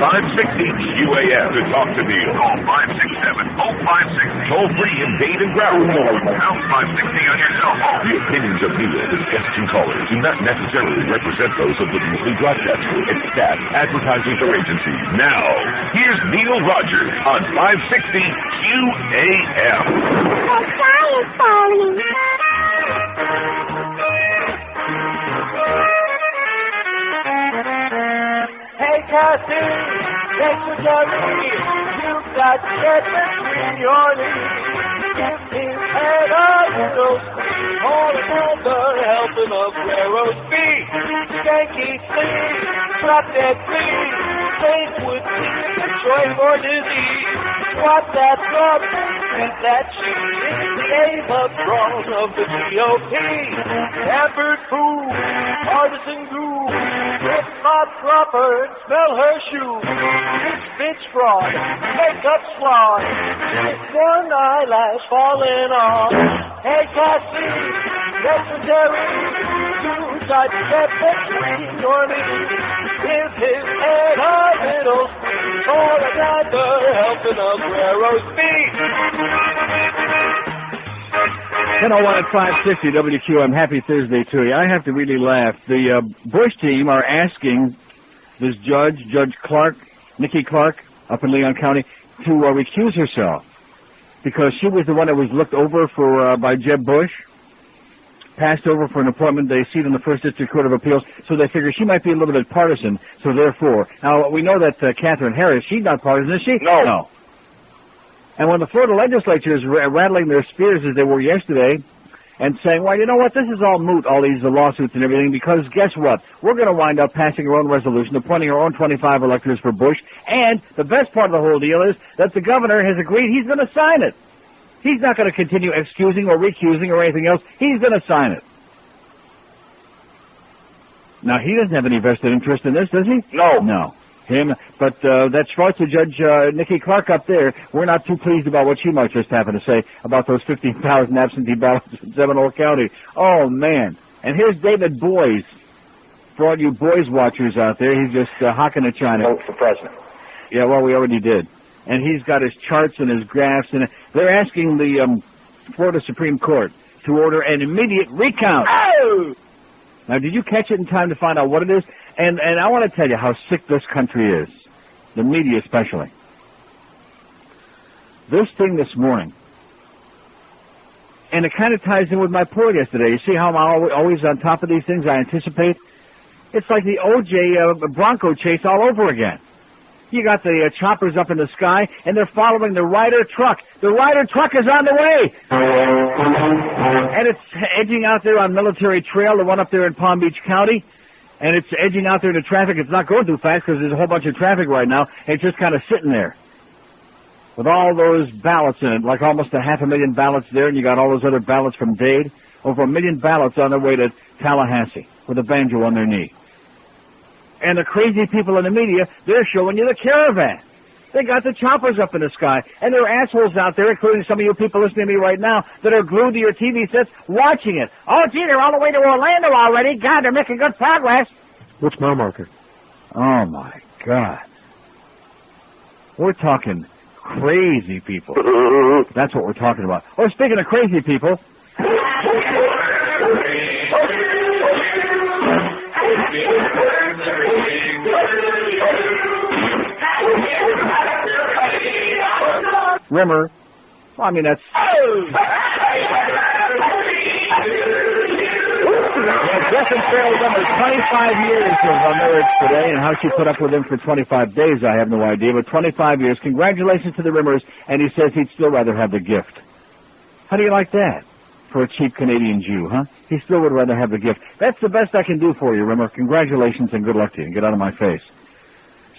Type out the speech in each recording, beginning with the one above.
560 QAM to talk to Neil. Call 567-0560. Toll free in Dade and Broward. Pound 560 on your cell phone. The opinions of Neil, his guests and callers do not necessarily represent those of the weekly broadcaster, its staff, advertising or agency. Now, here's Neil Rogers on 560 QAM. The sky is falling. Hey, Cassie, secretary, you've got to get between your knees. Give his head a little squeeze. Hold another helping of railroad speed. Skanky sleep, drop dead please. Faith would be a choice for disease. What that drop is that she is the aim of throne of the GOP. Pampered food, partisan groove. It's not proper, smell her shoe. It's bitch fraud, makeup flawed. It's one eyelash falling off. Hey, Cassie, secretary, you got to get between your knees. Give his head a little squeeze for another helping of railroad speed. 10:01 at 560 WQM. Happy Thursday to you. I have to really laugh. The Bush team are asking this Judge Clark, Nikki Clark, up in Leon County, to recuse herself because she was the one that was looked over for by Jeb Bush, passed over for an appointment they seat in the First District Court of Appeals. So they figure she might be a little bit partisan. So therefore, now we know that Catherine Harris, she's not partisan, is she? No. And when the Florida Legislature is rattling their spears as they were yesterday and saying, well, you know what, this is all moot, all these lawsuits and everything, because guess what? We're going to wind up passing our own resolution, appointing our own 25 electors for Bush, and the best part of the whole deal is that the governor has agreed he's going to sign it. He's not going to continue excusing or recusing or anything else. He's going to sign it. Now, he doesn't have any vested interest in this, does he? No. Him, but that's right to Judge Nikki Clark up there. We're not too pleased about what she might just happen to say about those 15,000 absentee ballots in Seminole County. Oh, man. And here's David Boies. For all you Boies watchers out there, he's just hocking at China. Vote for president. Yeah, well, we already did. And he's got his charts and his graphs, and they're asking the Florida Supreme Court to order an immediate recount. Oh! Now, did you catch it in time to find out what it is? And I want to tell you how sick this country is, the media especially. This thing this morning, and it kind of ties in with my poll yesterday. You see how I'm always on top of these things I anticipate? It's like the O.J. Bronco chase all over again. You got the choppers up in the sky, and they're following the Ryder truck. The Ryder truck is on the way! And it's edging out there on Military Trail, the one up there in Palm Beach County. And it's edging out there into traffic. It's not going too fast because there's a whole bunch of traffic right now. It's just kind of sitting there with all those ballots in it, like almost 500,000 ballots there, and you got all those other ballots from Dade. Over 1 million ballots on their way to Tallahassee with a banjo on their knee. And the crazy people in the media, they're showing you the caravan. They got the choppers up in the sky. And there are assholes out there, including some of you people listening to me right now, that are glued to your TV sets watching it. Oh, gee, they're all the way to Orlando already. God, they're making good progress. Which mile marker? Oh, my God. We're talking crazy people. That's what we're talking about. Oh, speaking of crazy people... Rimmer. Well, I mean, that's... Jeff and Farrell Rimmer, 25 years of marriage today, and how she put up with him for 25 days, I have no idea, but 25 years. Congratulations to the Rimmers, and he says he'd still rather have the gift. How do you like that? For a cheap Canadian Jew, huh? He still would rather have the gift. That's the best I can do for you, Rimmer. Congratulations and good luck to you. Get out of my face.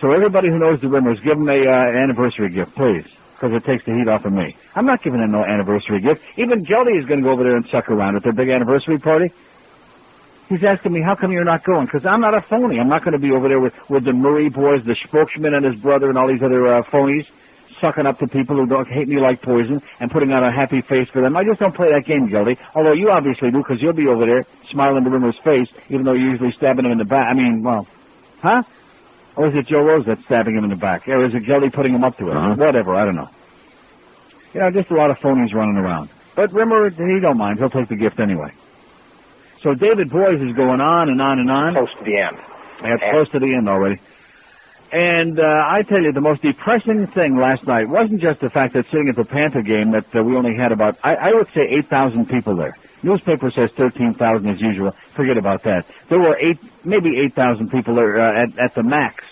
So everybody who knows the Rimmers, give them an anniversary gift, please, because it takes the heat off of me. I'm not giving them no anniversary gift. Even Geldy is going to go over there and suck around at their big anniversary party. He's asking me, how come you're not going? Because I'm not a phony. I'm not going to be over there with the Murray boys, the spokesman and his brother and all these other phonies, sucking up to people who don't hate me like poison and putting on a happy face for them. I just don't play that game, Geldy. Although you obviously do, because you'll be over there smiling to Rimmer's face, even though you're usually stabbing him in the back. I mean, well, huh? Or is it Joe Rose that's stabbing him in the back? Or is it Geldy putting him up to it? Whatever, I don't know. You know, just a lot of phonies running around. But remember, he don't mind. He'll take the gift anyway. So David Boies is going on and on and on. Close to the end. Yeah, it's close to the end already. And I tell you, the most depressing thing last night wasn't just the fact that sitting at the Panther game that we only had about, I would say 8,000 people there. Newspaper says 13,000 as usual. Forget about that. There were maybe 8,000 people there at the max.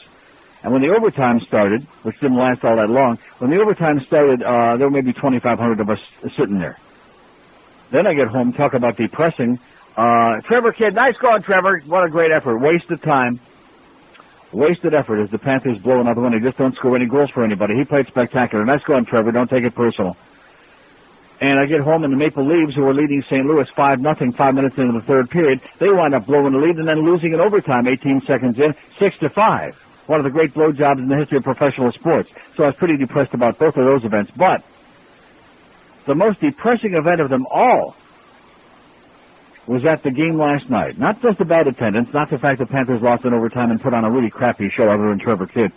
And when the overtime started, which didn't last all that long, when the overtime started, there were maybe 2,500 of us sitting there. Then I get home, talk about depressing. Trevor Kidd, nice going, Trevor. What a great effort. Wasted time. Wasted effort as the Panthers blow another one. They just don't score any goals for anybody. He played spectacular. Nice going, Trevor. Don't take it personal. And I get home, and the Maple Leafs, who were leading St. Louis 5-0, 5 minutes into the third period, they wind up blowing the lead and then losing in overtime 18 seconds in, 6-5. One of the great blowjobs in the history of professional sports. So I was pretty depressed about both of those events. But the most depressing event of them all was at the game last night. Not just the bad attendance, not the fact that Panthers lost in overtime and put on a really crappy show other than Trevor Kidd.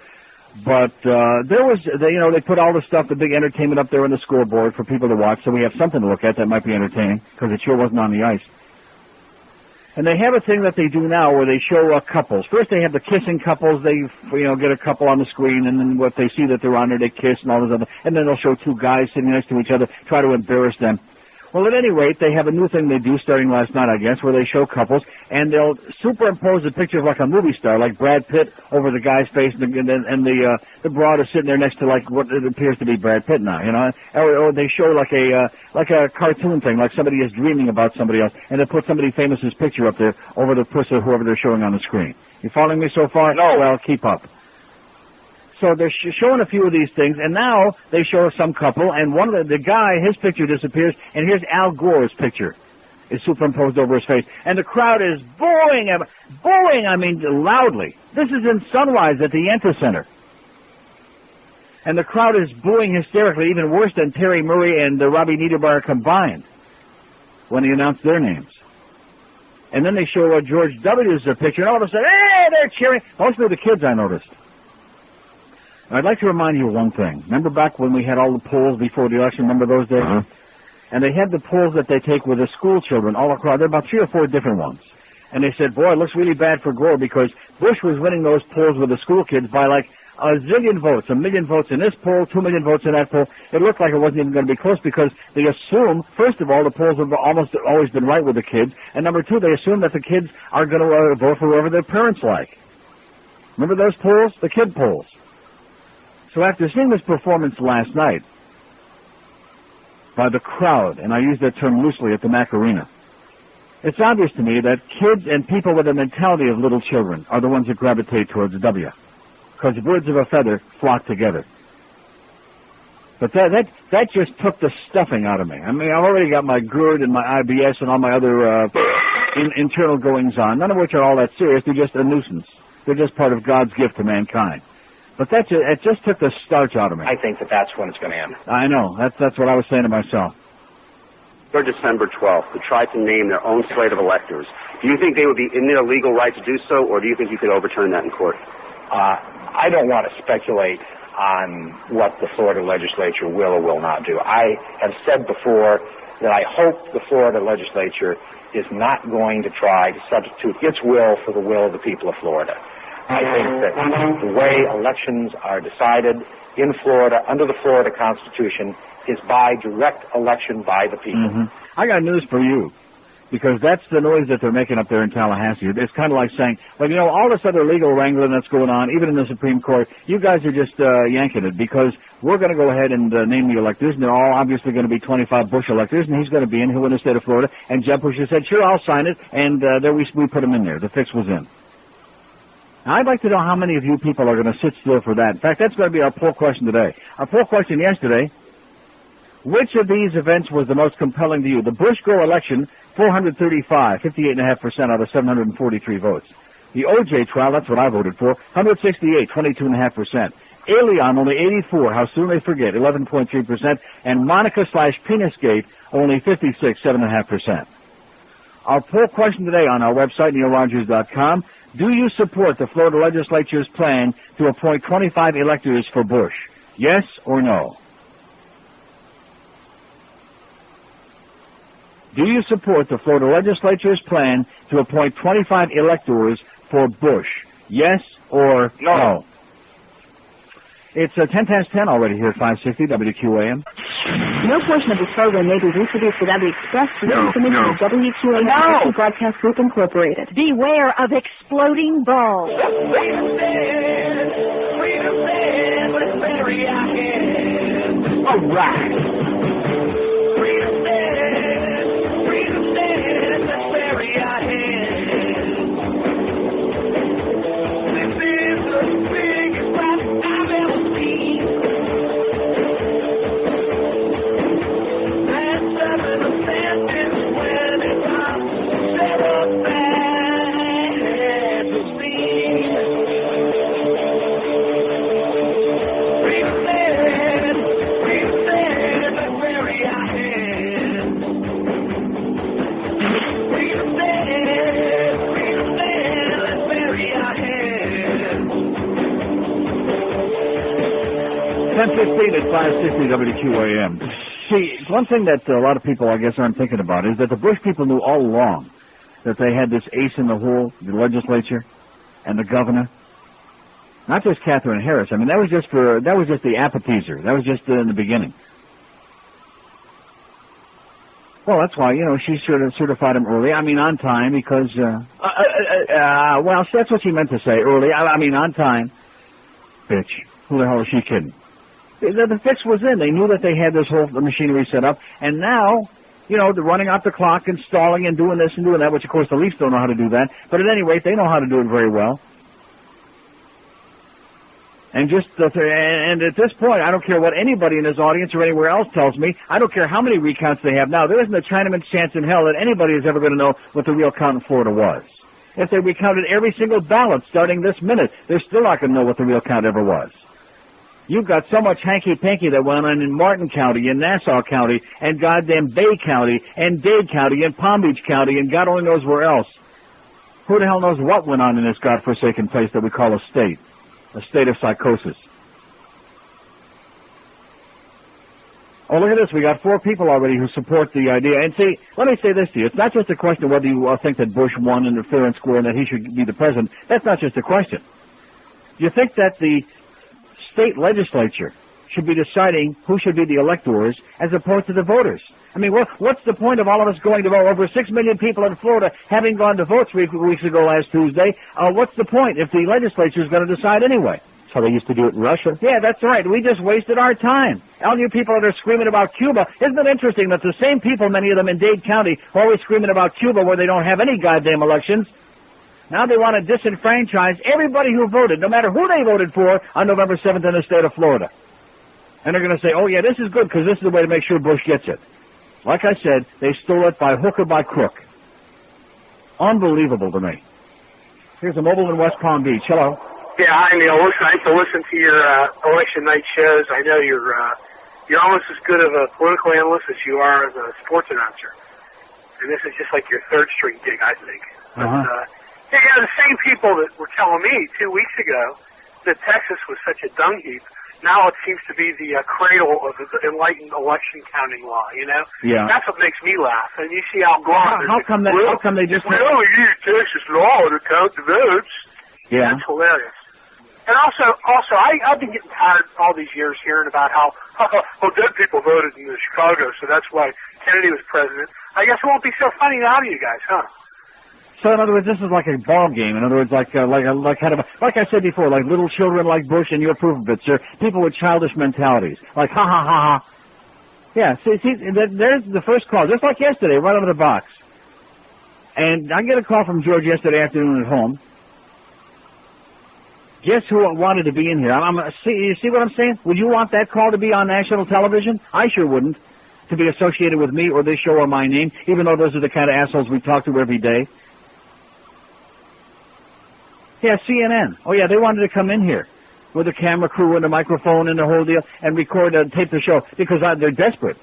But there was, they put all the stuff, the big entertainment up there on the scoreboard for people to watch, so we have something to look at that might be entertaining, because it sure wasn't on the ice. And they have a thing that they do now where they show couples. First they have the kissing couples. They, get a couple on the screen, and then what they see that they're on there, they kiss and all this other. And then they'll show two guys sitting next to each other, try to embarrass them. Well, at any rate, they have a new thing they do starting last night, I guess, where they show couples, and they'll superimpose a picture of like a movie star, like Brad Pitt, over the guy's face, and the broad is sitting there next to like what it appears to be Brad Pitt now, or they show like a cartoon thing, like somebody is dreaming about somebody else, and they put somebody famous's picture up there over the puss of whoever they're showing on the screen. You following me so far? No. Well, keep up. So they're showing a few of these things, and now they show some couple, and one of the guy, his picture disappears, and here's Al Gore's picture is superimposed over his face, and the crowd is booing, loudly. This is in Sunrise at the Yenta Center. And the crowd is booing hysterically, even worse than Terry Murray and Robbie Niederbauer combined when he announced their names. And then they show George W.'s picture, and all of a sudden, hey, they're cheering. Mostly the kids, I noticed. I'd like to remind you of one thing. Remember back when we had all the polls before the election? Remember those days? Uh-huh. And they had the polls that they take with the school children all across. There are about 3 or 4 different ones. And they said, boy, it looks really bad for Gore because Bush was winning those polls with the school kids by like a zillion votes, 1 million votes in this poll, 2 million votes in that poll. It looked like it wasn't even going to be close because they assume, first of all, the polls have almost always been right with the kids. And number 2, they assume that the kids are going to vote for whoever their parents like. Remember those polls? The kid polls. So after seeing this performance last night by the crowd, and I use that term loosely at the Mac Arena, it's obvious to me that kids and people with the mentality of little children are the ones that gravitate towards W. Because birds of a feather flock together. But that just took the stuffing out of me. I mean, I've already got my GERD and my IBS and all my other internal goings-on, none of which are all that serious. They're just a nuisance. They're just part of God's gift to mankind. But it just took the starch out of me. I think that's when it's going to end. I know. That's what I was saying to myself. For December 12th, to try to name their own slate of electors, do you think they would be in their legal right to do so, or do you think you could overturn that in court? I don't want to speculate on what the Florida Legislature will or will not do. I have said before that I hope the Florida Legislature is not going to try to substitute its will for the will of the people of Florida. I think that the way elections are decided in Florida under the Florida Constitution is by direct election by the people. Mm-hmm. I got news for you, because that's the noise that they're making up there in Tallahassee. It's kind of like saying, well, all this other legal wrangling that's going on, even in the Supreme Court, you guys are just yanking it, because we're going to go ahead and name the electors, and they're all obviously going to be 25 Bush electors, and he's going to be in, he'll win the state of Florida, and Jeb Bush has said, sure, I'll sign it, and there we put him in there. The fix was in. Now, I'd like to know how many of you people are going to sit still for that. In fact, that's going to be our poll question today. Our poll question yesterday, which of these events was the most compelling to you? The Bush-Gore election, 435, 58.5% out of 743 votes. The O.J. trial, that's what I voted for, 168, 22.5%. Alien, only 84, how soon they forget, 11.3%. And Monica/Penisgate, only 56, 7.5%. Our poll question today on our website, neilrogers.com. Do you support the Florida Legislature's plan to appoint 25 electors for Bush? Yes or no? Do you support the Florida Legislature's plan to appoint 25 electors for Bush? Yes or no? It's 10 past 10 already here at 560 WQAM. No portion of this program may be reproduced without the express written permission of WQAM Broadcast Group Incorporated. Beware of exploding balls. All right. At 560 WQAM. See, one thing that a lot of people, I guess, aren't thinking about is that the Bush people knew all along that they had this ace in the hole, the legislature and the governor. Not just Catherine Harris. I mean, that was just the appetizer. That was just in the beginning. Well, that's why, she should have certified him early. I mean, on time, because, well, that's what she meant to say, early. I mean, on time. Bitch. Who the hell is she kidding? The fix was in. They knew that they had this whole machinery set up, and now, they're running out the clock and stalling and doing this and doing that, which, of course, the Leafs don't know how to do that. But at any rate, they know how to do it very well. And and at this point, I don't care what anybody in this audience or anywhere else tells me. I don't care how many recounts they have now. There isn't a Chinaman's chance in hell that anybody is ever going to know what the real count in Florida was. If they recounted every single ballot starting this minute, they're still not going to know what the real count ever was. You've got so much hanky-panky that went on in Martin County, in Nassau County, and goddamn Bay County, and Dade County, and Palm Beach County, and God only knows where else. Who the hell knows what went on in this godforsaken place that we call a state of psychosis. Oh, look at this. We got 4 people already who support the idea. And see, let me say this to you. It's not just a question of whether you think that Bush won in the fair and square and that he should be the president. That's not just a question. You think that the state legislature should be deciding who should be the electors as opposed to the voters? I mean, what's the point of all of us going to vote? Over 6 million people in Florida having gone to vote 3 weeks ago last Tuesday. What's the point if the legislature is going to decide anyway? That's how they used to do it in Russia. Yeah, that's right. We just wasted our time. All you people that are screaming about Cuba, isn't it interesting that the same people, many of them in Dade County, are always screaming about Cuba where they don't have any goddamn elections? Now they want to disenfranchise everybody who voted, no matter who they voted for, on November 7th in the state of Florida. And they're going to say, oh, yeah, this is good because this is the way to make sure Bush gets it. Like I said, they stole it by hook or by crook. Unbelievable to me. Here's a mobile in West Palm Beach. Hello. Yeah, hi, Neil. Listen, I used to listen to your election night shows. I know you're almost as good of a political analyst as you are as a sports announcer. And this is just like your third string gig, I think. Uh-huh. But, the same people that were telling me 2 weeks ago that Texas was such a dung heap, now it seems to be the cradle of the enlightened election counting law, Yeah. That's what makes me laugh. And you see how gone. How come they just... We only use Texas law to count the votes. Yeah. That's hilarious. And also, I've been getting tired all these years hearing about how, dead people voted in Chicago, so that's why Kennedy was president. I guess it won't be so funny now to you guys, huh? So in other words, this is like a ball game. In other words, like I said before, like little children like Bush, and you approve of it, sir. People with childish mentalities, like ha ha ha ha. Yeah, see, there's the first call, just like yesterday, right out of the box. And I get a call from George yesterday afternoon at home. Guess who wanted to be in here? You see what I'm saying? Would you want that call to be on national television? I sure wouldn't. To be associated with me or this show or my name, even though those are the kind of assholes we talk to every day. Yeah, CNN. Oh, yeah, they wanted to come in here with a camera crew and a microphone and the whole deal and record and tape the show because they're desperate.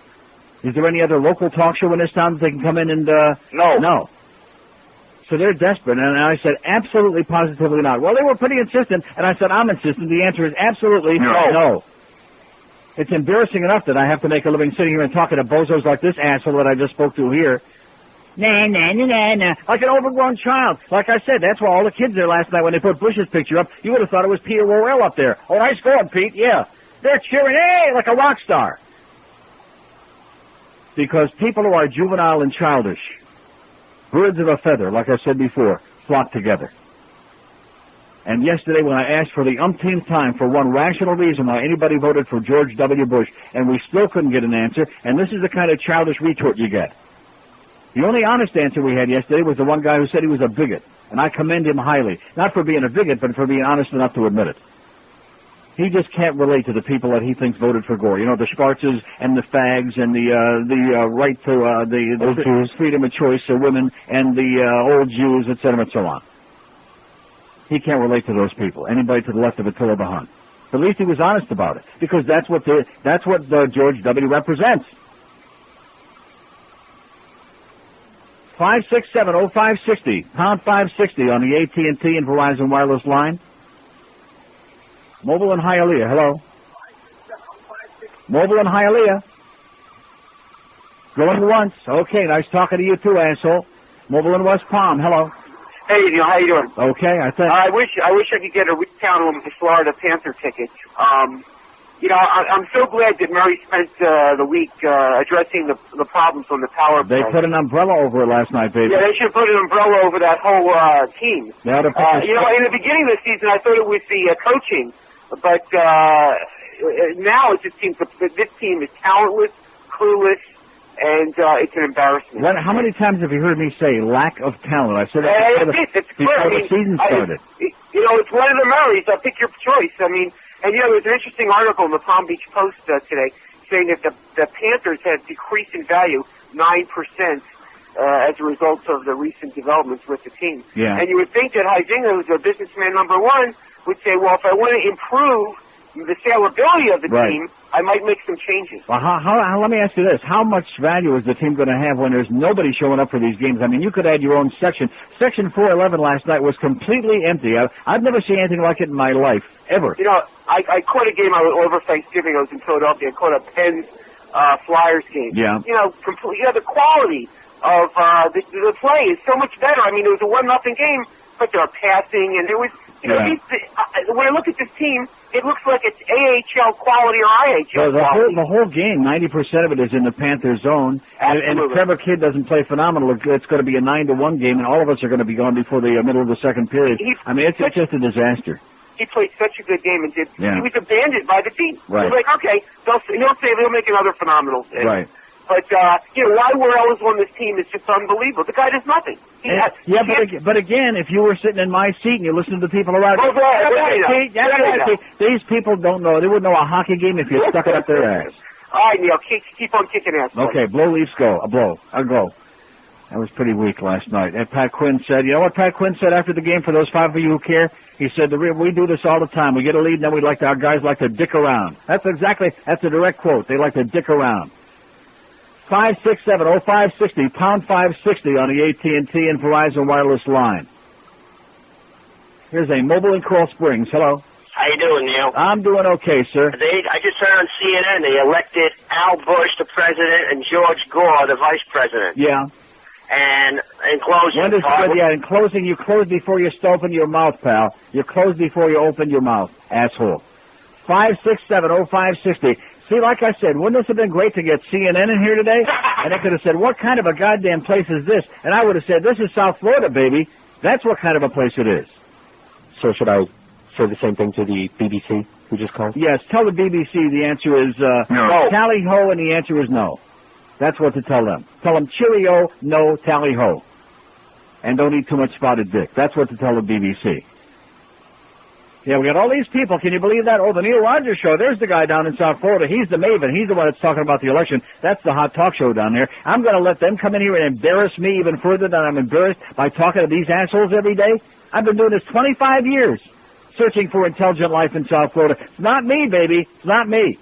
Is there any other local talk show in this town that they can come in and... No. No. So they're desperate, and I said, absolutely, positively not. Well, they were pretty insistent, and I said, I'm insistent. The answer is absolutely no. It's embarrassing enough that I have to make a living sitting here and talking to bozos like this asshole that I just spoke to here. Nah, like an overgrown child. Like I said, that's why all the kids there last night when they put Bush's picture up, you would have thought it was Peter Worrell up there. Oh, nice going, Pete, yeah. They're cheering, hey, like a rock star. Because people who are juvenile and childish, birds of a feather, like I said before, flock together. And yesterday when I asked for the umpteenth time for one rational reason why anybody voted for George W. Bush, and we still couldn't get an answer, and this is the kind of childish retort you get. The only honest answer we had yesterday was the one guy who said he was a bigot, and I commend him highly, not for being a bigot, but for being honest enough to admit it. He just can't relate to the people that he thinks voted for Gore. You know, the Schwarzes and the fags and the right to the freedom of choice of women and the old Jews, etc., and so on. He can't relate to those people. Anybody to the left of Attila the Hun. At least he was honest about it, because that's what George W. represents. 567-0560, pound 560 on the AT&T and Verizon wireless line. Mobile in Hialeah, hello. Mobile in Hialeah. Going once. Okay, nice talking to you too, asshole. Mobile in West Palm, hello. Hey, Neil, how you doing? Okay, I think. I wish I could get a recount on the Florida Panther tickets. You know, I'm so glad that Murray spent the week addressing the problems on the power play. They put an umbrella over it last night, baby. Yeah, they should put an umbrella over that whole team. You know, in the beginning of the season, I thought it was the coaching, but now it just seems that this team is talentless, clueless, and it's an embarrassment. How many times have you heard me say lack of talent? I said that before the season started. You know, it's one of the Murrays. Pick your choice. I mean, and you know, there's an interesting article in the Palm Beach Post today saying that the Panthers have decreased in value 9% as a result of the recent developments with the team. Yeah. And you would think that Huizinga, who's a businessman number one, would say, well, if I want to improve the salability of the team, I might make some changes. Well, let me ask you this. How much value is the team going to have when there's nobody showing up for these games? I mean, you could add your own section. Section 411 last night was completely empty. I've never seen anything like it in my life, ever. You know, I caught a game over Thanksgiving. I was in Philadelphia. I caught a Penn's Flyers game. Yeah. You know, the quality of the play is so much better. I mean, it was a 1-0 game, but they were passing, and there was... You know, when I look at this team, it looks like it's AHL quality or IHL quality. The whole game, 90% of it is in the Panthers zone. And if Trevor Kidd doesn't play phenomenal, it's going to be a 9-1 game, and all of us are going to be gone before the middle of the second period. It's just a disaster. He played such a good game and he was abandoned by the team. Right. He was like, okay, he'll say they'll make another phenomenal thing. Right. But, you know, why Worrell is on this team is just unbelievable. The guy does nothing. But again, if you were sitting in my seat and you listened to people around, these people don't know. They wouldn't know a hockey game if you stuck it up their ass. All right, Neil, keep on kicking ass. Okay, blow leaves go. A blow. A go. That was pretty weak last night. And Pat Quinn said, you know what Pat Quinn said after the game, for those 5 of you who care? He said, we do this all the time. We get a lead, and then our guys like to dick around. That's a direct quote. They like to dick around. 567-0560, pound 560 on the AT&T and Verizon wireless line. Here's a mobile in Coral Springs. Hello. How you doing, Neil? I'm doing okay, sir. I just heard on CNN they elected Al Bush the president and George Gore the vice president. Yeah. And in closing... in closing, you close before you open your mouth, pal. You close before you open your mouth, asshole. 567-0560. See, like I said, wouldn't this have been great to get CNN in here today? And they could have said, what kind of a goddamn place is this? And I would have said, this is South Florida, baby. That's what kind of a place it is. So should I say the same thing to the BBC who just called? Yes, tell the BBC the answer is no. Tally-ho, and the answer is no. That's what to tell them. Tell them cheerio, no, tally-ho. And don't eat too much spotted dick. That's what to tell the BBC. Yeah, we got all these people. Can you believe that? Oh, the Neil Rogers Show. There's the guy down in South Florida. He's the maven. He's the one that's talking about the election. That's the hot talk show down there. I'm going to let them come in here and embarrass me even further than I'm embarrassed by talking to these assholes every day. I've been doing this 25 years, searching for intelligent life in South Florida. It's not me, baby. It's not me.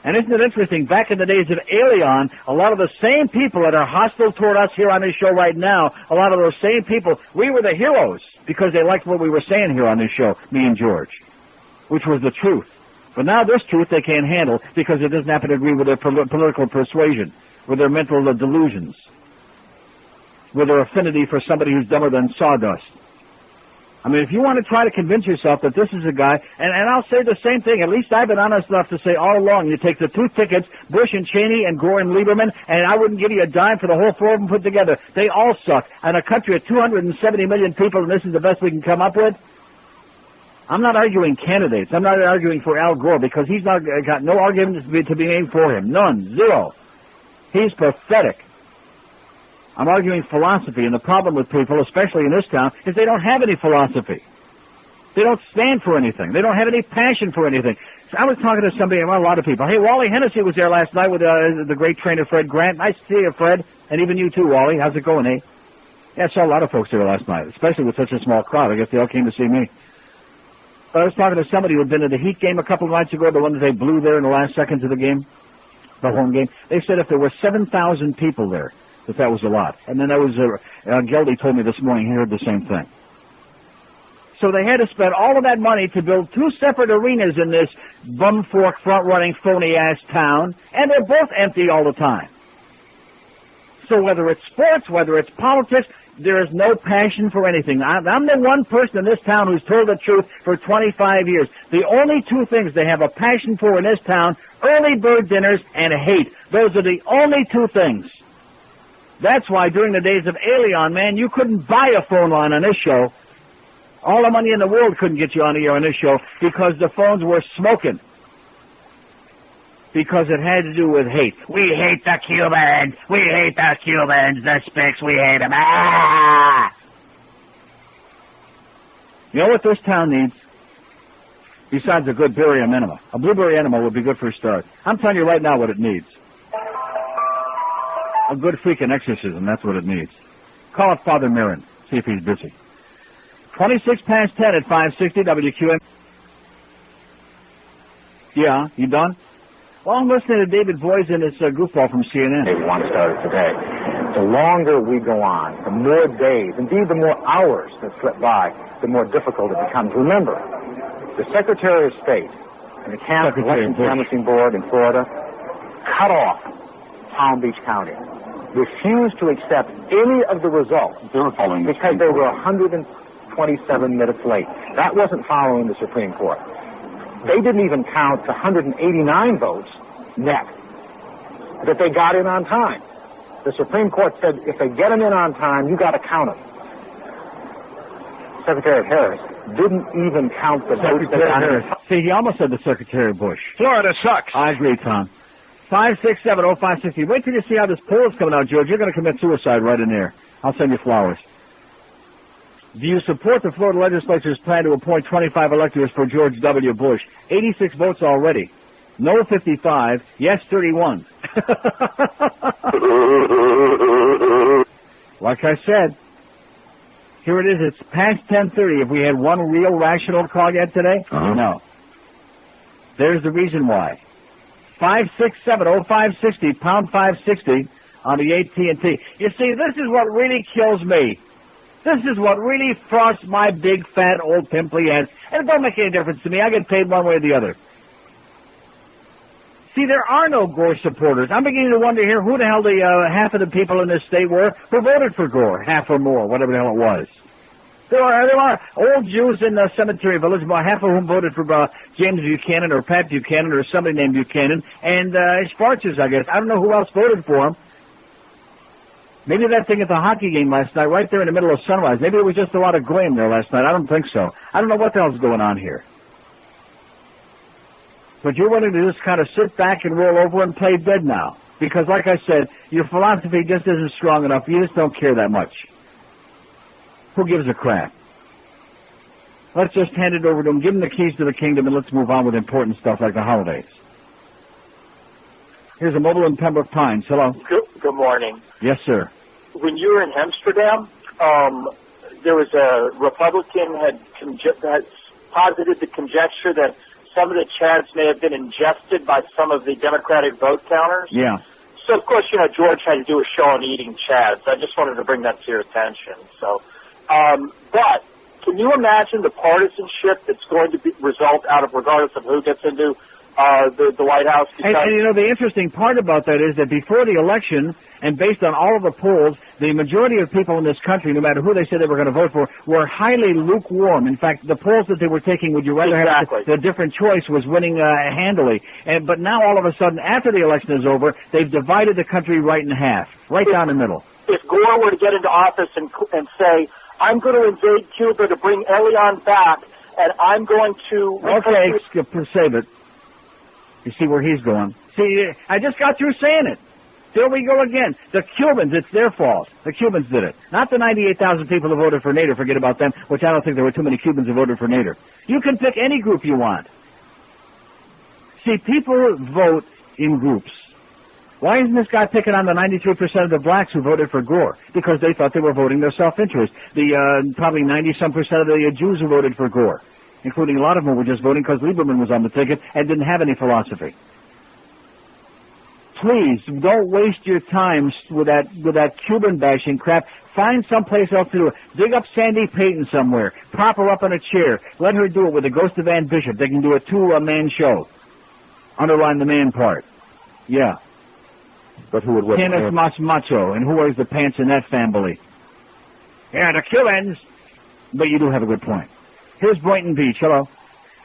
And isn't it interesting, back in the days of Alien, a lot of the same people that are hostile toward us here on this show right now, a lot of those same people, we were the heroes because they liked what we were saying here on this show, me and George, which was the truth. But now this truth they can't handle because it doesn't happen to agree with their political persuasion, with their mental delusions, with their affinity for somebody who's dumber than sawdust. I mean, if you want to try to convince yourself that this is a guy, and I'll say the same thing, at least I've been honest enough to say all along, you take the two tickets, Bush and Cheney and Gore and Lieberman, and I wouldn't give you a dime for the whole four of them put together. They all suck. And a country of 270 million people, and this is the best we can come up with? I'm not arguing candidates. I'm not arguing for Al Gore, because he's not got no arguments to be made for him. None. Zero. He's pathetic. I'm arguing philosophy, and the problem with people, especially in this town, is they don't have any philosophy. They don't stand for anything. They don't have any passion for anything. So I was talking to somebody, well, a lot of people. Hey, Wally Hennessy was there last night with the great trainer Fred Grant. Nice to see you, Fred, and even you too, Wally. How's it going, eh? Yeah, I saw a lot of folks there last night, especially with such a small crowd. I guess they all came to see me. But I was talking to somebody who had been at the Heat game a couple of nights ago, the one that they blew there in the last seconds of the game, the home game. They said if there were 7,000 people there, that was a lot. And then that was, Geldy told me this morning, he heard the same thing. So they had to spend all of that money to build two separate arenas in this bumfork, front-running, phony-ass town, and they're both empty all the time. So whether it's sports, whether it's politics, there is no passion for anything. I'm the one person in this town who's told the truth for 25 years. The only two things they have a passion for in this town, early bird dinners and hate. Those are the only two things. That's why during the days of Alien, man, you couldn't buy a phone line on this show. All the money in the world couldn't get you on the air on this show because the phones were smoking. Because it had to do with hate. We hate the Cubans. We hate the Cubans. The Spics, we hate them. Ah! You know what this town needs? Besides a good barium enema. A blueberry enema would be good for a start. I'm telling you right now what it needs. A good freaking exorcism, that's what it needs. Call up Father Mirren, see if he's busy. 26 past 10 at 560 WQM. Yeah, you done? Well, I'm listening to David Boyes and this goofball from CNN. They want to start today. The longer we go on, the more days, indeed the more hours that slip by, the more difficult it becomes. Remember, the Secretary of State and the Election Canvassing Board in Florida cut off Palm Beach County. Refused to accept any of the results because they were 127 minutes late. That wasn't following the Supreme Court. They didn't even count the 189 votes net that they got in on time. The Supreme Court said if they get them in on time, you got to count them. Secretary Harris didn't even count the votes that got in. See, he almost said the Secretary Bush. Florida sucks. I agree, Tom. 567-0560. Wait till you see how this poll is coming out, George. You're going to commit suicide right in there. I'll send you flowers. Do you support the Florida Legislature's plan to appoint 25 electors for George W. Bush? 86 votes already. No 55. Yes 31. Like I said, here it is. It's past 10:30. Have we had one real rational call yet today? No. There's the reason why. 567-0560, pound 560 on the AT&T. You see, this is what really kills me. This is what really frosts my big, fat, old pimply ass. And it don't make any difference to me. I get paid one way or the other. See, there are no Gore supporters. I'm beginning to wonder here who the hell the half of the people in this state were who voted for Gore, half or more, whatever the hell it was. There are old Jews in the Cemetery Village, about half of whom voted for James Buchanan or Pat Buchanan or somebody named Buchanan, and Schwarzes, I guess. I don't know who else voted for him. Maybe that thing at the hockey game last night, right there in the middle of sunrise, maybe it was just a lot of goyim there last night. I don't think so. I don't know what the hell's going on here. But you're willing to just kind of sit back and roll over and play dead now. Because, like I said, your philosophy just isn't strong enough. You just don't care that much. Who gives a crap? Let's just hand it over to him, give him the keys to the kingdom, and let's move on with important stuff like the holidays. Here's a mobile in Pembroke Pines. Hello. Good morning. Yes, sir. When you were in Amsterdam, there was a Republican had posited the conjecture that some of the chads may have been ingested by some of the Democratic vote counters. Yeah. So, of course, George had to do a show on eating chads. I just wanted to bring that to your attention. So, but can you imagine the partisanship that's going to result out of, regardless of who gets into the White House? And the interesting part about that is that before the election, and based on all of the polls, the majority of people in this country, no matter who they said they were going to vote for, were highly lukewarm. In fact, the polls that they were taking, would you rather have the different choice, was winning handily. But now, all of a sudden, after the election is over, they've divided the country right in half, right down the middle. If Gore were to get into office and say, I'm going to invade Cuba to bring Elian back, and I'm going to... Okay, save it. You see where he's going. See, I just got through saying it. There we go again. The Cubans, it's their fault. The Cubans did it. Not the 98,000 people who voted for Nader. Forget about them, which I don't think there were too many Cubans who voted for Nader. You can pick any group you want. See, people vote in groups. Why isn't this guy picking on the 93% of the blacks who voted for Gore? Because they thought they were voting their self-interest. The probably 90-some% of the Jews who voted for Gore, including a lot of them were just voting because Lieberman was on the ticket and didn't have any philosophy. Please, don't waste your time with that Cuban bashing crap. Find someplace else to do it. Dig up Sandy Payton somewhere. Prop her up in a chair. Let her do it with the ghost of Ann Bishop. They can do a two-man show. Underline the man part. Yeah. But who would win? Kenneth Macho. And who wears the pants in that family? Yeah, the Cubans. But you do have a good point. Here's Boynton Beach. Hello.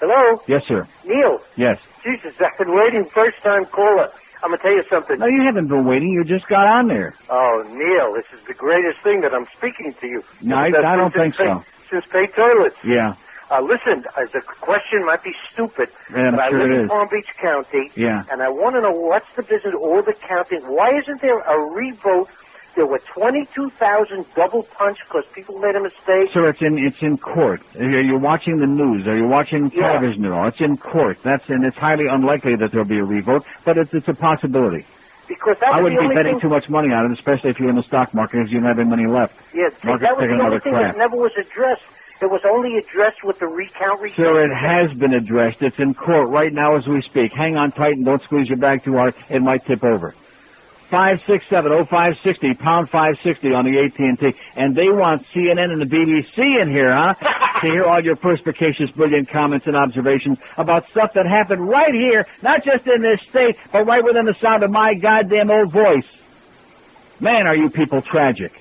Hello? Yes, sir. Neil. Yes. Jesus, I've been waiting. First-time caller. I'm going to tell you something. No, you haven't been waiting. You just got on there. Oh, Neil, this is the greatest thing that I'm speaking to you. No, I don't think so. Since pay toilets. Yeah. Listen, the question might be stupid, yeah, but I sure live in Palm Beach County, yeah, and I want to know what's the business of all the counting. Why isn't there a revote? There were 22,000 double punch because people made a mistake. Sir, it's in court. Are you watching the news? Are you watching television at all? It's in court. And it's highly unlikely that there'll be a revote, but it's a possibility. Because that I was wouldn't be betting too much money on it, especially if you're in the stock market, because you don't have any money left. Yeah, that was the only thing that never was addressed. It was only addressed with the recount. Sir, it has been addressed. It's in court right now as we speak. Hang on tight and don't squeeze your bag too hard. It might tip over. 567-0560, pound 560 on the AT&T. And they want CNN and the BBC in here, huh? To hear all your perspicacious, brilliant comments and observations about stuff that happened right here, not just in this state, but right within the sound of my goddamn old voice. Man, are you people tragic.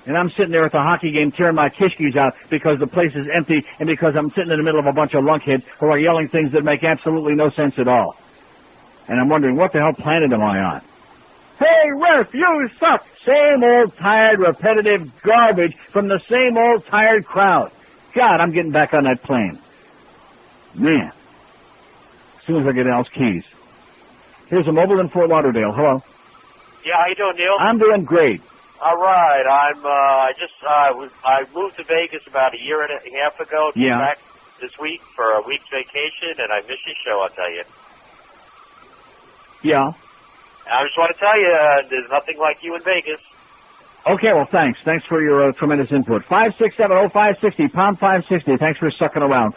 And I'm sitting there at the hockey game tearing my kishkis out because the place is empty and because I'm sitting in the middle of a bunch of lunkheads who are yelling things that make absolutely no sense at all. And I'm wondering, what the hell planet am I on? Hey, Ref, you suck! Same old tired, repetitive garbage from the same old tired crowd. God, I'm getting back on that plane. Man. As soon as I get Al's keys. Here's a mobile in Fort Lauderdale. Hello. Yeah, how you doing, Neil? I'm doing great. All right, I moved to Vegas about a year and a half ago. Yeah. Back this week for a week's vacation, and I missed your show, I'll tell you. Yeah. I just want to tell you, there's nothing like you in Vegas. Okay, well, thanks. Thanks for your tremendous input. 567-0560, pound 560. Thanks for sucking around.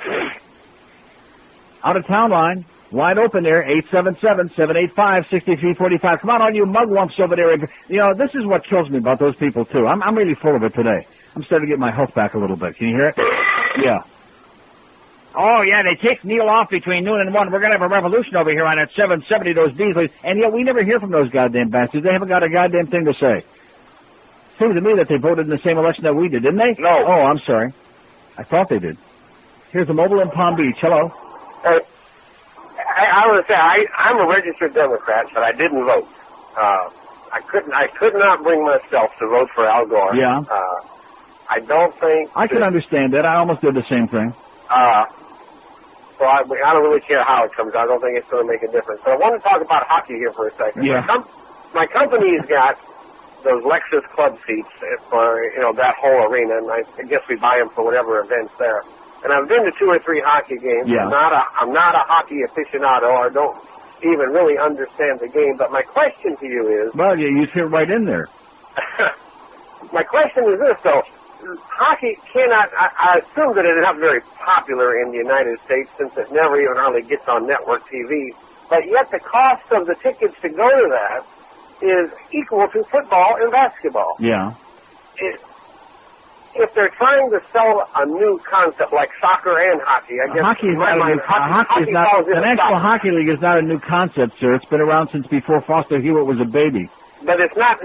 Out of town line. Wide open there, 877-785-6345. Come on, all you mugwumps over there. You know, this is what kills me about those people, too. I'm really full of it today. I'm starting to get my health back a little bit. Can you hear it? Yeah. Oh, yeah, they take Neil off between noon and 1. We're going to have a revolution over here on that 770, those Beasleys. And yet we never hear from those goddamn bastards. They haven't got a goddamn thing to say. Seems to me that they voted in the same election that we did, didn't they? No. Oh, I'm sorry. I thought they did. Here's the mobile in Palm Beach. Hello. I want to say I'm a registered Democrat, but I didn't vote. I could not bring myself to vote for Al Gore. Yeah. I don't think I can understand that. I almost did the same thing. So I don't really care how it comes out. I don't think it's going to make a difference. But I want to talk about hockey here for a second. Yeah. My company's got those Lexus club seats for that whole arena, and I guess we buy them for whatever events there. And I've been to 2 or 3 hockey games. Yeah. I'm not a hockey aficionado. I don't even really understand the game. But my question to you is... Well, you fit right in there. My question is this, though. hockey cannot, I assume that it's not very popular in the United States since it never even hardly gets on network TV, but yet the cost of the tickets to go to that is equal to football and basketball. Yeah. If they're trying to sell a new concept like soccer and hockey, I guess hockey is not the National Hockey League is not a new concept, sir. It's been around since before Foster Hewitt was a baby. But it's not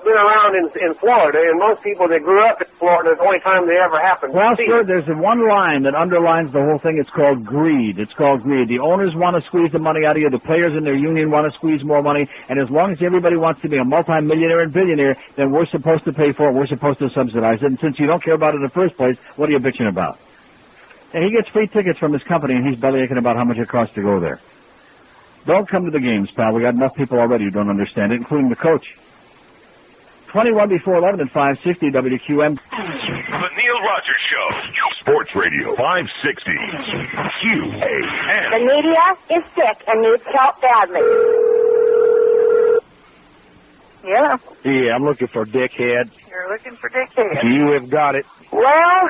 been around in Florida, and most people that grew up in Florida, it's the only time they ever happened. Well, sir, there's one line that underlines the whole thing. It's called greed. It's called greed. The owners want to squeeze the money out of you. The players in their union want to squeeze more money. And as long as everybody wants to be a multi-millionaire and billionaire, then we're supposed to pay for it. We're supposed to subsidize it. And since you don't care about it in the first place, what are you bitching about? And he gets free tickets from his company, and he's bellyaching about how much it costs to go there. Don't come to the games, pal. We got enough people already who don't understand it, including the coach. 21 before 11 at 560 WQM. The Neil Rogers Show. Sports Radio 560 QAM. The media is sick and needs help badly. Yeah. Yeah, I'm looking for Dickhead. You're looking for Dickhead. You have got it. Well,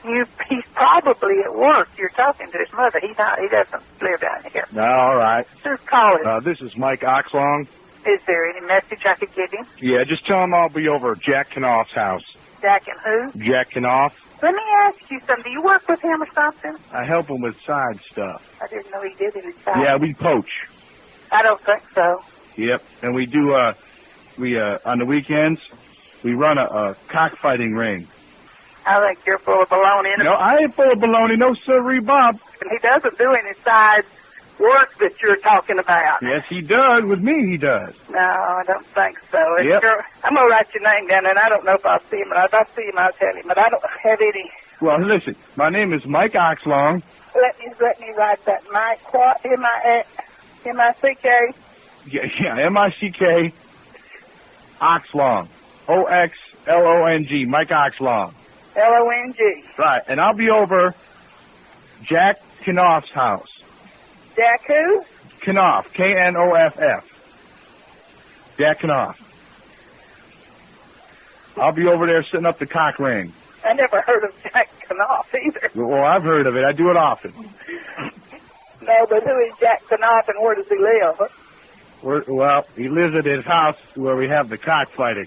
he's probably at work. You're talking to his mother. He doesn't live down here. All right. Just call him. This is Mike Oxlong. Is there any message I could give him? Yeah, just tell him I'll be over at Jack Knopf's house. Jack and who? Jack Knopf. Let me ask you something. Do you work with him or something? I help him with side stuff. I didn't know he did any side. Yeah, we poach. I don't think so. Yep, and we do, on the weekends, we run a cockfighting ring. I think you're full of baloney. No, I ain't full of baloney. No, sirree, Bob. And he doesn't do any side work that you're talking about. Yes, he does. With me, he does. No, I don't think so. Yep. I'm going to write your name down, and I don't know if I'll see him. If I see him, I'll tell him. But I don't have any. Well, listen, my name is Mike Oxlong. Let me write that. Mike, what? M-I-C-K? Yeah, M-I-C-K. Oxlong. O-X-L-O-N-G. Mike Oxlong. L-O-N-G. Right, and I'll be over Jack Knopf's house. Jack who? Knopf. K-N-O-F-F. Jack Knopf. I'll be over there setting up the cock ring. I never heard of Jack Knopf either. Well, I've heard of it. I do it often. No, but who is Jack Knopf and where does he live? Well, he lives at his house where we have the cockfighting.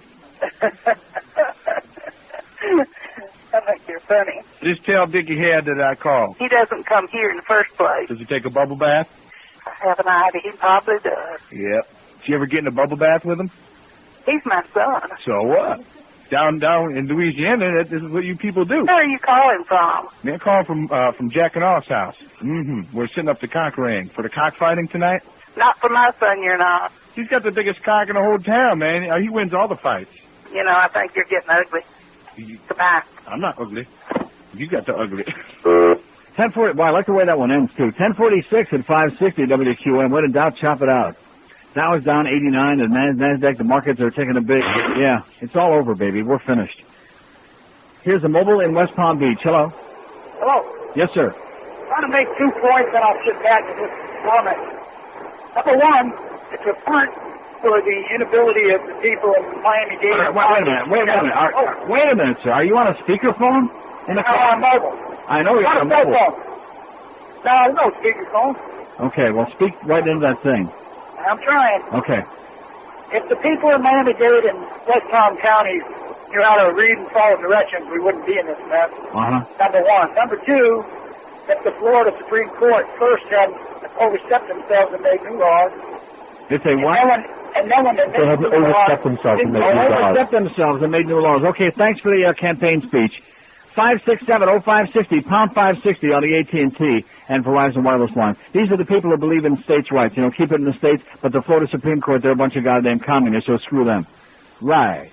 I think you're funny. Just tell Dickie Head that I called. He doesn't come here in the first place. Does he take a bubble bath? I have an idea. He probably does. Yep. Did you ever get in a bubble bath with him? He's my son. So what? Down in Louisiana, this is what you people do. Where are you calling from? Man, calling from Jack and Off's house. Mm-hmm. We're setting up the cock ring for the cockfighting tonight. Not for my son, you're not. He's got the biggest cock in the whole town, man. He wins all the fights. You know, I think you're getting ugly. Goodbye. I'm not ugly. You got the ugly. 1040. Well, I like the way that one ends too. 1046 at 560 WQM. When in doubt, chop it out. Dow is down 89. The Nasdaq, the markets are taking a big. Yeah, it's all over, baby. We're finished. Here's a mobile in West Palm Beach. Hello. Hello. Yes, sir. I want to make 2 points, and I'll sit back and just comment. Number one, it's a front for the inability of the people in Miami-Dade. Wait a minute, sir. Are you on a speakerphone? No, I'm mobile. I know you're on a mobile. No, no speakerphone. Okay, well, speak right into that thing. I'm trying. Okay. If the people in Miami-Dade and West Palm counties knew how to read and follow directions, we wouldn't be in this mess. Uh-huh. Number one. Number two, if the Florida Supreme Court first had overstepped themselves and made new laws. If they what? And no one they have overstepped themselves and made new laws. Overstepped themselves and made new laws. Okay, thanks for the campaign speech. 567-0560, pound 560 on the AT&T and Verizon wireless line. These are the people who believe in states' rights. You know, keep it in the states, but the Florida Supreme Court, they're a bunch of goddamn communists, so screw them. Right.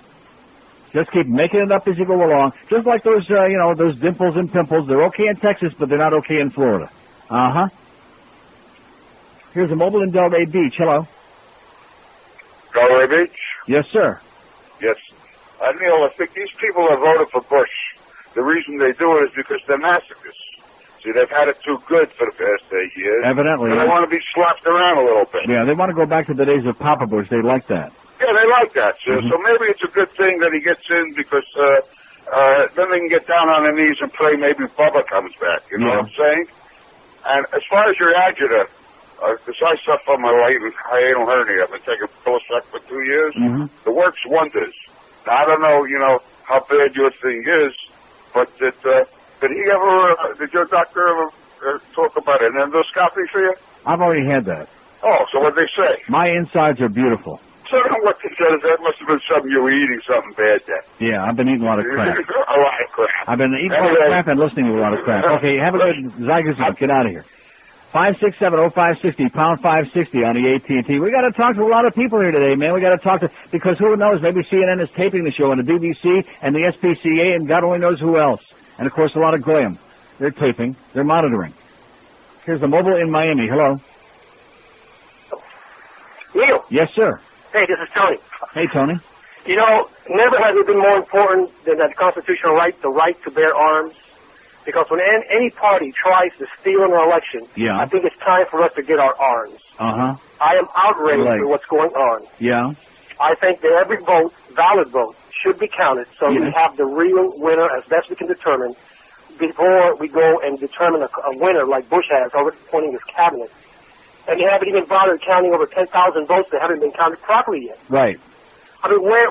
Just keep making it up as you go along. Just like those, those dimples and pimples. They're okay in Texas, but they're not okay in Florida. Uh-huh. Here's a mobile in Delray Beach. Hello. Delray Beach? Yes, sir. Yes. Neil, I think these people have voted for Bush. The reason they do it is because they're masochists. See, they've had it too good for the past 8 years. Evidently. And they want to be slapped around a little bit. Yeah, they want to go back to the days of Papa Bush. They like that. Yeah, they like that, sir. Mm-hmm. So maybe it's a good thing that he gets in because then they can get down on their knees and pray maybe Bubba comes back. You know what I'm saying? And as far as your agita, because I suffer from my hiatal hernia, I've been taking Prilosec for 2 years. It works wonders. Now, I don't know, how bad your thing is, but did your doctor ever talk about an endoscopy for you? I've already had that. Oh, so what'd they say? My insides are beautiful. So what they said is that must have been something you were eating something bad then. Yeah, I've been eating a lot of crap. A lot of crap. I've been eating a lot of crap and listening to a lot of crap. Okay, have a good Zygazoo. Get out of here. 567-0560, pound 560 on the AT&T. We got to talk to a lot of people here today, man. We got to talk to, because who knows, maybe CNN is taping the show, and the BBC and the SPCA, and God only knows who else. And, of course, a lot of Graham. They're taping. They're monitoring. Here's the mobile in Miami. Hello. Neil. Yes, sir. Hey, this is Tony. Hey, Tony. Never has it been more important than that constitutional right, the right to bear arms. Because when any party tries to steal an election, I think it's time for us to get our arms. I am outraged with what's going on. Yeah. I think that every vote, valid vote, should be counted so we have the real winner as best we can determine before we go and determine a winner like Bush has already appointing his cabinet. And you haven't even bothered counting over 10,000 votes that haven't been counted properly yet. Right. I mean, where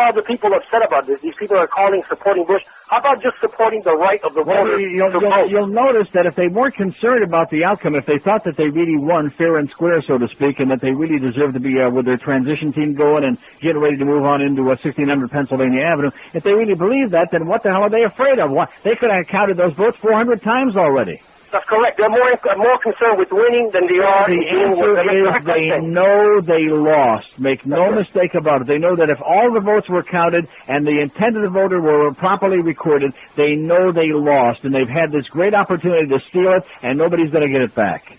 are the people upset about this? These people are supporting Bush. How about just supporting the right of the voters to vote? You'll notice that if they weren't concerned about the outcome, if they thought that they really won fair and square, so to speak, and that they really deserve to be with their transition team going and getting ready to move on into 1600 Pennsylvania Avenue, if they really believe that, then what the hell are they afraid of? They could have counted those votes 400 times already. That's correct. They're more concerned with winning than they are in dealing with it. They know they lost. Make no mistake about it. They know that if all the votes were counted and the intent of the voter were properly recorded, they know they lost. And they've had this great opportunity to steal it, and nobody's going to get it back.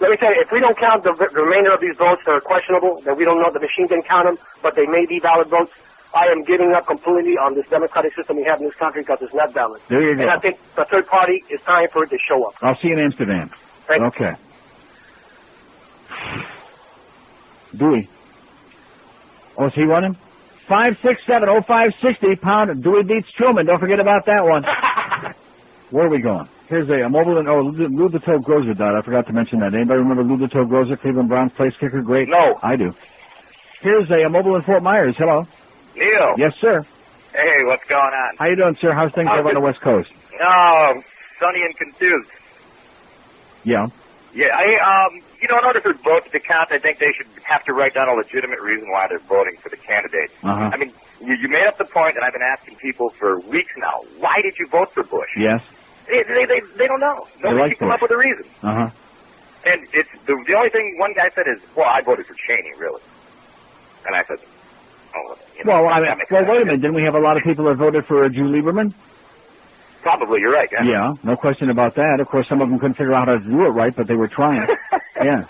Let me tell you, if we don't count the remainder of these votes that are questionable, that we don't know the machine didn't count them, but they may be valid votes, I am giving up completely on this democratic system we have in this country because it's not valid. There you go. And I think the third party, it's time for it to show up. I'll see you in Amsterdam. Thank you. Okay. Dewey. Oh, is he running? 567-0560, pound. Dewey beats Truman. Don't forget about that one. Where are we going? Here's a mobile and Lou the Toe Grozer died. I forgot to mention that. Anybody remember Lou the Toe Grozer, Cleveland Browns place kicker? Great. No. I do. Here's a mobile in Fort Myers. Hello. Neil. Yes, sir. Hey, what's going on? How you doing, sir? How's things over on the West Coast? Oh, sunny and confused. Yeah. Yeah, in order for votes to count, I think they should have to write down a legitimate reason why they're voting for the candidates. I mean, you made up the point, and I've been asking people for weeks now, why did you vote for Bush? Yes. They don't know. Nobody can come up with a reason. And it's the only thing one guy said is, well, I voted for Cheney, really. And I said, oh, wait a minute. Didn't we have a lot of people that voted for Drew Lieberman? Probably, you're right. Yeah, no question about that. Of course, some of them couldn't figure out how to do it right, but they were trying. Yeah.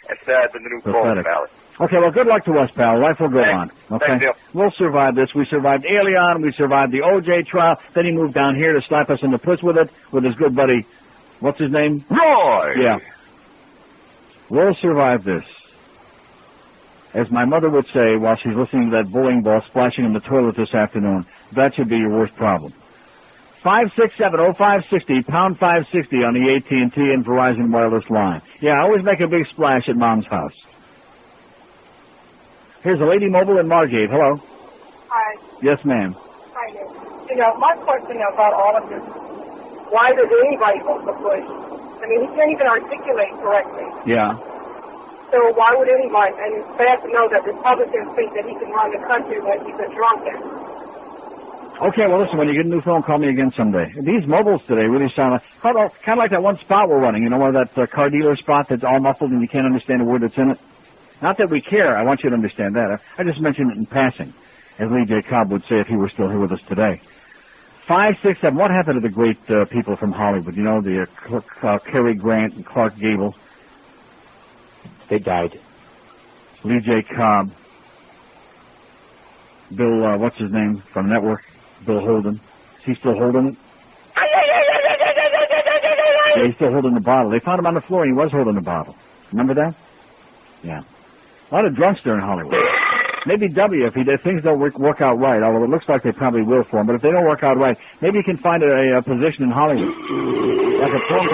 It's the new polling ballot. Okay, well, good luck to us, pal. Life will go on. Okay? Thank you. We'll survive this. We survived Alien. We survived the O.J. trial. Then he moved down here to slap us in the puss with it, with his good buddy, what's his name? Roy! Yeah. We'll survive this. As my mother would say while she's listening to that bowling ball splashing in the toilet this afternoon, that should be your worst problem. 567-0560, pound 560 on the AT&T and Verizon wireless line. Yeah, always make a big splash at Mom's house. Here's a lady mobile in Margate. Hello. Hi. Yes, ma'am. Hi, Nick. My question about all of this, why does anybody vote for Bush? I mean, he can't even articulate correctly. Yeah. So why would anybody? And it's bad to know that Republicans think that he can run the country when he's a drunkard. Okay, well, listen, when you get a new phone, call me again someday. These mobiles today really sound like, kind of like that one spot we're running, where that car dealer spot that's all muffled and you can't understand a word that's in it. Not that we care. I want you to understand that. I just mentioned it in passing, as Lee J. Cobb would say if he were still here with us today. 567, what happened to the great people from Hollywood? The Cary Grant and Clark Gable. They died. Lee J. Cobb. Bill, what's his name from Network? Bill Holden. Is he still holding it? Yeah, he's still holding the bottle. They found him on the floor and he was holding the bottle. Remember that? Yeah. A lot of drunks there in Hollywood. Maybe W, if things don't work out right, although it looks like they probably will for him, but if they don't work out right, maybe he can find a position in Hollywood. Like a phone,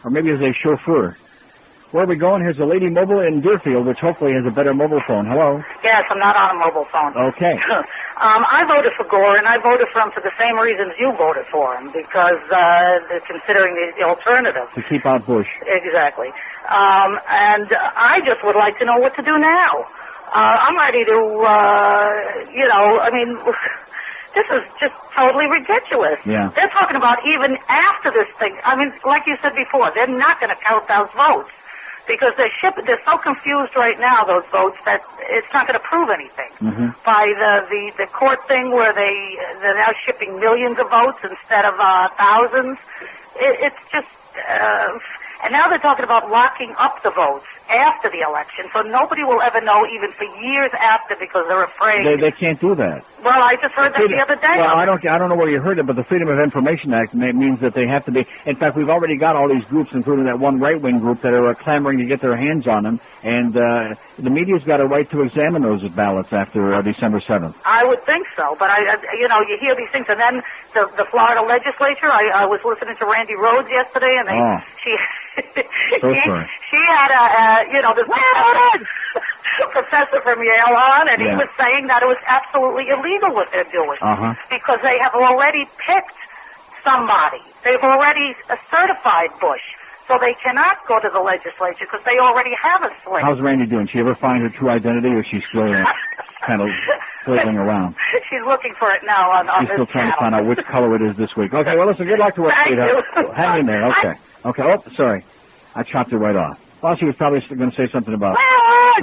or maybe as a chauffeur. Where are we going? Here's a lady mobile in Deerfield, which hopefully has a better mobile phone. Hello? Yes, I'm not on a mobile phone. Okay. I voted for Gore, and I voted for him for the same reasons you voted for him, because considering the alternative. To keep out Bush. Exactly. And I just would like to know what to do now. I'm ready to, this is just totally ridiculous. Yeah. They're talking about even after this thing. I mean, like you said before, they're not going to count those votes. Because they're so confused right now, those votes, that it's not going to prove anything. Mm-hmm. By the court thing where they're now shipping millions of votes instead of thousands, it's just, and now they're talking about locking up the votes after the election, so nobody will ever know even for years after because they're afraid. They can't do that. Well, I just heard that the other day. Well, I don't know where you heard it, but the Freedom of Information Act means that they have to be. In fact, we've already got all these groups, including that one right-wing group, that are clamoring to get their hands on them, and the media's got a right to examine those ballots after December 7th. I would think so, but you hear these things, and then the Florida Legislature. I was listening to Randy Rhodes yesterday, and she had this professor from Yale on, and he was saying that it was absolutely illegal what they're doing because they have already picked somebody. They've already certified Bush, so they cannot go to the legislature because they already have a slate. How's Randy doing? She ever find her true identity, or she's still kind of flailing around? She's looking for it now on She's still trying to find out which color it is this week. Okay, well, listen, good luck to her, sweetheart. Hang in there. Okay. Oh, sorry. I chopped it right off. Well, she was probably going to say something about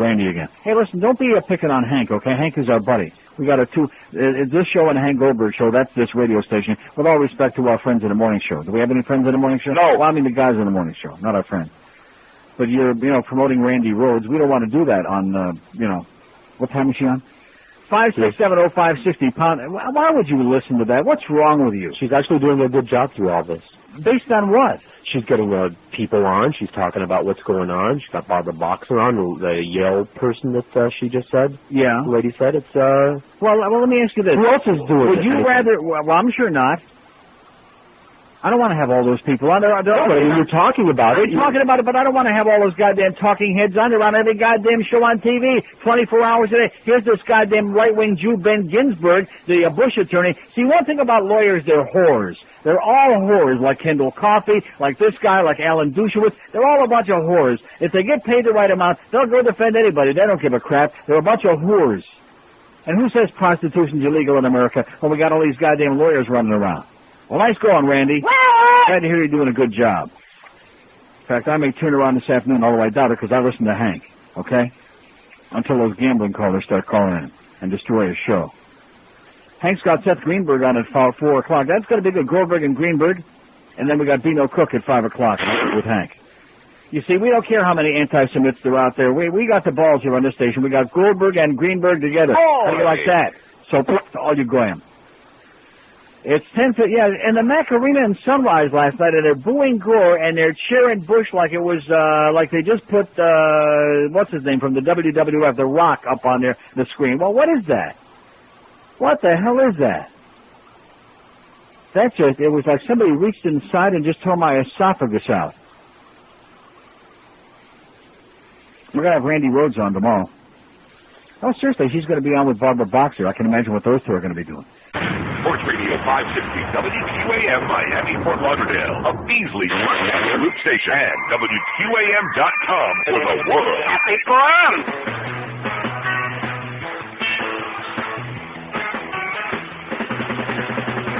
Randy again. Hey, listen, don't be picking on Hank, okay? Hank is our buddy. We got this show and Hank Goldberg show, that's this radio station, with all respect to our friends in the morning show. Do we have any friends in the morning show? No. Well, I mean the guys in the morning show, not our friends. But you're, promoting Randy Rhodes. We don't want to do that on, what time is she on? 5670560 pound. Why would you listen to that? What's wrong with you? She's actually doing a good job through all this. Based on what? She's getting people on. She's talking about what's going on. She's got Barbara Boxer on, the Yale person that she just said. Yeah. The lady said it's, Well, let me ask you this. Who else is doing it? Would you rather... Well, I'm sure not. I don't want to have all those people on there. You're talking about it. You're talking about it, but I don't want to have all those goddamn talking heads on there on every goddamn show on TV, 24 hours a day. Here's this goddamn right-wing Jew, Ben Ginsburg, the Bush attorney. See, one thing about lawyers, they're whores. They're all whores, like Kendall Coffey, like this guy, like Alan Dershowitz. They're all a bunch of whores. If they get paid the right amount, they'll go defend anybody. They don't give a crap. They're a bunch of whores. And who says prostitution's illegal in America when we got all these goddamn lawyers running around? Well, nice going, Randy. Glad to hear you're doing a good job. In fact, I may turn around this afternoon, although I doubt it, because I listen to Hank, okay? Until those gambling callers start calling in and destroy his show. Hank's got Seth Greenberg on at 4 o'clock. That's going to be good, Goldberg and Greenberg. And then we got Bino Cook at 5 o'clock with Hank. You see, we don't care how many anti-Semites there are out there. We got the balls here on this station. We got Goldberg and Greenberg together. How do you like that? So, to all you Graham. It's 10:50, and the Macarena and Sunrise last night, and they're booing Gore, and they're cheering Bush like it was, like they just put, what's his name from the WWF, The Rock, up on the screen. Well, what is that? What the hell is that? It was like somebody reached inside and just tore my esophagus out. We're going to have Randy Rhodes on tomorrow. Oh, seriously, she's going to be on with Barbara Boxer. I can imagine what those two are going to be doing. Sports Radio 560 WQAM Miami, Fort Lauderdale, a Beasley Smart Loop Station, and WQAM.com for the world. Happy Forum!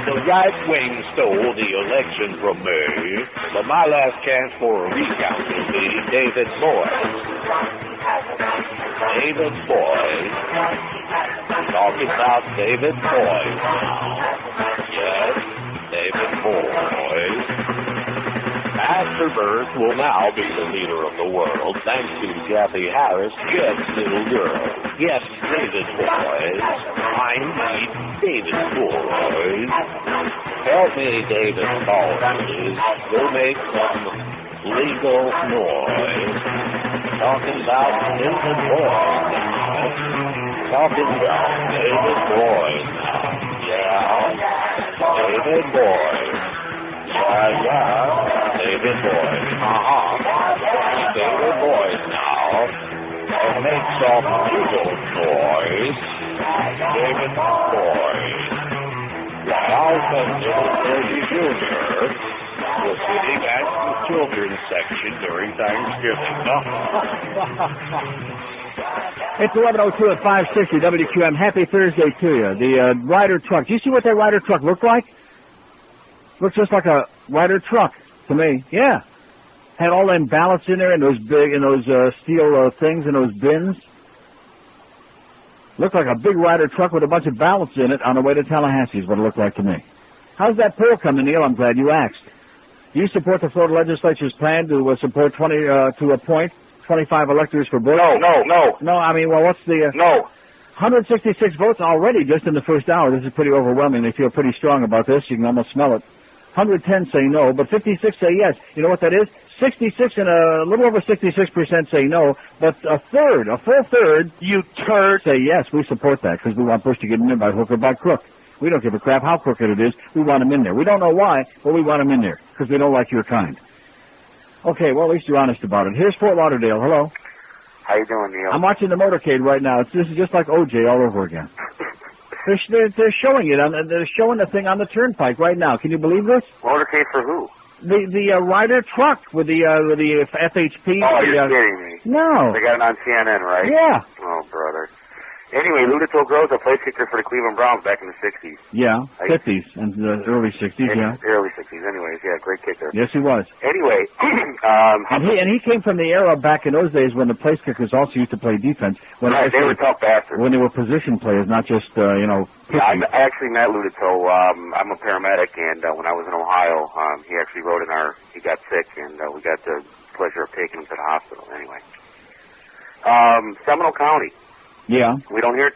The right wing stole the election from me, but my last chance for a recount will be David Boyd. David Boyd. Talking about David Boyd now. Yes, David Boyd. Master Birth will now be the leader of the world, thanks to Kathy Harris, Jeff's little girl. Yes, David Boyd. I need David Boyd. Help me, David Boyd. We'll make some legal noise. talking about David Boyd now. Talking about David Boyd now. Yeah. David Boyd. Yeah. David Boyd. David Boyd now. And makes some bugle noise. David Boyd. While David Jr. was sitting at the children's section during Thanksgiving. It's 11:02 at 560 WQM. Happy Thursday to you. The Ryder truck. Do you see what that Ryder truck looked like? Looks just like a Ryder truck to me. Yeah. Had all them ballots in there and those big, and those steel things and those bins. Looked like a big Ryder truck with a bunch of ballots in it on the way to Tallahassee is what it looked like to me. How's that poll coming, Neil? I'm glad you asked. Do you support the Florida Legislature's plan to support to appoint 25 electors for Bush? No. I mean, well, what's the... No. 166 votes already just in the first hour. This is pretty overwhelming. They feel pretty strong about this. You can almost smell it. 110 say no, but 56 say yes. You know what that is? 66 and a little over 66% say no, but a full third, you turd, say yes, we support that because we want Bush to get in by hook or by crook. We don't give a crap how crooked it is. We want him in there. We don't know why, but we want him in there because we don't like your kind. Okay, well, at least you're honest about it. Here's Fort Lauderdale. Hello. How you doing, Neil? I'm watching the motorcade right now. This is just like OJ all over again. They're showing it. They're showing the thing on the turnpike right now. Can you believe this? Motorcade for who? The Ryder truck with the FHP. Oh, you're kidding me. No. They got it on CNN, right? Yeah. Oh, brother. Anyway, Ludito Groves, a place kicker for the Cleveland Browns back in the 60s. Yeah, 50s and the early 60s, yeah. Early 60s, anyways, yeah, great kicker. Yes, he was. Anyway, and he came from the era back in those days when the place kickers also used to play defense. When right, they were tough bastards. When they were position players, not just, Yeah, I actually met Ludito. I'm a paramedic, and when I was in Ohio, he actually rode in he got sick, and we got the pleasure of taking him to the hospital, anyway. Seminole County. Yeah. We don't hear,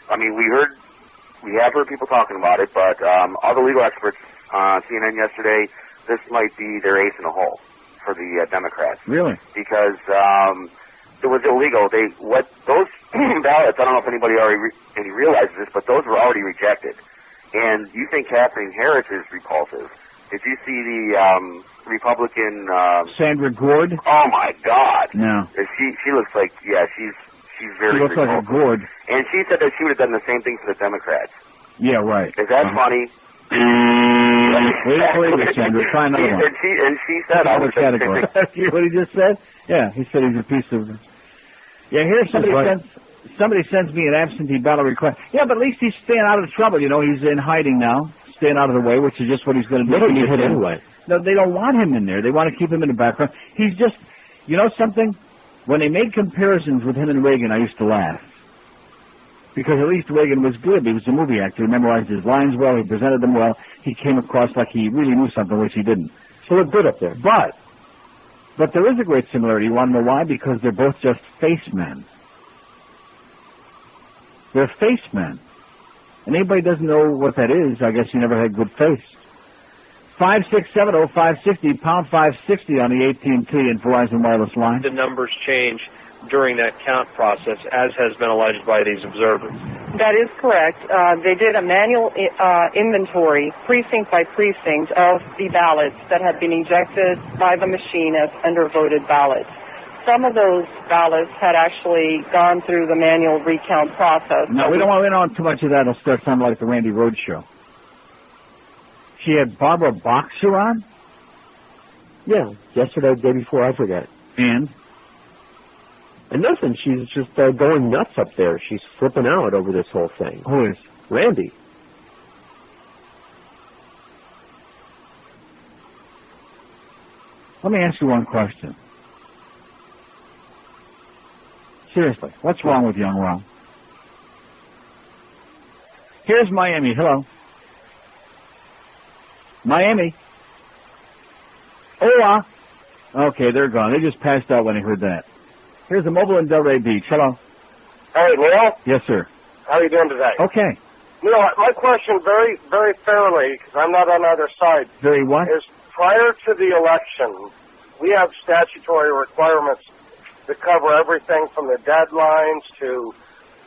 we have heard people talking about it, but all the legal experts on CNN yesterday, this might be their ace in the hole for the Democrats. Really? Because it was illegal. Those ballots, I don't know if anybody already realizes this, but those were already rejected. And you think Catherine Harris is repulsive. Did you see the Republican... Sandra Gourd? Oh, my God. No. She looks like, she's very She looks like a gourd. And she said that she would have done the same thing for the Democrats. Yeah, right. Is that funny? Wait, Sandra. Try another one. And she said, I was category. You know what he just said? Yeah, he said he's a piece of... Yeah, here somebody sends me an absentee ballot request. Yeah, but at least he's staying out of trouble. You know, he's in hiding now, staying out of the way, which is just what he's going to do. What do you hit anyway? No, they don't want him in there. They want to keep him in the background. He's just... You know something? When they made comparisons with him and Reagan, I used to laugh. Because at least Reagan was good. He was a movie actor. He memorized his lines well. He presented them well. He came across like he really knew something, which he didn't. So they're good up there. But there is a great similarity. You want to know why? Because they're both just face men. They're face men. And anybody doesn't know what that is, I guess you never had good face. 5670560, pound 560 on the AT&T and Verizon wireless line. The numbers change during that count process, as has been alleged by these observers. That is correct. They did a manual inventory, precinct by precinct, of the ballots that had been ejected by the machine as undervoted ballots. Some of those ballots had actually gone through the manual recount process. No, we don't want too much of that. It'll start sounding like the Randy Rhoads show. She had Barbara Boxer on? Yeah, yesterday, the day before, I forget. And nothing. She's just going nuts up there. She's flipping out over this whole thing. Who is? Randy. Let me ask you one question. Seriously, what's wrong with young Ron? Here's Miami. Hello. Miami. Hola. Okay, they're gone. They just passed out when they heard that. Here's the mobile in Delray Beach. Hello. Hey, Neil. Yes, sir. How are you doing today? Okay. Neil, my question very, very fairly, because I'm not on either side. Very what? Is prior to the election, we have statutory requirements that cover everything from the deadlines to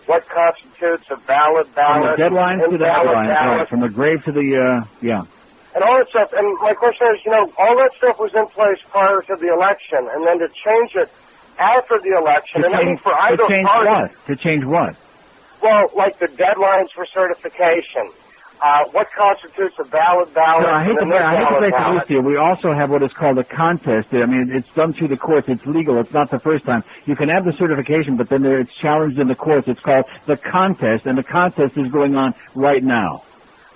what constitutes a valid ballot. From the deadlines to the headlines, right. From the grave to the, yeah. And all that stuff. And my question is, all that stuff was in place prior to the election, and then to change it after the election, and I mean for either party. To change what? Well, like the deadlines for certification. What constitutes a valid ballot? No, I hate to break the news to you. We also have what is called a contest. I mean, it's done through the courts. It's legal. It's not the first time. You can have the certification, but then it's challenged in the courts. It's called the contest, and the contest is going on right now.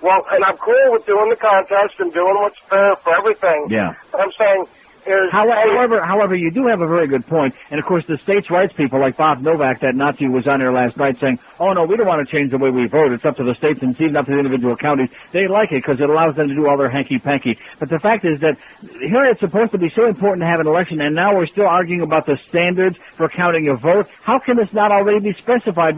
Well, and I'm cool with doing the contest and doing what's fair for everything. Yeah. But I'm saying is... However, you do have a very good point. And, of course, the states' rights people, like Bob Novak, that Nazi, was on there last night saying, oh, no, we don't want to change the way we vote. It's up to the states and it's even up to the individual counties. They like it because it allows them to do all their hanky-panky. But the fact is that here it's supposed to be so important to have an election, and now we're still arguing about the standards for counting a vote. How can this not already be specified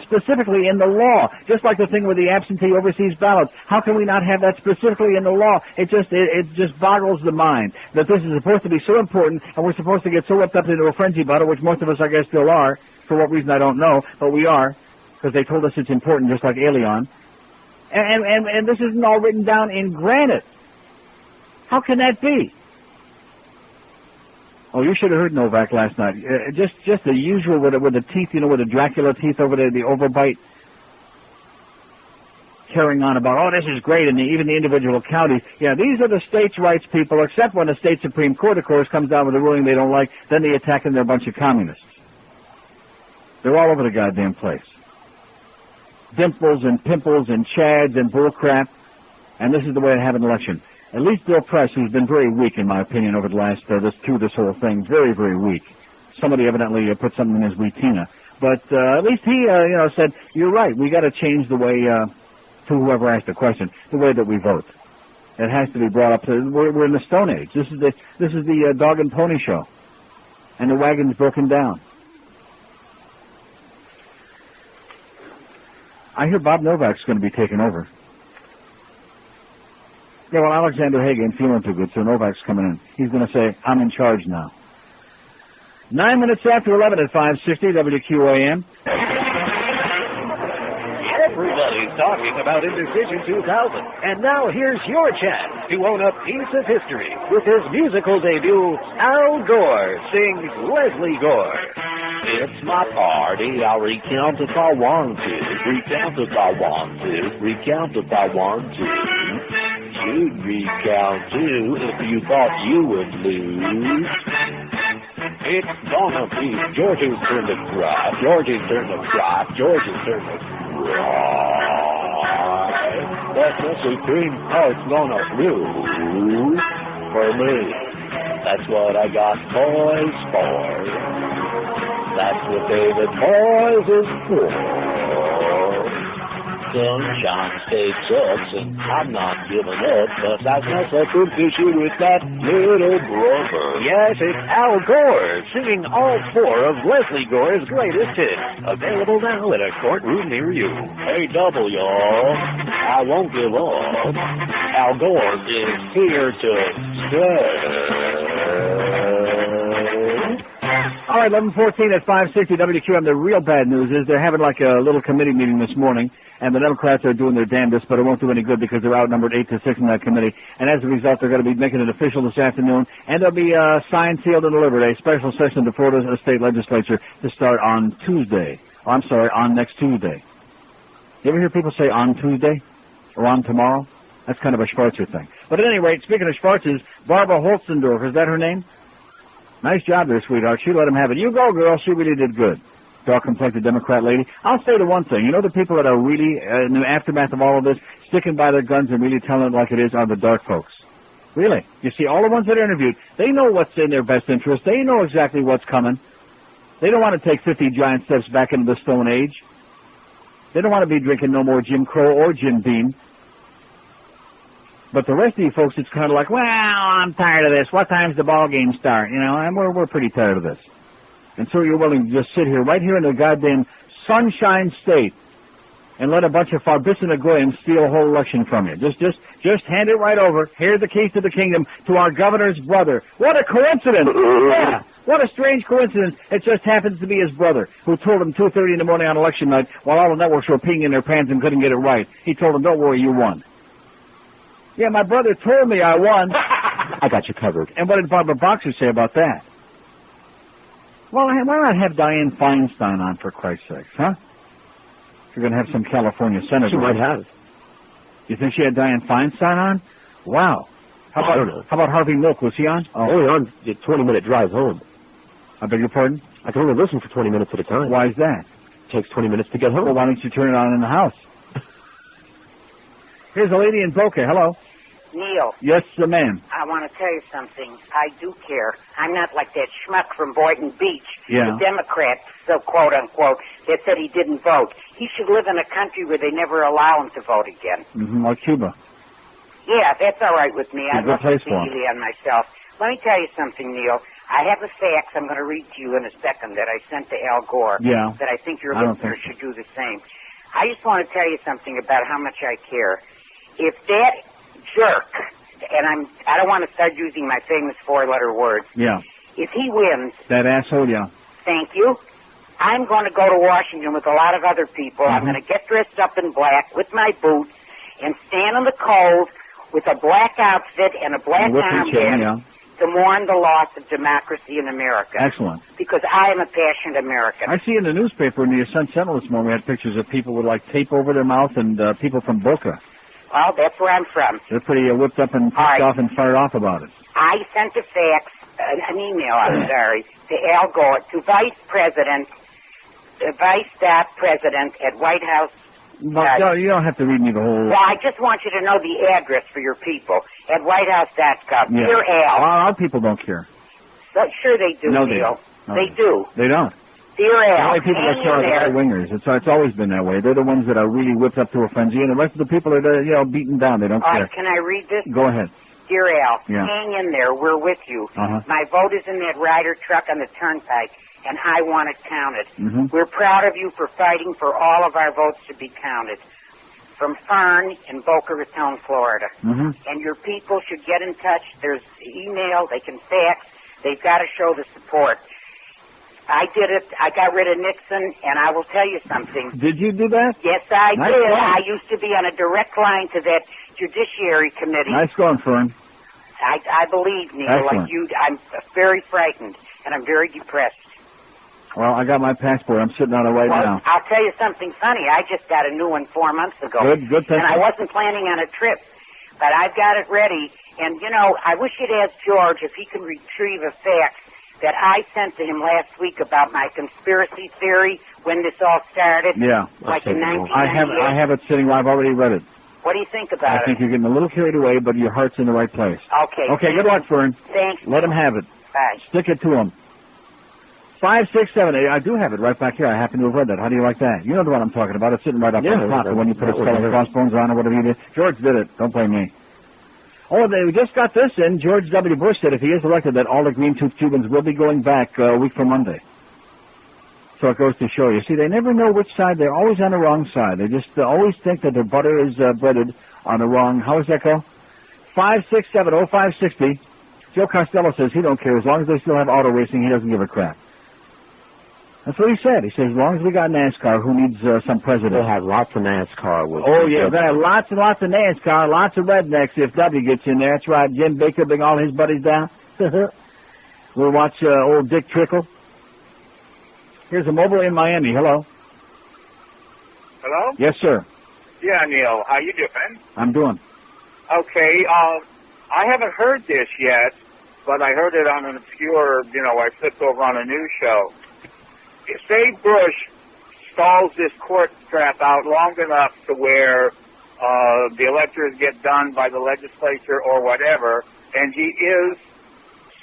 specifically in the law? Just like the thing with the absentee overseas ballots. How can we not have that specifically in the law? It just boggles the mind that this is supposed to be so important, and we're supposed to get so whipped up into a frenzy about it, which most of us, I guess, still are. For what reason, I don't know, but we are, because they told us it's important, just like Alien. And this isn't all written down in granite. How can that be? Oh, you should have heard Novak last night. Just the usual with the teeth, with the Dracula teeth over there, the overbite. Carrying on about, oh, this is great, and even the individual counties. Yeah, these are the states' rights people, except when the state Supreme Court, of course, comes down with a ruling they don't like, then they attack them, they're a bunch of communists. They're all over the goddamn place. Dimples and pimples and chads and bullcrap, and this is the way to have an election. At least Bill Press, who's been very weak, in my opinion, over the last, this whole thing, very, very weak. Somebody evidently put something in his retina. But at least he, said, you're right, we got to change the way, to whoever asked the question, the way that we vote. It has to be brought up to, we're in the Stone Age. This is the dog and pony show. And the wagon's broken down. I hear Bob Novak's going to be taking over. Yeah, well, Alexander Haig ain't feeling too good, so Novak's coming in. He's going to say, I'm in charge now. 9 minutes after 11 at 560 WQAM. Everybody's talking about Indecision 2000, and now here's your chance to own a piece of history with his musical debut, Al Gore sings Leslie Gore. It's my party, I'll recount if I want to, recount if I want to, recount if I want to. You'd recount too if you thought you would lose. It's gonna be George's turn to cry, George's turn to cry, George's turn to cry. But the Supreme Court's gonna lose for me. That's what I got toys for. That's what David Boys is for. Sunshine State sucks, and I'm not giving up, but I guess I could issue with that little brother. Yes, it's Al Gore, singing all four of Leslie Gore's greatest hits. Available now at a courtroom near you. Hey, double, y'all. I won't give up. Al Gore is here to stay. All right, 11:14 at 560 WQM. The real bad news is they're having like a little committee meeting this morning, and the Democrats are doing their damnedest, but it won't do any good because they're outnumbered 8-6 in that committee. And as a result, they're going to be making it official this afternoon, and there'll be signed, sealed, and delivered a special session of the Florida State Legislature to start on Tuesday. Oh, I'm sorry, on next Tuesday. You ever hear people say on Tuesday or on tomorrow? That's kind of a Schwarzer thing. But at any rate, speaking of Schwarzers, Barbara Holstendorf, is that her name? Nice job there, sweetheart. She let him have it. You go, girl. She really did good. Dark-complected Democrat lady. I'll say the one thing. You know the people that are really, in the aftermath of all of this, sticking by their guns and really telling it like it is are the dark folks. Really. You see, all the ones that are interviewed, they know what's in their best interest. They know exactly what's coming. They don't want to take 50 giant steps back into the Stone Age. They don't want to be drinking no more Jim Crow or Jim Beam. But the rest of you folks, it's kind of like, well, I'm tired of this. What time's the ball game start? And we're pretty tired of this. And so you're willing to just sit here, right here in the goddamn Sunshine State, and let a bunch of Farbissina Goyim steal a whole election from you. Just hand it right over. Here's the keys to the kingdom to our governor's brother. What a coincidence! Yeah. What a strange coincidence. It just happens to be his brother, who told him 2:30 in the morning on election night, while all the networks were peeing in their pants and couldn't get it right. He told him, don't worry, you won. Yeah, my brother told me I won. I got you covered. And what did Barbara Boxer say about that? Well, why not have Dianne Feinstein on, for Christ's sakes, huh? If you're going to have some California senator. She might have. You think she had Dianne Feinstein on? Wow. I don't know. How about Harvey Milk? Was he on? Only on the 20-minute drive home. I beg your pardon? I can only listen for 20 minutes at a time. Why is that? It takes 20 minutes to get home. Well, why don't you turn it on in the house? Here's a lady in Boca. Hello. Neil. Yes, ma'am. I want to tell you something. I do care. I'm not like that schmuck from Boynton Beach, Yeah. the Democrat, so quote unquote, that said he didn't vote. He should live in a country where they never allow him to vote again. Mm-hmm, like Cuba. Yeah, that's all right with me. It's a I good love place to for him. see on myself. Let me tell you something, Neil. I have a fax I'm going to read to you in a second that I sent to Al Gore. Yeah. That I think your I don't listeners think should do the same. I just want to tell you something about how much I care. If that jerk, and I don't want to start using my famous four-letter words. Yeah. If he wins, That asshole, yeah. thank you. I'm going to go to Washington with a lot of other people. I'm going to get dressed up in black with my boots and stand in the cold with a black outfit and a black armband yeah. to mourn the loss of democracy in America. Excellent. Because I am a passionate American. I see in the newspaper in the Sun Sentinel this morning we had pictures of people with like tape over their mouth and people from Boca. Well, that's where I'm from. They're pretty whipped up and pissed off and fired off about it. I sent a fax, an email, I'm sorry, to Al Gore, to Vice President at White House. But no, you don't have to read me the whole... Well, I just want you to know the address for your people at whitehouse.gov. Yeah. Dear Al. Our people don't care. So, sure they do, No, Neil. they don't. They do. They don't. Dear The Al, only people that hang care are in the there. right-wingers. It's always been that way. They're the ones that are really whipped up to a frenzy, and the rest of the people are, beaten down. They don't All care. right, can I read this? Go ahead. Dear Al, Yeah. hang in there. We're with you. Uh-huh. My vote is in that Ryder truck on the turnpike, and I want it counted. Mm-hmm. We're proud of you for fighting for all of our votes to be counted. From Fern in Boca Raton, Florida. Mm-hmm. And your people should get in touch. There's email. They can fax. They've got to show the support. I did it. I got rid of Nixon, and I will tell you something. Did you do that? Yes, I Nice did. going. I used to be on a direct line to that Judiciary Committee. Nice going, Fern. I believe, Neil, Excellent. like you, I'm very frightened, and I'm very depressed. Well, I got my passport. I'm sitting on it right now. I'll tell you something funny. I just got a new one 4 months ago. Good, thank And I you. wasn't planning on a trip, but I've got it ready. And, I wish you'd ask George if he can retrieve a fax that I sent to him last week about my conspiracy theory when this all started. Yeah. Like in 1998. I have it sitting. I've already read it. What do you think about I think you're getting a little carried away, but your heart's in the right place. Okay. Okay, good luck, Fern. Thanks. Let him have it. Bye. Stick it to him. 5, 6, 7, 8. I do have it right back here. I happen to have read that. How do you like that? You know the one I'm talking about. It's sitting right up on the top of when you put a skull and crossbones on or whatever you did. George did it. Don't blame me. Oh, we just got this in. George W. Bush said if he is elected that all the green-toothed Cubans will be going back a week from Monday. So it goes to show you. See, they never know which side. They're always on the wrong side. They just always think that their butter is breaded on the wrong. How does that go? 5670560. Joe Costello says he don't care. As long as they still have auto racing, he doesn't give a crap. That's what he said. He says as long as we got NASCAR, who needs some president? We'll have lots of NASCAR. Oh, yeah. We're going to have lots and lots of NASCAR, lots of rednecks if W gets in there. That's right. Jim Baker bring all his buddies down. We'll watch old Dick Trickle. Here's a mobile in Miami. Hello. Hello? Yes, sir. Yeah, Neil. How you doing? I'm doing. Okay. I haven't heard this yet, but I heard it on an obscure, I flipped over on a news show. If, say, Bush stalls this court crap out long enough to where the electors get done by the legislature or whatever, and he is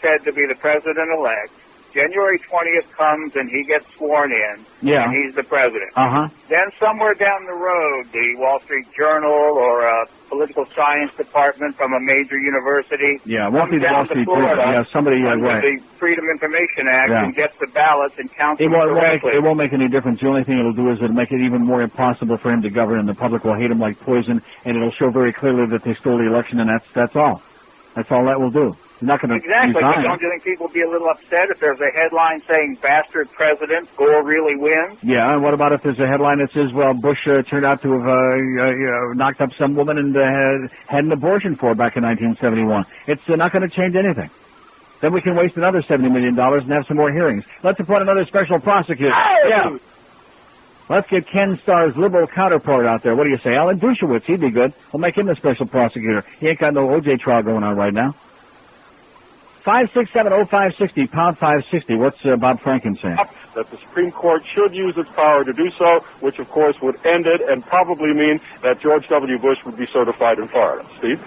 said to be the president-elect, January 20th comes and he gets sworn in, Yeah. and he's the president. Uh-huh. Then somewhere down the road, the Wall Street Journal or a political science department from a major university Yeah, it won't be comes the down Wall to Street Florida Journal. Yeah, somebody, under right. the Freedom Information Act Yeah. and gets the ballots and counts It them won't, correctly. it won't make any difference. The only thing it'll do is it'll make it even more impossible for him to govern, and the public will hate him like poison, and it'll show very clearly that they stole the election, and that's all. That's all that will do. He's not going to Exactly, but resign. don't you think people would be a little upset if there's a headline saying "Bastard President, Gore really wins"? Yeah, and what about if there's a headline that says, well, Bush turned out to have knocked up some woman and had an abortion for her back in 1971? It's not going to change anything. Then we can waste another $70 million and have some more hearings. Let's appoint another special prosecutor. Hey! Yeah. Let's get Ken Starr's liberal counterpart out there. What do you say? Alan Dershowitz, he'd be good. We'll make him the special prosecutor. He ain't got no OJ trial going on right now. 567-0560, pound 560. What's Bob Franken saying? That the Supreme Court should use its power to do so, which of course would end it and probably mean that George W. Bush would be certified in Florida. Steve?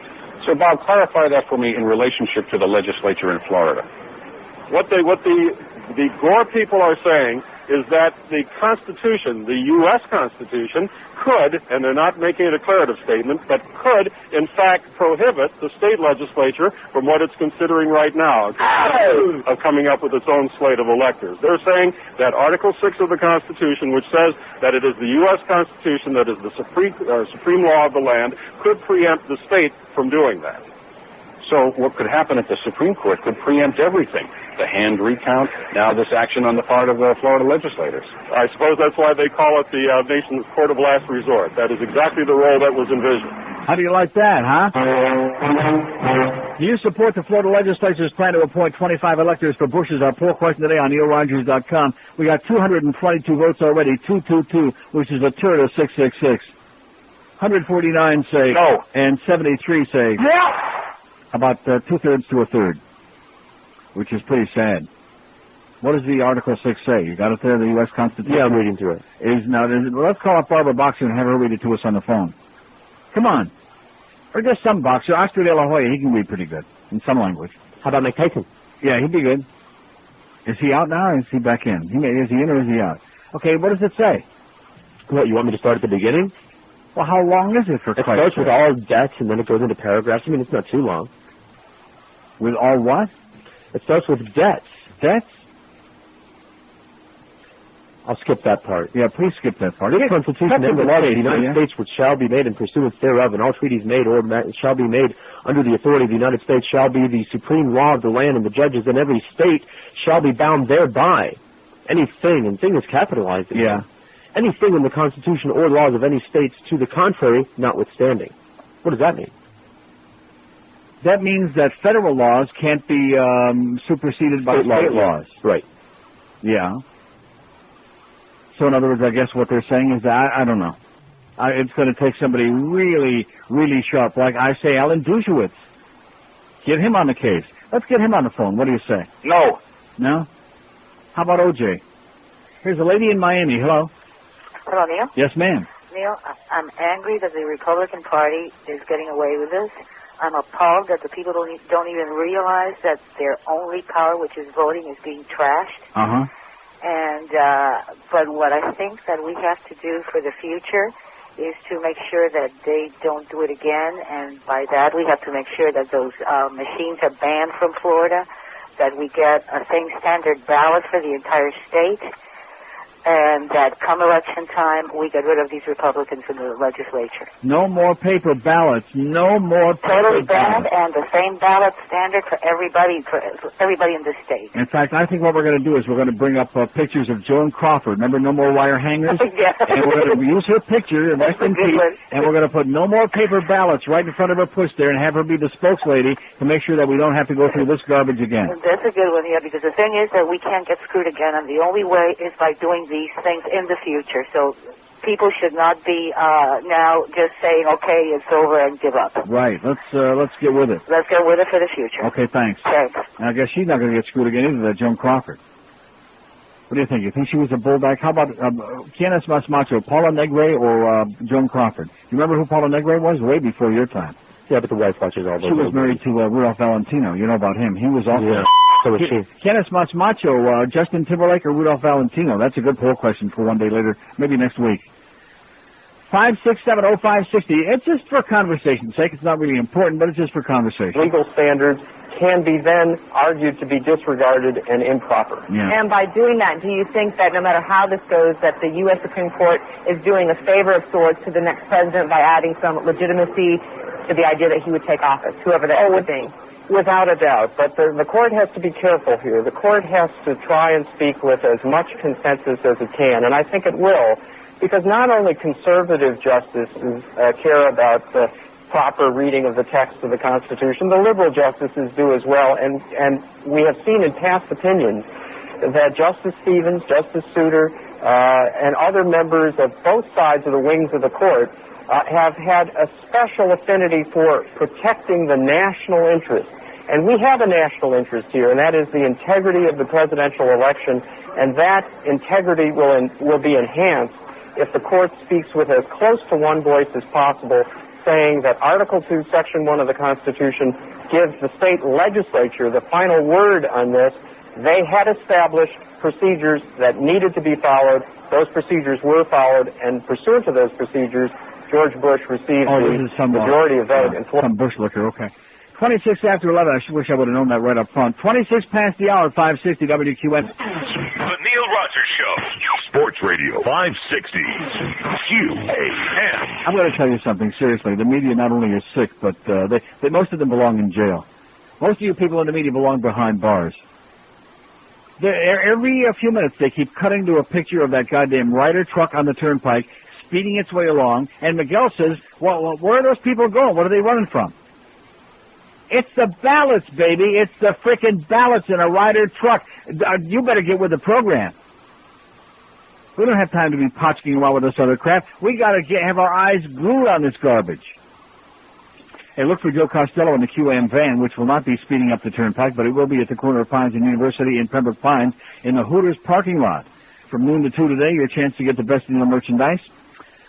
So, Bob, clarify that for me in relationship to the legislature in Florida. What the Gore people are saying is that the Constitution, the U.S. Constitution, could, and they're not making a declarative statement, but could, in fact, prohibit the state legislature from what it's considering right now, of coming up with its own slate of electors. They're saying that Article 6 of the Constitution, which says that it is the U.S. Constitution that is the supreme law of the land, could preempt the state from doing that. So what could happen at the Supreme Court could preempt everything. The hand recount, now this action on the part of Florida legislators. I suppose that's why they call it the nation's court of last resort. That is exactly the role that was envisioned. How do you like that, huh? Do you support the Florida legislature's plan to appoint 25 electors for Bush? Is our poll question today on neilrogers.com. We got 222 votes already, 222, which is a turn of 666. 149 say no, and 73 say about two-thirds to a third, which is pretty sad. What does the Article 6 say? You got it there, the U.S. Constitution? Yeah, I'm reading through it. Let's call up Barbara Boxer and have her read it to us on the phone. Come on. Or just some boxer. Oscar de la Hoya, he can read pretty good in some language. How about Mike Tyson? Yeah, he'd be good. Is he out now or is he back in? Is he in or is he out? Okay, what does it say? What, you want me to start at the beginning? Well, how long is it for Christ's sake? It starts with all debts and then it goes into paragraphs. I mean, it's not too long. With all what? It starts with debts. Debts? I'll skip that part. Yeah, please skip that part. The Constitution and the laws of the United States which shall be made in pursuance thereof, and all treaties made or shall be made under the authority of the United States shall be the supreme law of the land, and the judges in every state shall be bound thereby. Anything, and thing is capitalized. Yeah. Anything in the Constitution or laws of any states to the contrary, notwithstanding. What does that mean? That means that federal laws can't be superseded by state laws. Right. Yeah. So in other words, I guess what they're saying is that, I don't know. It's going to take somebody really, really sharp, like I say, Alan Dershowitz. Get him on the case. Let's get him on the phone. What do you say? No. No? How about OJ? Here's a lady in Miami. Hello? Hello, Neil. Yes, ma'am. Neil, I'm angry that the Republican Party is getting away with this. I'm appalled that the people don't even realize that their only power, which is voting, is being trashed. Uh-huh. And, but what I think that we have to do for the future is to make sure that they don't do it again. And by that, we have to make sure that those machines are banned from Florida, that we get a same standard ballot for the entire state, and that come election time, we get rid of these Republicans in the legislature. No more paper ballots. No more paper Totally ballots. banned, and the same ballot standard for everybody in the state. In fact, I think what we're going to do is we're going to bring up pictures of Joan Crawford. Remember No More Wire Hangers? Yeah. And we're going to use her picture, rest in peace, and we're going to put no more paper ballots right in front of her push there and have her be the spokeslady to make sure that we don't have to go through this garbage again. That's a good one, yeah, because the thing is that we can't get screwed again, and the only way is by doing these things in the future. So people should not be now just saying, okay, it's over and give up. Right. Let's get with it. Let's get with it for the future. Okay, thanks. Thanks. And I guess she's not going to get screwed again either, that Joan Crawford. What do you think? You think she was a bullback? How about Quienes Más Macho, Paula Negre or Joan Crawford? Do you remember who Paula Negre was? Way before your time. Yeah, but the wife watches all those. She was married to Rudolph Valentino. You know about him. He was also... Yeah. So was she. Quienes Más Macho, Justin Timberlake or Rudolph Valentino? That's a good poll question for one day later, maybe next week. 5670560. It's just for conversation's sake. It's not really important, but it's just for conversation. Legal standards can be then argued to be disregarded and improper. Yeah. And by doing that, do you think that no matter how this goes, that the U.S. Supreme Court is doing a favor of sorts to the next president by adding some legitimacy to the idea that he would take office, whoever that would be? Without a doubt, but the court has to be careful here. The court has to try and speak with as much consensus as it can, and I think it will, because not only conservative justices care about the proper reading of the text of the Constitution, the liberal justices do as well, and we have seen in past opinions that Justice Stevens, Justice Souter, and other members of both sides of the wings of the court have had a special affinity for protecting the national interest. And we have a national interest here, and that is the integrity of the presidential election, and that integrity will be enhanced if the court speaks with as close to one voice as possible, saying that Article 2, Section 1 of the Constitution gives the state legislature the final word on this. They had established procedures that needed to be followed. Those procedures were followed, and pursuant to those procedures, George Bush received the majority of vote in Florida. Some Bush liquor, okay. 26 after 11. I wish I would have known that right up front. 26 past the hour, 560 WQN. The Neil Rogers Show. Sports Radio 560 QAM. I'm going to tell you something, seriously. The media not only is sick, but they most of them belong in jail. Most of you people in the media belong behind bars. Every few minutes they keep cutting to a picture of that goddamn Ryder truck on the turnpike, speeding its way along, and Miguel says, well, where are those people going? What are they running from? It's the ballots, baby. It's the frickin' ballots in a Ryder truck. You better get with the program. We don't have time to be potchking around with this other crap. We gotta have our eyes glued on this garbage. Hey, look for Joe Costello in the QAM van, which will not be speeding up the turnpike, but it will be at the corner of Pines and University in Pembroke Pines in the Hooters parking lot. From noon to 2 today, your chance to get the best deal merchandise.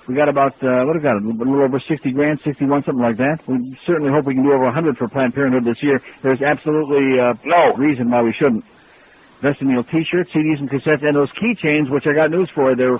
We got about, a little over 60 grand, 61, something like that. We certainly hope we can do over 100 for Planned Parenthood this year. There's absolutely no reason why we shouldn't. Best Deal t-shirts, CDs, and cassettes, and those keychains, which I got news for, they're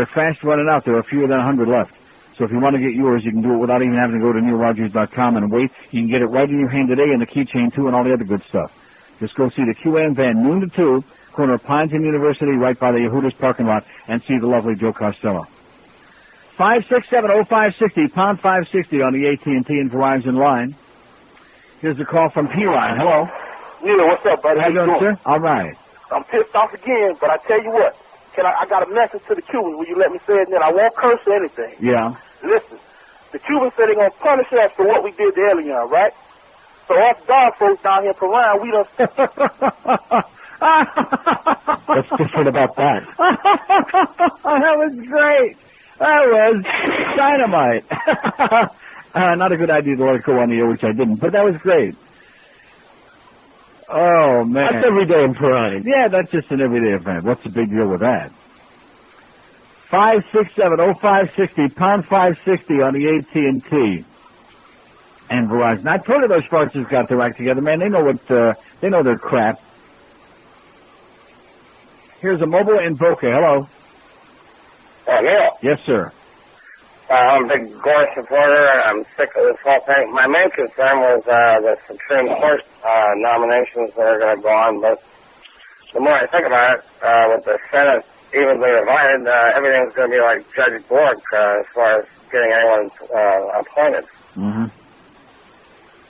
fast running out. There are fewer than 100 left. So if you want to get yours, you can do it without even having to go to neilrogers.com and wait. You can get it right in your hand today, and the keychain, too, and all the other good stuff. Just go see the QAM van, noon to 2, corner of Pines and University, right by the Hooters parking lot, and see the lovely Joe Costello. 567-0560, pound 560 on the AT&T and Verizon line. Here's a call from P-Line. Hello. Neil, what's up, buddy? How you doing, sir? All right. I'm pissed off again, but I tell you what. I got a message to the Cubans. Will you let me say it? And then I won't curse or anything. Yeah. Listen, the Cubans said they're going to punish us for what we did to Elion, right? So us dog folks down here for Ryan, we done... What's different about that? That was great. That was dynamite. Not a good idea to let it go on the air, which I didn't, but that was great. Oh, man. That's everyday in Prime. Yeah, that's just an everyday event. What's the big deal with that? 567-0560, pound 560 on the AT&T and Verizon. I told you those Spartans got their act together, man. They know they know their crap. Here's a mobile in Boca. Hello. Yeah. Yes, sir. I'm a big Gore supporter, and I'm sick of this whole thing. My main concern was the Supreme Court nominations that are going to go on, but the more I think about it, with the Senate evenly divided, everything's going to be like Judge Bork as far as getting anyone appointed. Mm-hmm.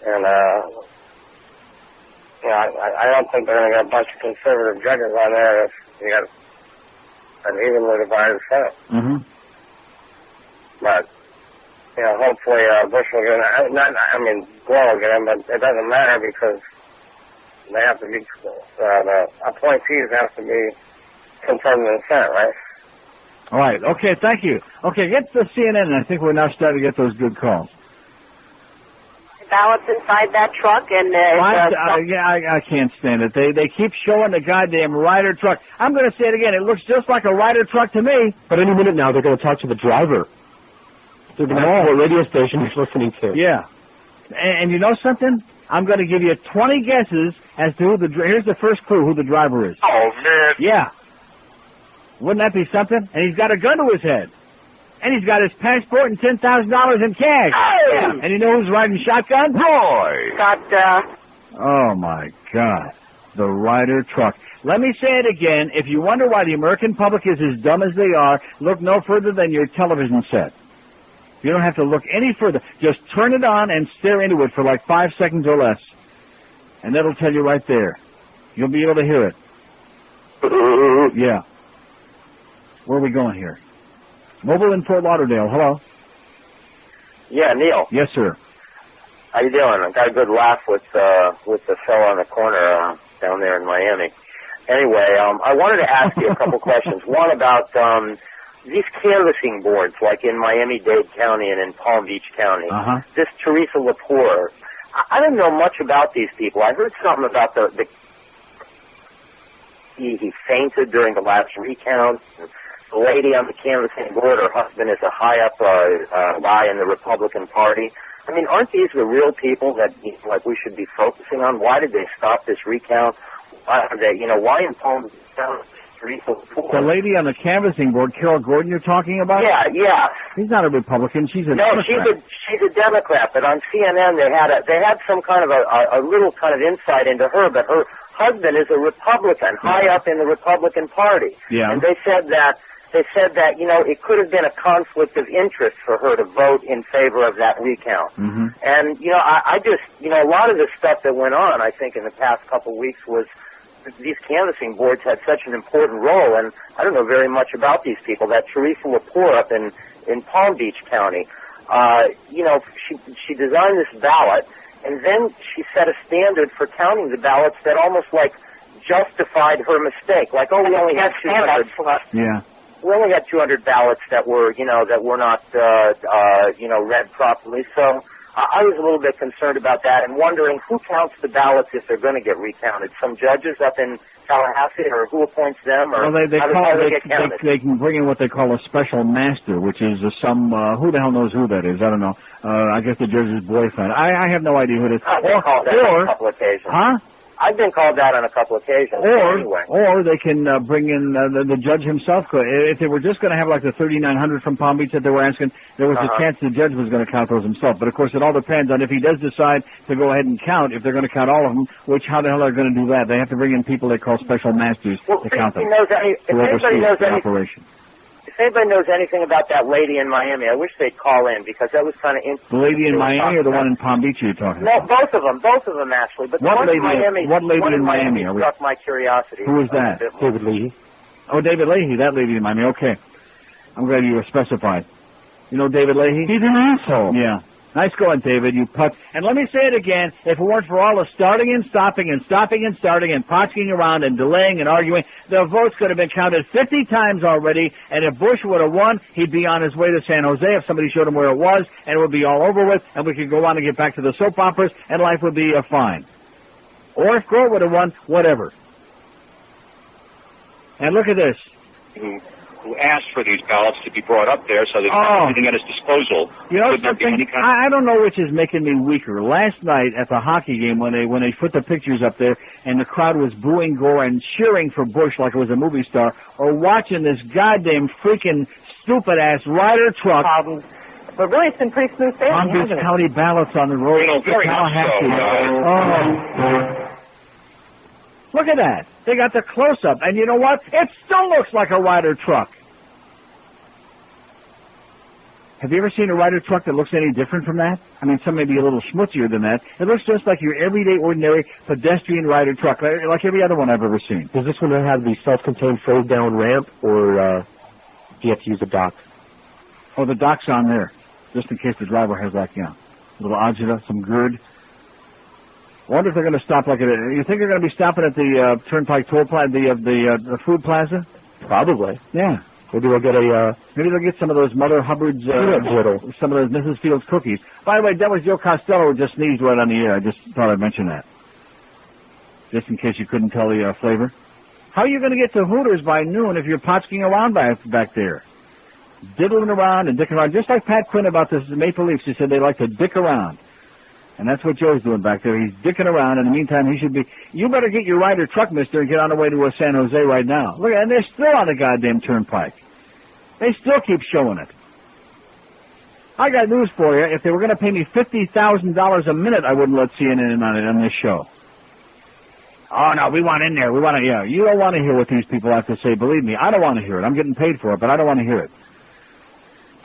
And, I don't think they're going to get a bunch of conservative judges on there if you got an evenly divided Senate. Mm-hmm. But, hopefully Bush will get in. Gore will get in, but it doesn't matter because they have to be, the appointees have to be confirmed in the Senate, right? All right. Okay, thank you. Okay, get to CNN, and I think we're now starting to get those good calls. Ballots inside that truck, and I can't stand it. They keep showing the goddamn Ryder truck. I'm going to say it again. It looks just like a Ryder truck to me. But any minute now, they're going to talk to the driver. They're going to ask what radio station he's listening to. Yeah. And you know something? I'm going to give you 20 guesses as to here's the first clue, who the driver is. Oh, man. Yeah. Wouldn't that be something? And he's got a gun to his head. And he's got his passport and $10,000 in cash. Hey! Yeah. And you know who's riding shotgun? Roy! Oh, my God. The Ryder truck. Let me say it again. If you wonder why the American public is as dumb as they are, look no further than your television set. You don't have to look any further. Just turn it on and stare into it for like 5 seconds or less. And that'll tell you right there. You'll be able to hear it. Yeah. Where are we going here? Mobile in Fort Lauderdale. Hello. Yeah, Neil. Yes, sir. How you doing? I got a good laugh with the fellow on the corner down there in Miami. Anyway, I wanted to ask you a couple questions. One about these canvassing boards, like in Miami-Dade County and in Palm Beach County. Uh-huh. This Teresa Lepore, I don't know much about these people. I heard something about he fainted during the last recount. The lady on the canvassing board, her husband is a high-up guy in the Republican Party. I mean, aren't these the real people that we should be focusing on? Why did they stop this recount? Why impose Teresa Lepore? The lady on the canvassing board, Carol Gordon, you're talking about? Yeah. She's not a Republican. She's a Democrat. She's a Democrat. But on CNN, they had some kind of a little kind of insight into her. But her husband is a Republican, high up in the Republican Party. Yeah. And they said that it could have been a conflict of interest for her to vote in favor of that recount. Mm-hmm. And I just a lot of the stuff that went on, I think, in the past couple of weeks was these canvassing boards had such an important role, and I don't know very much about these people. That Teresa Lepore up in Palm Beach County, she designed this ballot, and then she set a standard for counting the ballots that almost like justified her mistake. Like, we only had 200. Yeah. We only had 200 ballots that were not read properly. So I was a little bit concerned about that and wondering who counts the ballots if they're going to get recounted. Some judges up in Tallahassee, or who appoints them, or well, how they get counted? They can bring in what they call a special master, which is who the hell knows who that is? I don't know. I guess the judge's boyfriend. I have no idea who it is. I've been called that on a couple occasions. Huh? I've been called that on a couple occasions. Or they can bring in the judge himself. If they were just going to have like the 3,900 from Palm Beach that they were asking, there was a chance the judge was going to count those himself. But of course, it all depends on if he does decide to go ahead and count, if they're going to count all of them, which how the hell are they going to do that? They have to bring in people they call special masters to count them. If anybody knows anything about that lady in Miami, I wish they'd call in, because that was kind of interesting. The lady in Miami or the one in Palm Beach you're talking No, about? both of them actually. But what lady in Miami struck my curiosity. Who was that? David Leahy. Oh, David Leahy, that lady in Miami. Okay. I'm glad you were specified. You know David Leahy? He's an asshole. Yeah. Nice going, David, you putz. And let me say it again, if it weren't for all the starting and stopping and stopping and starting and potching around and delaying and arguing, the votes could have been counted 50 times already, and if Bush would have won, he'd be on his way to San Jose if somebody showed him where it was, and it would be all over with, and we could go on and get back to the soap operas, and life would be fine. Or if Gore would have won, whatever. And look at this. Who asked for these ballots to be brought up there so that everything at his disposal. You know something? I don't know which is making me weaker. Last night at the hockey game when they put the pictures up there and the crowd was booing Gore and cheering for Bush like it was a movie star, or watching this goddamn freaking stupid-ass Ryder truck. But really, it's been pretty smooth sailing, Palm Beach County ballots on the road. Very much so. Look at that. They got the close-up. And you know what? It still looks like a Ryder truck. Have you ever seen a Ryder truck that looks any different from that? I mean, some may be a little schmutzier than that. It looks just like your everyday, ordinary pedestrian Ryder truck, like every other one I've ever seen. Does this one have the self-contained fold-down ramp, or do you have to use a dock? Oh, the dock's on there, just in case the driver has, like, a little agita, some gird. I wonder if they're going to stop like you think they're going to be stopping at the Turnpike Toll Plaza, the food plaza? Probably. Yeah. Maybe they'll get maybe they'll get some of those Mother Hubbard's some of those Mrs. Fields cookies. By the way, that was Joe Costello who just sneezed right on the air. I just thought I'd mention that, just in case you couldn't tell the flavor. How are you going to get to Hooters by noon if you're potsking around back there, diddling around and dicking around, just like Pat Quinn about this Maple Leafs? He said they like to dick around. And that's what Joe's doing back there. He's dicking around. In the meantime, he should be... You better get your Ryder truck, mister, and get on the way to San Jose right now. Look, and they're still on the goddamn turnpike. They still keep showing it. I got news for you. If they were going to pay me $50,000 a minute, I wouldn't let CNN in on it on this show. Oh, no, we want in there. We want to... Yeah, you don't want to hear what these people have to say. Believe me, I don't want to hear it. I'm getting paid for it, but I don't want to hear it.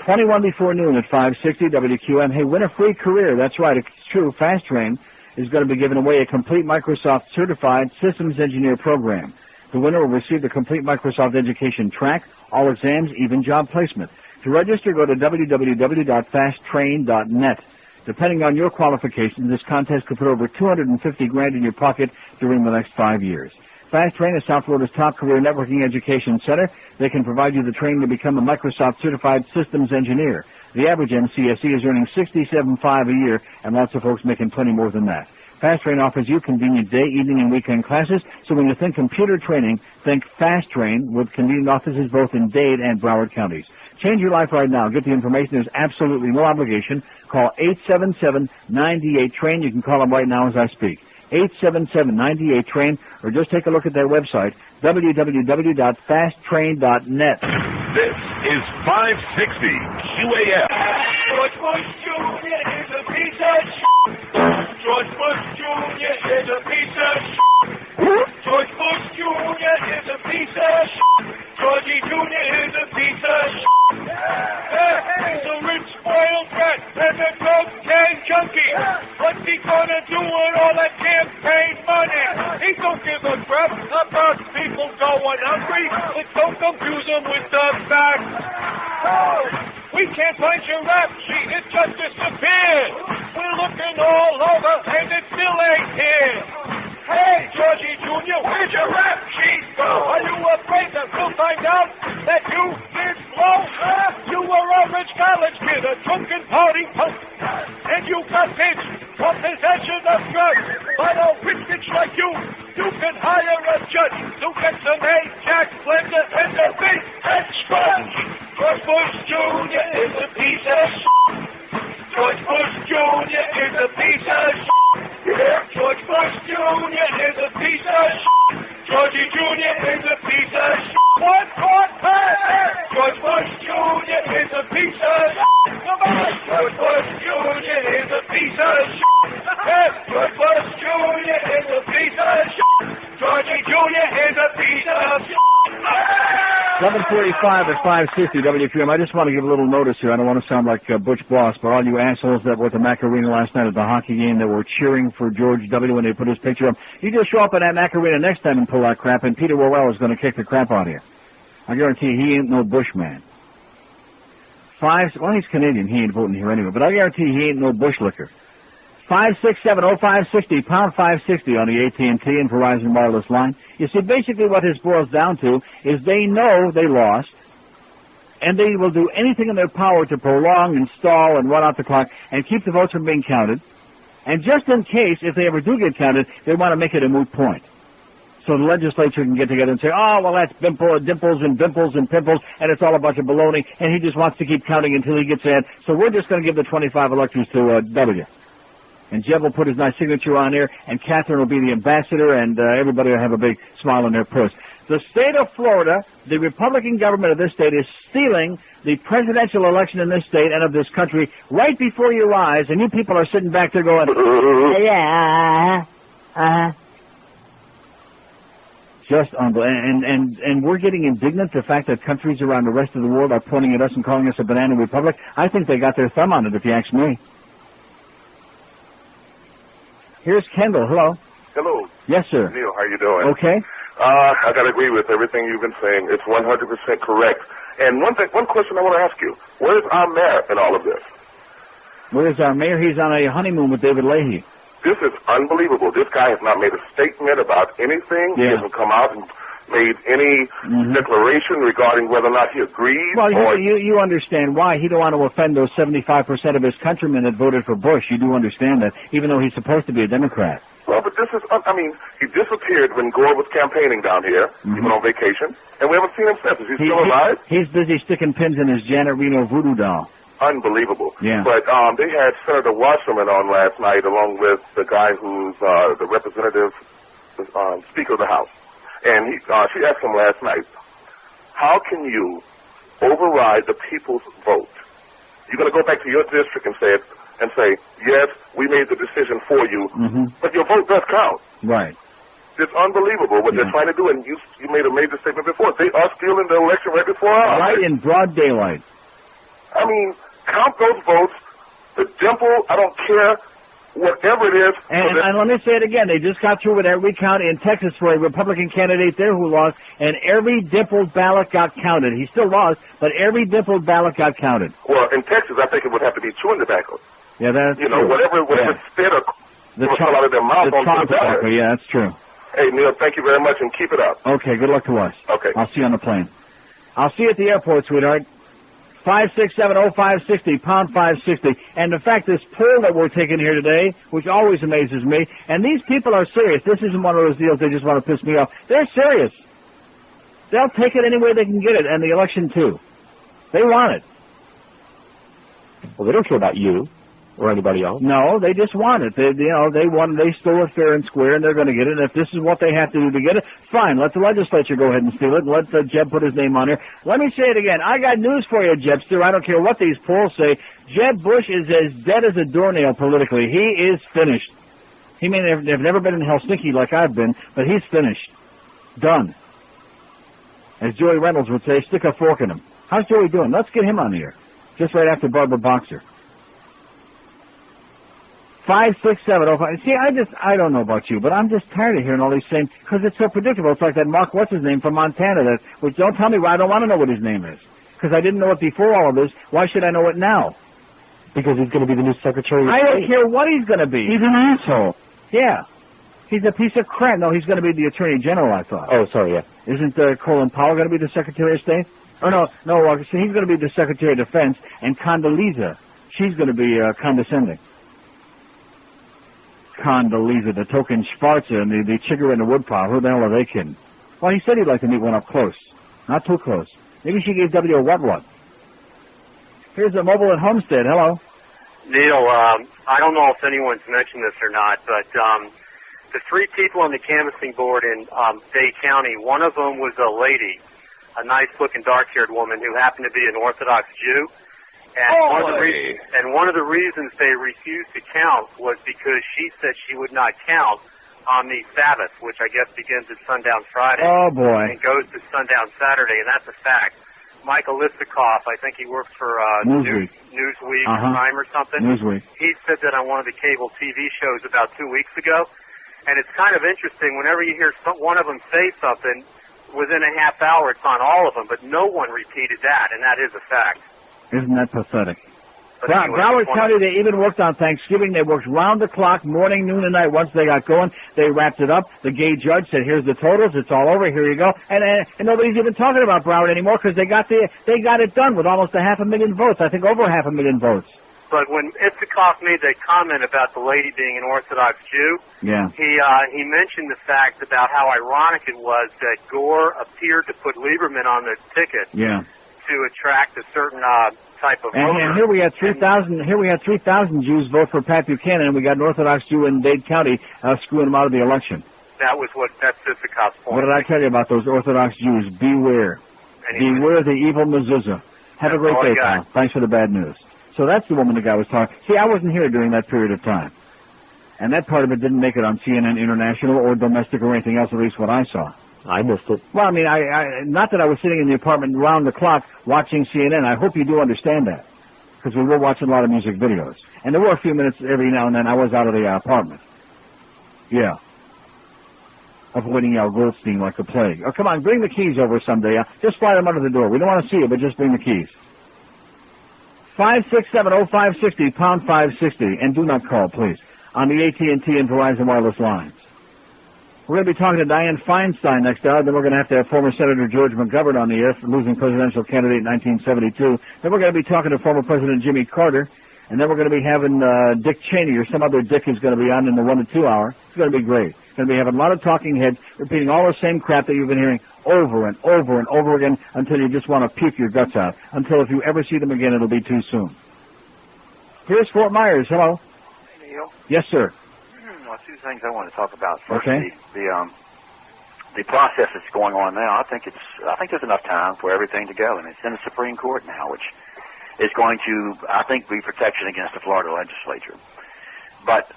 21 before noon at 560 WQM. Hey, win a free career. That's right. It's true. Fast Train is going to be giving away a complete Microsoft certified systems engineer program. The winner will receive the complete Microsoft education track, all exams, even job placement. To register, go to www.fasttrain.net. Depending on your qualifications, this contest could put over $250,000 in your pocket during the next 5 years. Fast Train is South Florida's top career networking education center. They can provide you the training to become a Microsoft certified systems engineer. The average MCSE is earning $67,500 a year, and lots of folks making plenty more than that. Fast Train offers you convenient day, evening, and weekend classes, so when you think computer training, think Fast Train with convenient offices both in Dade and Broward counties. Change your life right now. Get the information. There's absolutely no obligation. Call 877-98-TRAIN. You can call them right now as I speak. 877-98-TRAIN, or just take a look at their website, www.fasttrain.net. This is 560 QAM. George Bush Jr. is a piece of shit. George Bush Jr. is a piece of shit. George Bush Jr. is a piece of shit. Georgie Jr. is a piece of shit. He's a rich, spoiled brat and a cocaine junkie. What's he gonna do with all that campaign money? He don't give a crap about people going hungry, but don't confuse him with the facts. Oh, we can't find your rap sheet, it just disappeared. We're looking all over and it still ain't here. Hey, Georgie Jr., where's your rap sheet go? Are you afraid that we'll find out that you did blow? You were a rich college kid, a drunken party punk, and you got pinched for possession of drugs. By a rich bitch like you, you can hire a judge to get some Ajax, Splendor, and a big head sponge. George Bush Jr. is a piece of shit. George Bush Jr. is a piece of shit. Yeah. George Bush Jr. is a piece of shit. Georgie Jr. is a piece of shit. One court pass. George Bush Jr. is a piece of shit. Come on. George Bush Jr. is a piece of shit. Yeah. George Bush Jr. is a piece of shit. Georgie Jr. is a piece of shit. 11:45 at 560 WQM. I just want to give a little notice here. I don't want to sound like Butch Bloss, but all you assholes that were at the Mac Arena last night at the hockey game that were cheering for George W. when they put his picture up, you just show up at that Mac Arena next time and pull that crap, and Peter Worrell is going to kick the crap out of you. I guarantee he ain't no Bush man. Well, he's Canadian. He ain't voting here anyway, but I guarantee he ain't no Bush licker. 567-0560, pound 560 on the AT&T and Verizon wireless line. You see, basically what this boils down to is they know they lost, and they will do anything in their power to prolong and stall and run out the clock and keep the votes from being counted. And just in case, if they ever do get counted, they want to make it a moot point. So the legislature can get together and say, oh, well, that's dimples and pimples, and it's all a bunch of baloney, and he just wants to keep counting until he gets in. So we're just going to give the 25 electors to W. And Jeb will put his nice signature on there, and Catherine will be the ambassador, and everybody will have a big smile on their puss. The state of Florida, the Republican government of this state, is stealing the presidential election in this state and of this country right before your eyes, and you people are sitting back there going, yeah, just unbelievable. And we're getting indignant the fact that countries around the rest of the world are pointing at us and calling us a banana republic. I think they got their thumb on it, if you ask me. Here's Kendall. Hello. Hello. Yes, sir. Neil, how you doing? Okay. I gotta agree with everything you've been saying. It's 100% correct. And one question I want to ask you: where's our mayor in all of this? Where's our mayor? He's on a honeymoon with David Leahy. This is unbelievable. This guy has not made a statement about anything. Yeah. He hasn't come out and made any declaration regarding whether or not he agrees. Well, you understand why. He don't want to offend those 75% of his countrymen that voted for Bush. You do understand that, even though he's supposed to be a Democrat. Well, but this is, he disappeared when Gore was campaigning down here. He went on vacation, and we haven't seen him since. Is he still alive? He's busy sticking pins in his Janet Reno voodoo doll. Unbelievable. Yeah. But they had Senator Wasserman on last night, along with the guy who's the representative, Speaker of the House. And she asked him last night, how can you override the people's vote? You're going to go back to your district and say, yes, we made the decision for you, but your vote does count. Right. It's unbelievable what they're trying to do, and you made a major statement before. They are stealing the election right before us. Right in broad daylight. I mean, count those votes. The dimple, I don't care. Whatever it is. And let me say it again. They just got through with that recount in Texas for a Republican candidate there who lost, and every dimpled ballot got counted. He still lost, but every dimpled ballot got counted. Well, in Texas, I think it would have to be chewing tobacco. Yeah, that's You know, true. whatever spit or come out of their mouth on the tobacco. ballot. Yeah, that's true. Hey, Neil, thank you very much, and keep it up. Okay, good luck to us. Okay. I'll see you on the plane. I'll see you at the airport, sweetheart. 567-0560, pound 560. And in fact, this poll that we're taking here today, which always amazes me, and these people are serious. This isn't one of those deals they just want to piss me off. They're serious. They'll take it any way they can get it, and the election too. They want it. Well, they don't care about you or anybody else. No, they just want it. They stole it fair and square, and they're going to get it. And if this is what they have to do to get it, fine. Let the legislature go ahead and steal it, and let Jeb put his name on here. Let me say it again. I got news for you, Jebster. I don't care what these polls say. Jeb Bush is as dead as a doornail politically. He is finished. He may have never been in Helsinki like I've been, but he's finished. Done. As Joey Reynolds would say, stick a fork in him. How's Joey doing? Let's get him on the air. Just right after Barbara Boxer. 56705. See, I don't know about you, but I'm just tired of hearing all these same, because it's so predictable. It's like that Mark, what's his name, from Montana, which don't tell me why. I don't want to know what his name is. Because I didn't know it before all of this. Why should I know it now? Because he's going to be the new Secretary of State. I don't care what he's going to be. He's an asshole. Yeah. He's a piece of crap. No, he's going to be the Attorney General, I thought. Oh, sorry, yeah. Isn't Colin Powell going to be the Secretary of State? Or no, so he's going to be the Secretary of Defense, and Condoleezza, she's going to be condescending. Condoleezza, the token Schwarzer, and the chigger in the woodpile. Who the hell are they kidding? Well, he said he'd like to meet one up close. Not too close. Maybe she gave W a what? Here's a mobile at Homestead. Hello. Neil, I don't know if anyone's mentioned this or not, but the three people on the canvassing board in Dade County, one of them was a lady, a nice-looking, dark-haired woman who happened to be an Orthodox Jew. And one of the reasons they refused to count was because she said she would not count on the Sabbath, which I guess begins at sundown Friday. Oh, boy. And goes to sundown Saturday, and that's a fact. Michael Listikoff, I think he works for Newsweek. Newsweek or Time or something. Newsweek. He said that on one of the cable TV shows about 2 weeks ago. And it's kind of interesting, whenever you hear one of them say something, within a half hour it's on all of them, but no one repeated that, and that is a fact. Isn't that pathetic? But Broward County, they even worked on Thanksgiving. They worked round the clock, morning, noon, and night. Once they got going, they wrapped it up. The gay judge said, here's the totals. It's all over. Here you go. And nobody's even talking about Broward anymore because they got it done with almost 500,000 votes. I think over 500,000 votes. But when Isikoff made that comment about the lady being an Orthodox Jew, yeah, he mentioned the fact about how ironic it was that Gore appeared to put Lieberman on the ticket to attract a certain type of voter. And here we had 3,000. Here we had 3,000 Jews vote for Pat Buchanan, and we got an Orthodox Jew in Dade County screwing them out of the election. That's Isikoff's point. What did I tell you about those Orthodox Jews? Beware. Beware the evil mezuzah. Have a great day, pal. Thanks for the bad news. So that's the woman the guy was talking. See, I wasn't here during that period of time. And that part of it didn't make it on CNN International or domestic or anything else, at least what I saw. I missed it. Well, I mean, I not that I was sitting in the apartment round the clock watching CNN. I hope you do understand that. Because we were watching a lot of music videos. And there were a few minutes every now and then I was out of the apartment. Yeah. Avoiding Al Goldstein like the plague. Oh, come on, bring the keys over someday. Just slide them under the door. We don't want to see you, but just bring the keys. 567-0560, pound 560, and do not call, please, on the AT&T and Verizon wireless lines. We're going to be talking to Dianne Feinstein next hour. Then we're going to have former Senator George McGovern on the air, losing presidential candidate in 1972. Then we're going to be talking to former President Jimmy Carter. And then we're going to be having Dick Cheney, or some other Dick is going to be on in the 1 to 2 hour. It's going to be great. It's going to be having a lot of talking heads, repeating all the same crap that you've been hearing over and over and over again until you just want to puke your guts out. Until if you ever see them again, it'll be too soon. Here's Fort Myers. Hello. Hey, Neil. Yes, sir. Well, two things I want to talk about. First, okay. The process that's going on now. I think there's enough time for everything to go, and it's in the Supreme Court now, which is going to, I think, be protection against the Florida Legislature. But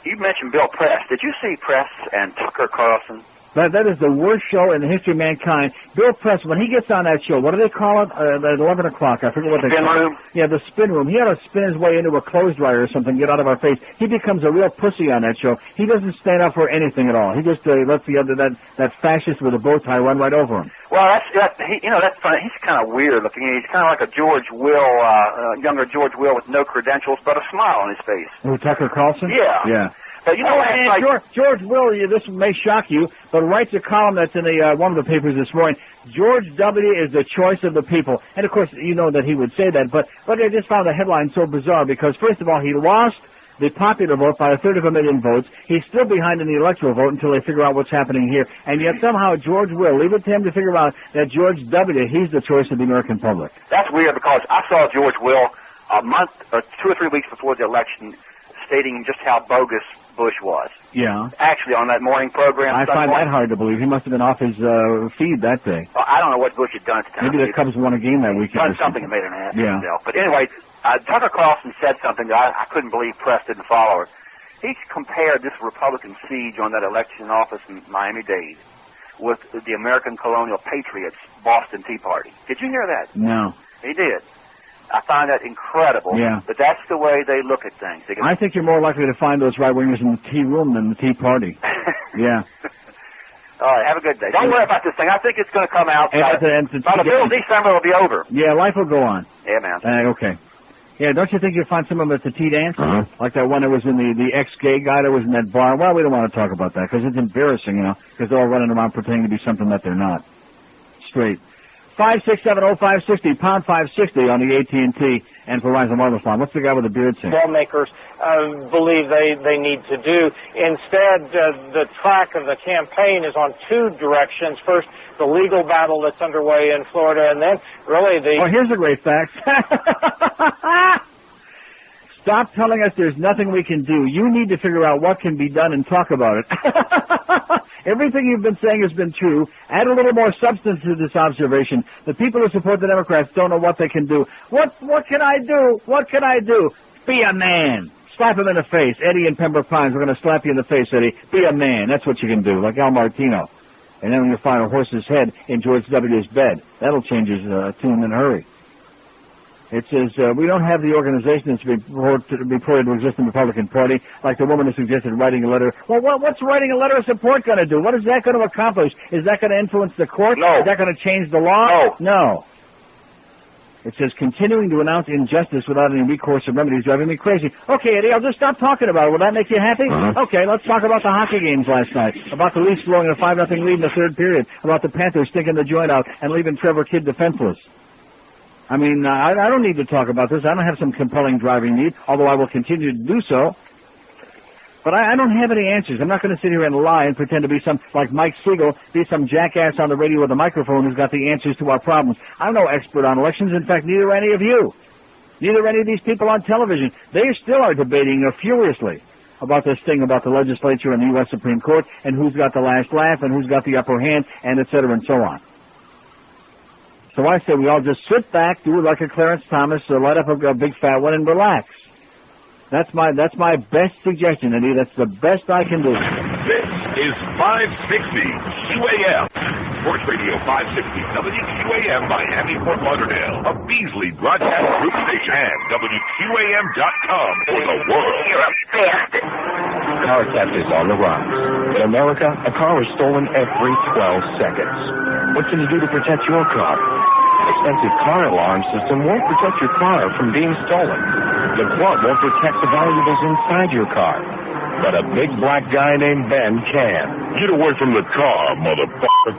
you mentioned Bill Press. Did you see Press and Tucker Carlson That is the worst show in the history of mankind. Bill Press, when he gets on that show, what do they call it? At 11 o'clock. I forget what they call it. Spin room? Yeah, the spin room. He ought to spin his way into a clothes dryer or something, get out of our face. He becomes a real pussy on that show. He doesn't stand up for anything at all. He just lets the other, that fascist with a bow tie run right over him. Well, that's funny. He's kind of weird looking. He's kind of like a George Will, younger George Will with no credentials but a smile on his face. Who, Tucker Carlson? Yeah. Yeah. But you know what? And George Will, this may shock you, but writes a column that's in one of the papers this morning. George W. is the choice of the people. And, of course, you know that he would say that. But I just found the headline so bizarre because, first of all, he lost the popular vote by 1/3 votes. He's still behind in the electoral vote until they figure out what's happening here. And yet somehow George Will, leave it to him to figure out that George W., he's the choice of the American public. That's weird because I saw George Will a month, 2 or 3 weeks before the election stating just how bogus Bush was. Yeah. Actually, on that morning program. I find that hard to believe. He must have been off his feed that day. Well, I don't know what Bush had done at the time. Maybe the Cubs won a game that weekend. Done something that made an ass of Yeah. himself. But anyway, Tucker Carlson said something that I couldn't believe Press didn't follow her. He compared this Republican siege on that election office in Miami-Dade with the American colonial patriots' Boston Tea Party. Did you hear that? No. He did. I find that incredible. Yeah. But that's the way they look at things. I think you're more likely to find those right-wingers in the tea room than the Tea Party. Yeah. All right, have a good day. Don't worry about this thing. I think it's going to come out. By the middle of December, it'll be over. Yeah, life will go on. Yeah, man. Okay. Yeah, don't you think you'll find some of them at the tea dance? Like that one that was in the ex-gay guy that was in that bar? Well, we don't want to talk about that because it's embarrassing, because they're all running around pretending to be something that they're not. Straight. 567-0560, pound 560 on the AT&T and Verizon wireless line. What's the guy with the beard saying? Lawmakers believe they need to do. Instead, the track of the campaign is on two directions. First, the legal battle that's underway in Florida, and then really the... Oh, here's a great fact. Stop telling us there's nothing we can do. You need to figure out what can be done and talk about it. Everything you've been saying has been true. Add a little more substance to this observation. The people who support the Democrats don't know what they can do. What can I do? What can I do? Be a man. Slap him in the face. Eddie and Pembroke Pines, we're going to slap you in the face, Eddie. Be a man. That's what you can do, like Al Martino. And then you'll find a horse's head in George W.'s bed. That'll change his tune in a hurry. It says, we don't have the organization that's reported to exist in the Republican Party, like the woman who suggested writing a letter. Well, what's writing a letter of support going to do? What is that going to accomplish? Is that going to influence the court? No. Is that going to change the law? No. It says, continuing to announce injustice without any recourse or remedies driving me crazy. Okay, Eddie, I'll just stop talking about it. Will that make you happy? Okay, let's talk about the hockey games last night, about the Leafs blowing a 5-0 lead in the third period, about the Panthers sticking the joint out and leaving Trevor Kidd defenseless. I mean, I don't need to talk about this. I don't have some compelling driving need, although I will continue to do so. But I don't have any answers. I'm not going to sit here and lie and pretend to be like Mike Siegel, be some jackass on the radio with a microphone who's got the answers to our problems. I'm no expert on elections. In fact, neither are any of you. Neither are any of these people on television. They still are debating furiously about this thing about the legislature and the U.S. Supreme Court and who's got the last laugh and who's got the upper hand and et cetera and so on. So I say we all just sit back, do it like a Clarence Thomas, light up a big fat one, and relax. That's my best suggestion, Eddie. That's the best I can do. This is 560 QAM. Sports Radio 560 WQAM Miami, Fort Lauderdale. A Beasley broadcast group station. And WQAM.com for the world. You're a bastard. Car theft is on the rise. In America, a car is stolen every 12 seconds. What can you do to protect your car? An expensive car alarm system won't protect your car from being stolen. The club won't protect the valuables inside your car. But a big black guy named Ben can. Get away from the car, motherfucker.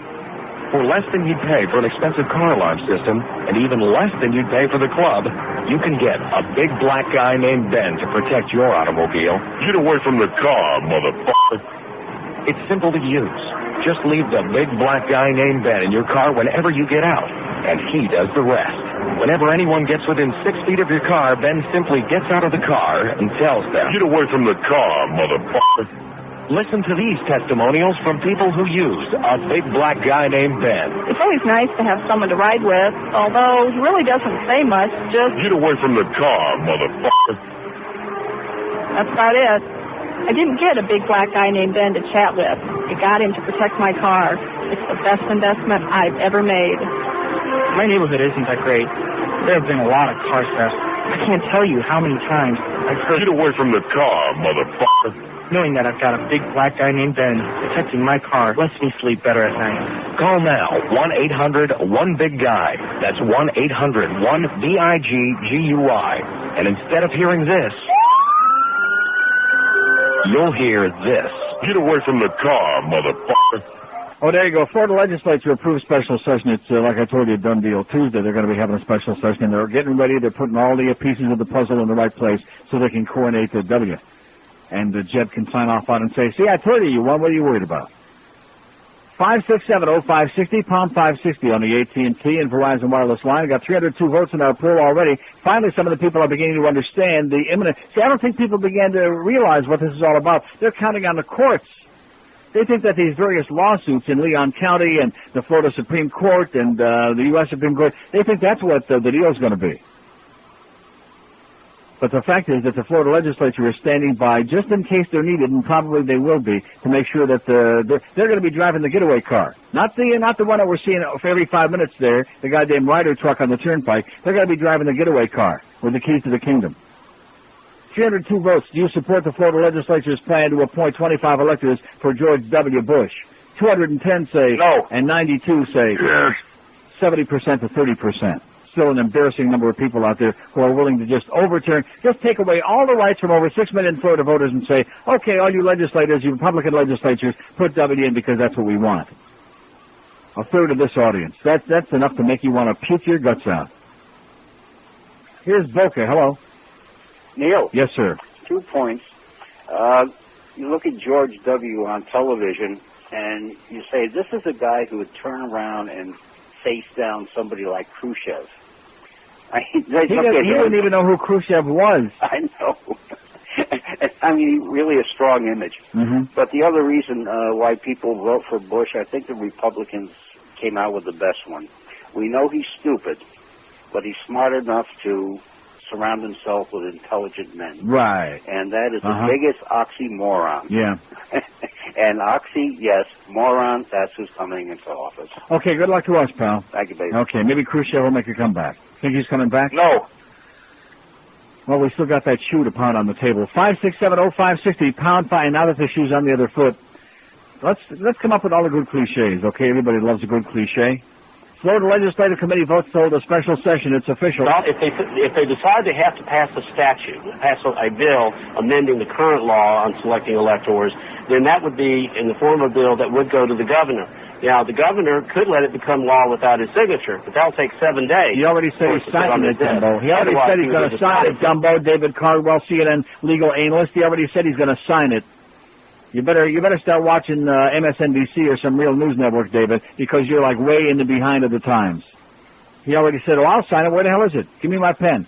For less than you'd pay for an expensive car alarm system, and even less than you'd pay for the club, you can get a big black guy named Ben to protect your automobile. Get away from the car, motherfucker. It's simple to use. Just leave the big black guy named Ben in your car whenever you get out, and he does the rest. Whenever anyone gets within 6 feet of your car, Ben simply gets out of the car and tells them, Get away from the car, motherfucker. Listen to these testimonials from people who use a big black guy named Ben. It's always nice to have someone to ride with, although he really doesn't say much, just... Get away from the car, motherfucker. That's about it. I didn't get a big black guy named Ben to chat with. I got him to protect my car. It's the best investment I've ever made. My neighborhood isn't that great. There have been a lot of car thefts. I can't tell you how many times I've heard... Get away from the car, motherfucker. Knowing that I've got a big black guy named Ben protecting my car lets me sleep better at night. Call now, 1-800-1-BIG-GUY. That's 1-800-1-BIG-GUI. And instead of hearing this, you'll hear this. Get away from the car, motherfucker. Oh, there you go. Florida Legislature approved special session. It's, like I told you, a done deal. Tuesday, they're going to be having a special session. They're getting ready. They're putting all the pieces of the puzzle in the right place so they can coordinate the W. And Jed can sign off on it and say, see, I told you won. What are you worried about? 567-0560, pound 560 on the AT&T and Verizon wireless line. We got 302 votes in our poll already. Finally, some of the people are beginning to understand the imminent... See, I don't think people began to realize what this is all about. They're counting on the courts. They think that these various lawsuits in Leon County and the Florida Supreme Court and the U.S. Supreme Court, they think that's what the deal is going to be. But the fact is that the Florida Legislature is standing by just in case they're needed, and probably they will be, to make sure that they're going to be driving the getaway car. Not the one that we're seeing for every 5 minutes there, the goddamn Ryder truck on the turnpike. They're going to be driving the getaway car with the keys to the kingdom. 302 votes. Do you support the Florida Legislature's plan to appoint 25 electors for George W. Bush? 210 say no, and 92 say yes. 70% to 30%. Still an embarrassing number of people out there who are willing to just take away all the rights from over 6 million Florida voters and say, okay, all you legislators, you Republican legislatures, put W in because that's what we want. A third of this audience. That's enough to make you want to puke your guts out. Here's Boca. Hello. Neil. Yes, sir. 2 points. You look at George W. on television, and you say, this is a guy who would turn around and face down somebody like Khrushchev. He didn't even know who Khrushchev was. I know. I mean, really a strong image. Mm-hmm. But the other reason why people vote for Bush, I think the Republicans came out with the best one. We know he's stupid, but he's smart enough to surround himself with intelligent men. Right. And that is the biggest oxymoron. Yeah. And yes, moron, that's who's coming into office. Okay, good luck to us, pal. Thank you, baby. Okay, maybe Khrushchev will make a comeback. Think he's coming back? No. Well, we still got that shoe to pound on the table. 5670560, pound fine. Now that the shoe's on the other foot, let's come up with all the good cliches, okay? Everybody loves a good cliche. Florida Legislative Committee votes to hold a special session. It's official. Well, if they decide they have to pass a statute, pass a bill amending the current law on selecting electors, then that would be in the form of a bill that would go to the governor. Now, the governor could let it become law without his signature, but that'll take 7 days. He already said he's signing it, Dumbo. He already said he's going to sign it, Dumbo. David Cardwell, CNN legal analyst. He already said he's going to sign it. You better start watching MSNBC or some real news network, David, because you're like way in the behind of the times. He already said, I'll sign it. Where the hell is it? Give me my pen.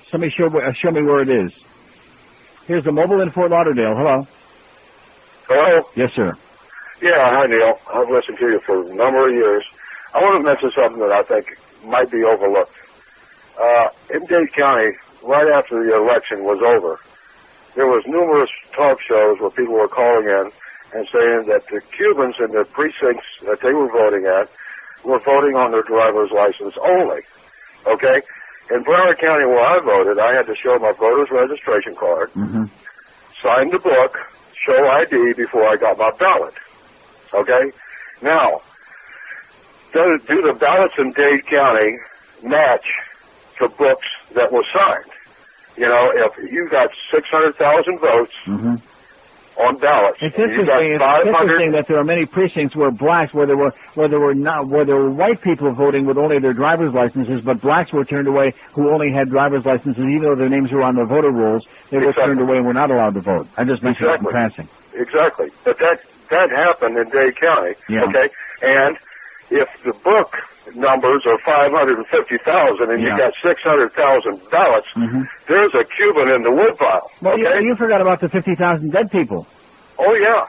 Somebody show me where it is. Here's the mobile in Fort Lauderdale. Hello. Hello? Yes, sir. Yeah, hi, Neil. I've listened to you for a number of years. I want to mention something that I think might be overlooked. In Dade County, right after the election was over, there was numerous talk shows where people were calling in and saying that the Cubans in the precincts that they were voting at were voting on their driver's license only. Okay? In Broward County, where I voted, I had to show my voter's registration card, sign the book, show ID before I got my ballot. Okay? Now, do the ballots in Dade County match the books that were signed? You know, if you got 600,000 votes on ballots, it's interesting that there are many precincts where blacks, where there were white people voting with only their driver's licenses, but blacks were turned away who only had driver's licenses, even though their names were on the voter rolls. They were turned away and were not allowed to vote. I just mentioned that in passing. Exactly, but that happened in Dade County. Yeah. Okay, and if the book numbers are 550,000 and you got 600,000 ballots, there's a Cuban in the woodpile. Well, okay? you forgot about the 50,000 dead people. Oh yeah.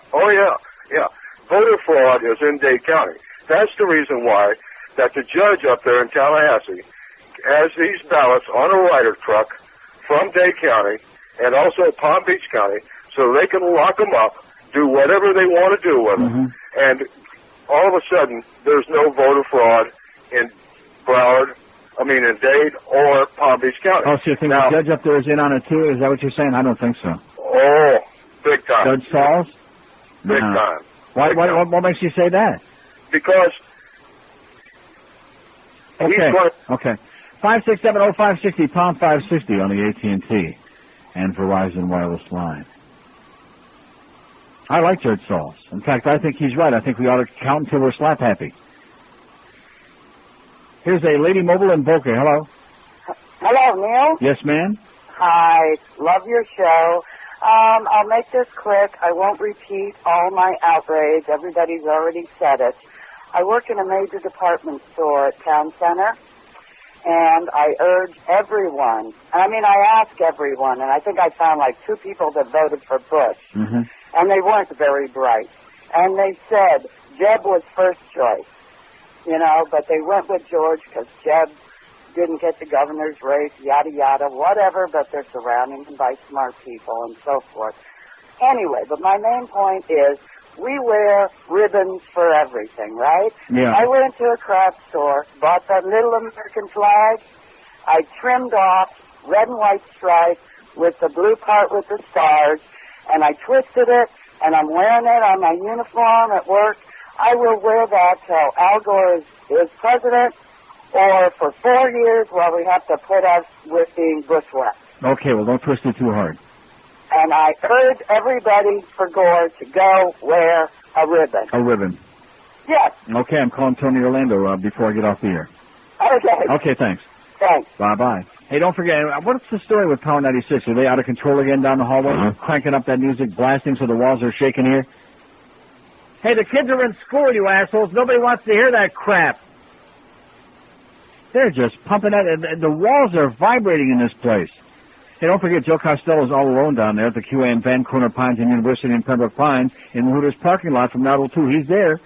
Voter fraud is in Dade County. That's the reason why that the judge up there in Tallahassee has these ballots on a Ryder truck from Dade County and also Palm Beach County, so they can lock them up, do whatever they want to do with them, and all of a sudden there's no voter fraud in in Dade or Palm Beach County. Oh, so you think the judge up there is in on it too? Is that what you're saying? I don't think so. Oh, big time. Judge Sauls? Big time. What makes you say that? Because Okay. 567-0560, pound 560 on the AT&T and Verizon wireless line. I like Judge Sauls. In fact, I think he's right. I think we ought to count until we're slap happy. Here's a Lady Mobile in Boca. Hello. Hello, Neil. Yes, ma'am. Hi. Love your show. I'll make this quick. I won't repeat all my outrage. Everybody's already said it. I work in a major department store at Town Center, and I urge everyone, I ask everyone, and I think I found like 2 people that voted for Bush, and they weren't very bright. And they said Jeb was first choice, but they went with George because Jeb didn't get the governor's race, yada, yada, whatever, but they're surrounding him by smart people and so forth. Anyway, but my main point is we wear ribbons for everything, right? Yeah. I went to a craft store, bought that little American flag. I trimmed off red and white stripe with the blue part with the stars, and I twisted it, and I'm wearing it on my uniform at work. I will wear that till Al Gore is president, or for 4 years while we have to put us with being bushwhacked. Okay, well, don't twist it too hard. And I urge everybody for Gore to go wear a ribbon. A ribbon. Yes. Okay, I'm calling Tony Orlando before I get off the air. Okay. Okay, thanks. Thanks. Bye-bye. Hey, don't forget, what's the story with Power 96? Are they out of control again down the hallway? Cranking up that music, blasting so the walls are shaking here? Hey, the kids are in school, you assholes. Nobody wants to hear that crap. They're just pumping that, and the walls are vibrating in this place. Hey, don't forget, Joe Costello's all alone down there at the QA in Van Corner Pines and University in Pembroke Pines in the Hooters parking lot from now till 2. He's there.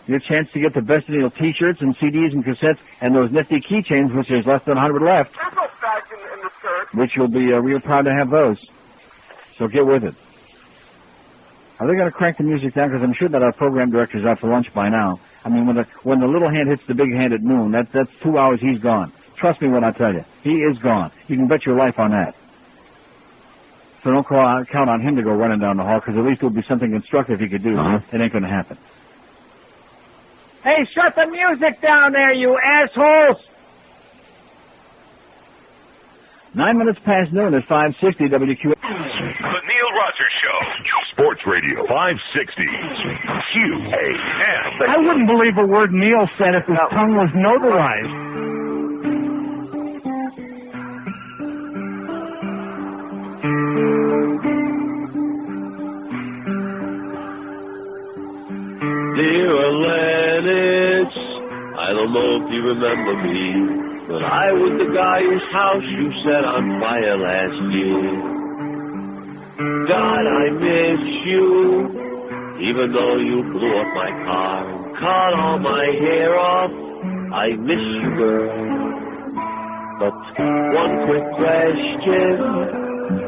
Your chance to get the Best Deal T-shirts and CDs and cassettes and those nifty keychains, which there's less than 100 left, which you'll be real proud to have those. So get with it. Are they going to crank the music down? Because I'm sure that our program director's out for lunch by now. I mean, when the little hand hits the big hand at noon, that's 2 hours he's gone. Trust me when I tell you. He is gone. You can bet your life on that. So don't count on him to go running down the hall, because at least it would be something constructive he could do. It ain't going to happen. Hey, shut the music down there, you assholes! 9 minutes past noon at 560 WQ. The Neil Rogers Show. Sports Radio 560. QAM. I wouldn't believe a word Neil said if his tongue was notarized. Dear Atlantis, I don't know if you remember me, but I was the guy whose house you set on fire last year. God, I miss you, even though you blew up my car and cut all my hair off. I miss you, girl. But one quick question.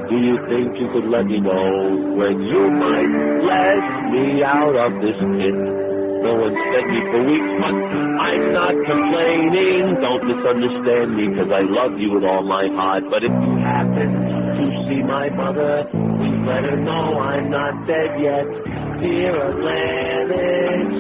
Do you think you could let me know when you might let me out of this pit? No one's fed me for weeks, but I'm not complaining. Don't misunderstand me, because I love you with all my heart. But if you happen to see my mother, please let her know I'm not dead yet. Dear Atlantis,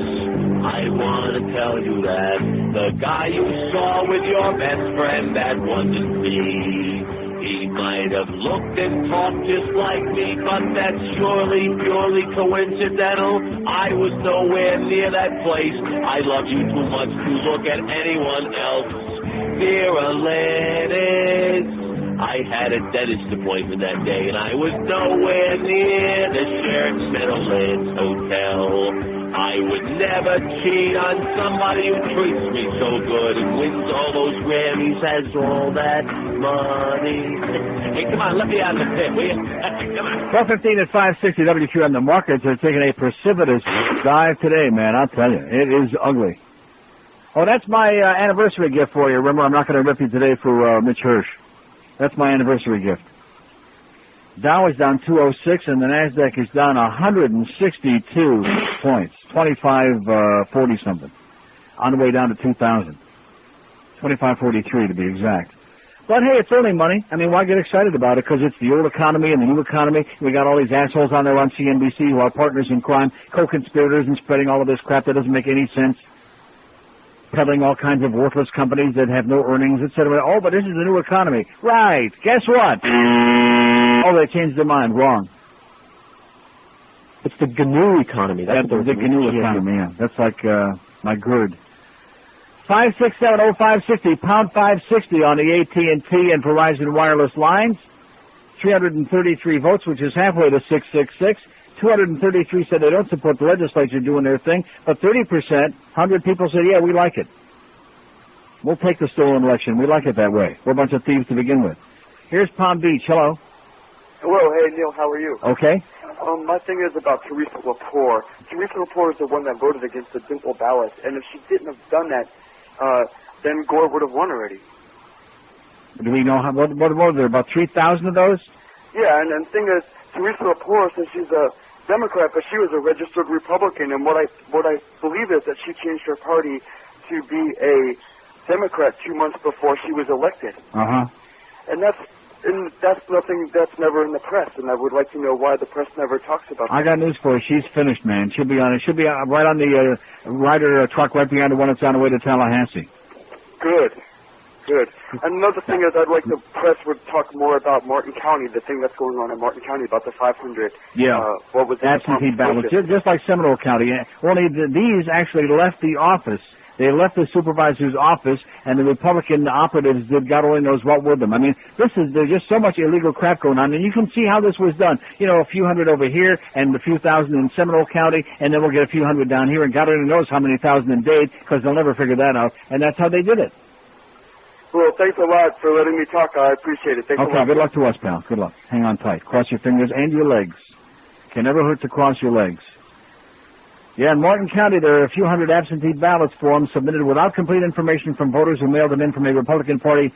I want to tell you that the guy you saw with your best friend, that wasn't me. He might have looked and talked just like me, but that's surely purely coincidental. I was nowhere near that place. I love you too much to look at anyone else. Dear Atlantis, I had a dentist appointment that day, and I was nowhere near the Sheraton Meadowlands Hotel. I would never cheat on somebody who treats me so good and wins all those Grammys, has all that money. Hey, come on, let me out of the pit, will you? Come on. 12:15 at 560 WQM. The markets are taking a precipitous dive today, man. I'll tell you, it is ugly. Oh, that's my anniversary gift for you. Remember, I'm not going to rip you today for Mitch Hirsch. That's my anniversary gift. Dow is down 206, and the NASDAQ is down 162 points, 2540 something, on the way down to 2,000. 2543 to be exact. But hey, it's only money. I mean, why get excited about it? Because it's the old economy and the new economy. We got all these assholes on there on CNBC who are partners in crime, co-conspirators, and spreading all of this crap that doesn't make any sense. Peddling all kinds of worthless companies that have no earnings, etc. Oh, but this is the new economy. Right. Guess what? Oh, they changed their mind. Wrong. It's the GNU economy. That's the GNU economy, yeah. That's like my GERD. 5670560, pound 560 on the AT&T and Verizon wireless lines. 333 votes, which is halfway to 666. 233 said they don't support the legislature doing their thing, but 30%, 100 people said, yeah, we like it. We'll take the stolen election. We like it that way. We're a bunch of thieves to begin with. Here's Palm Beach. Hello. Hello. Hey, Neil. How are you? Okay. My thing is about Teresa Lepore. Teresa Lepore is the one that voted against the simple ballot, and if she didn't have done that, then Gore would have won already. Do we know what were there, about 3,000 of those? Yeah, and the thing is, Teresa Lepore says she's a Democrat, but she was a registered Republican, and what I believe is that she changed her party to be a Democrat 2 months before she was elected. Uh-huh. And that's nothing that's never in the press, and I would like to know why the press never talks about that. I got news for her. She's finished, man. She'll be on it. She'll be right on the Ryder truck right behind the one that's on the way to Tallahassee. Good. And another thing is, I'd like the press would talk more about Martin County, the thing that's going on in Martin County about the 500. Yeah. What was absentee ballots, just like Seminole County. Only these actually left the office. They left the supervisor's office, and the Republican operatives did God only knows what with them. I mean, there's just so much illegal crap going on, and you can see how this was done. You know, a few hundred over here, and a few thousand in Seminole County, and then we'll get a few hundred down here, and God only knows how many thousand in Dade, because they'll never figure that out, and that's how they did it. Well, thanks a lot for letting me talk. I appreciate it. Thanks a lot. Okay, good luck to us, pal. Good luck. Hang on tight. Cross your fingers and your legs. Can never hurt to cross your legs. Yeah, in Martin County, there are a few hundred absentee ballots forms submitted without complete information from voters who mailed them in from a Republican Party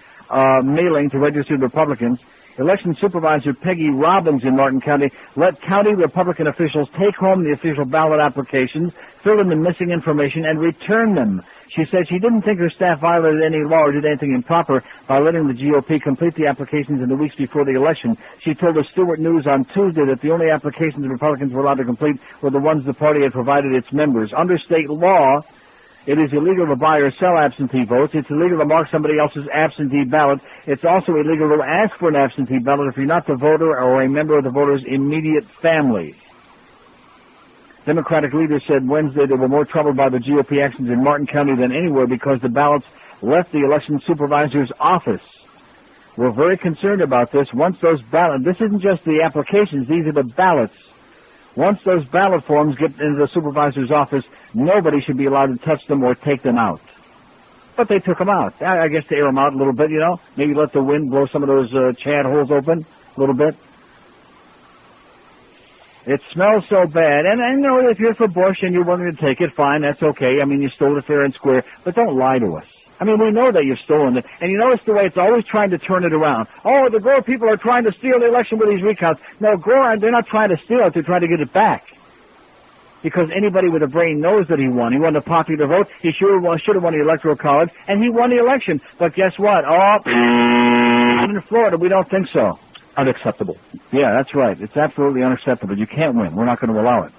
mailing to registered Republicans. Election Supervisor Peggy Robbins in Martin County let county Republican officials take home the official ballot applications, fill in the missing information, and return them. She said she didn't think her staff violated any law or did anything improper by letting the GOP complete the applications in the weeks before the election. She told the Stewart News on Tuesday that the only applications the Republicans were allowed to complete were the ones the party had provided its members. Under state law, it is illegal to buy or sell absentee votes. It's illegal to mark somebody else's absentee ballot. It's also illegal to ask for an absentee ballot if you're not the voter or a member of the voter's immediate family. Democratic leaders said Wednesday they were more troubled by the GOP actions in Martin County than anywhere because the ballots left the election supervisor's office. We're very concerned about this. Once those ballots, this isn't just the applications, these are the ballots. Once those ballot forms get into the supervisor's office, nobody should be allowed to touch them or take them out. But they took them out. I guess to air them out a little bit, you know. Maybe let the wind blow some of those Chad holes open a little bit. It smells so bad. And I know if you're for Bush and you're willing to take it, fine, that's okay. I mean, you stole it fair and square. But don't lie to us. I mean, we know that you've stolen it. And you notice the way it's always trying to turn it around. Oh, the Gore people are trying to steal the election with these recounts. No, Gore, they're not trying to steal it. They're trying to get it back. Because anybody with a brain knows that he won. He won the popular vote. He should have won the Electoral College. And he won the election. But guess what? Oh, in Florida, we don't think so. Unacceptable. Yeah, that's right. It's absolutely unacceptable. You can't win. We're not going to allow it.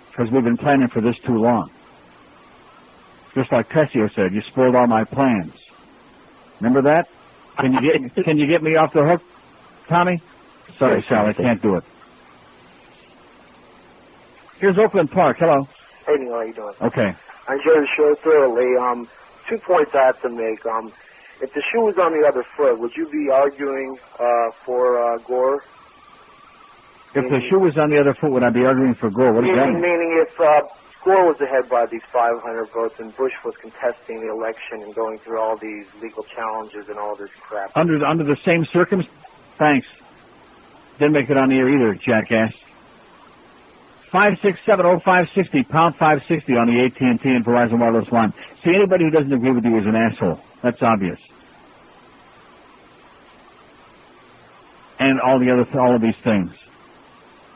Because we've been planning for this too long. Just like Tessio said, you spoiled all my plans. Remember that? Can you get me off the hook, Tommy? Sorry, Sal, I can't do it. Here's Oakland Park. Hello. Hey, Neil, how you doing? Okay. I enjoyed the show thoroughly. 2 points I have to make. If the shoe was on the other foot, would you be arguing for Gore? If the shoe was on the other foot, would I be arguing for Gore? What does that mean? Meaning if Gore was ahead by these 500 votes and Bush was contesting the election and going through all these legal challenges and all this crap. Under the same circumstances? Thanks. Didn't make it on the air either, jackass. 5670560, pound 560 on the AT&T and Verizon wireless line. See, anybody who doesn't agree with you is an asshole. That's obvious. and all of these things.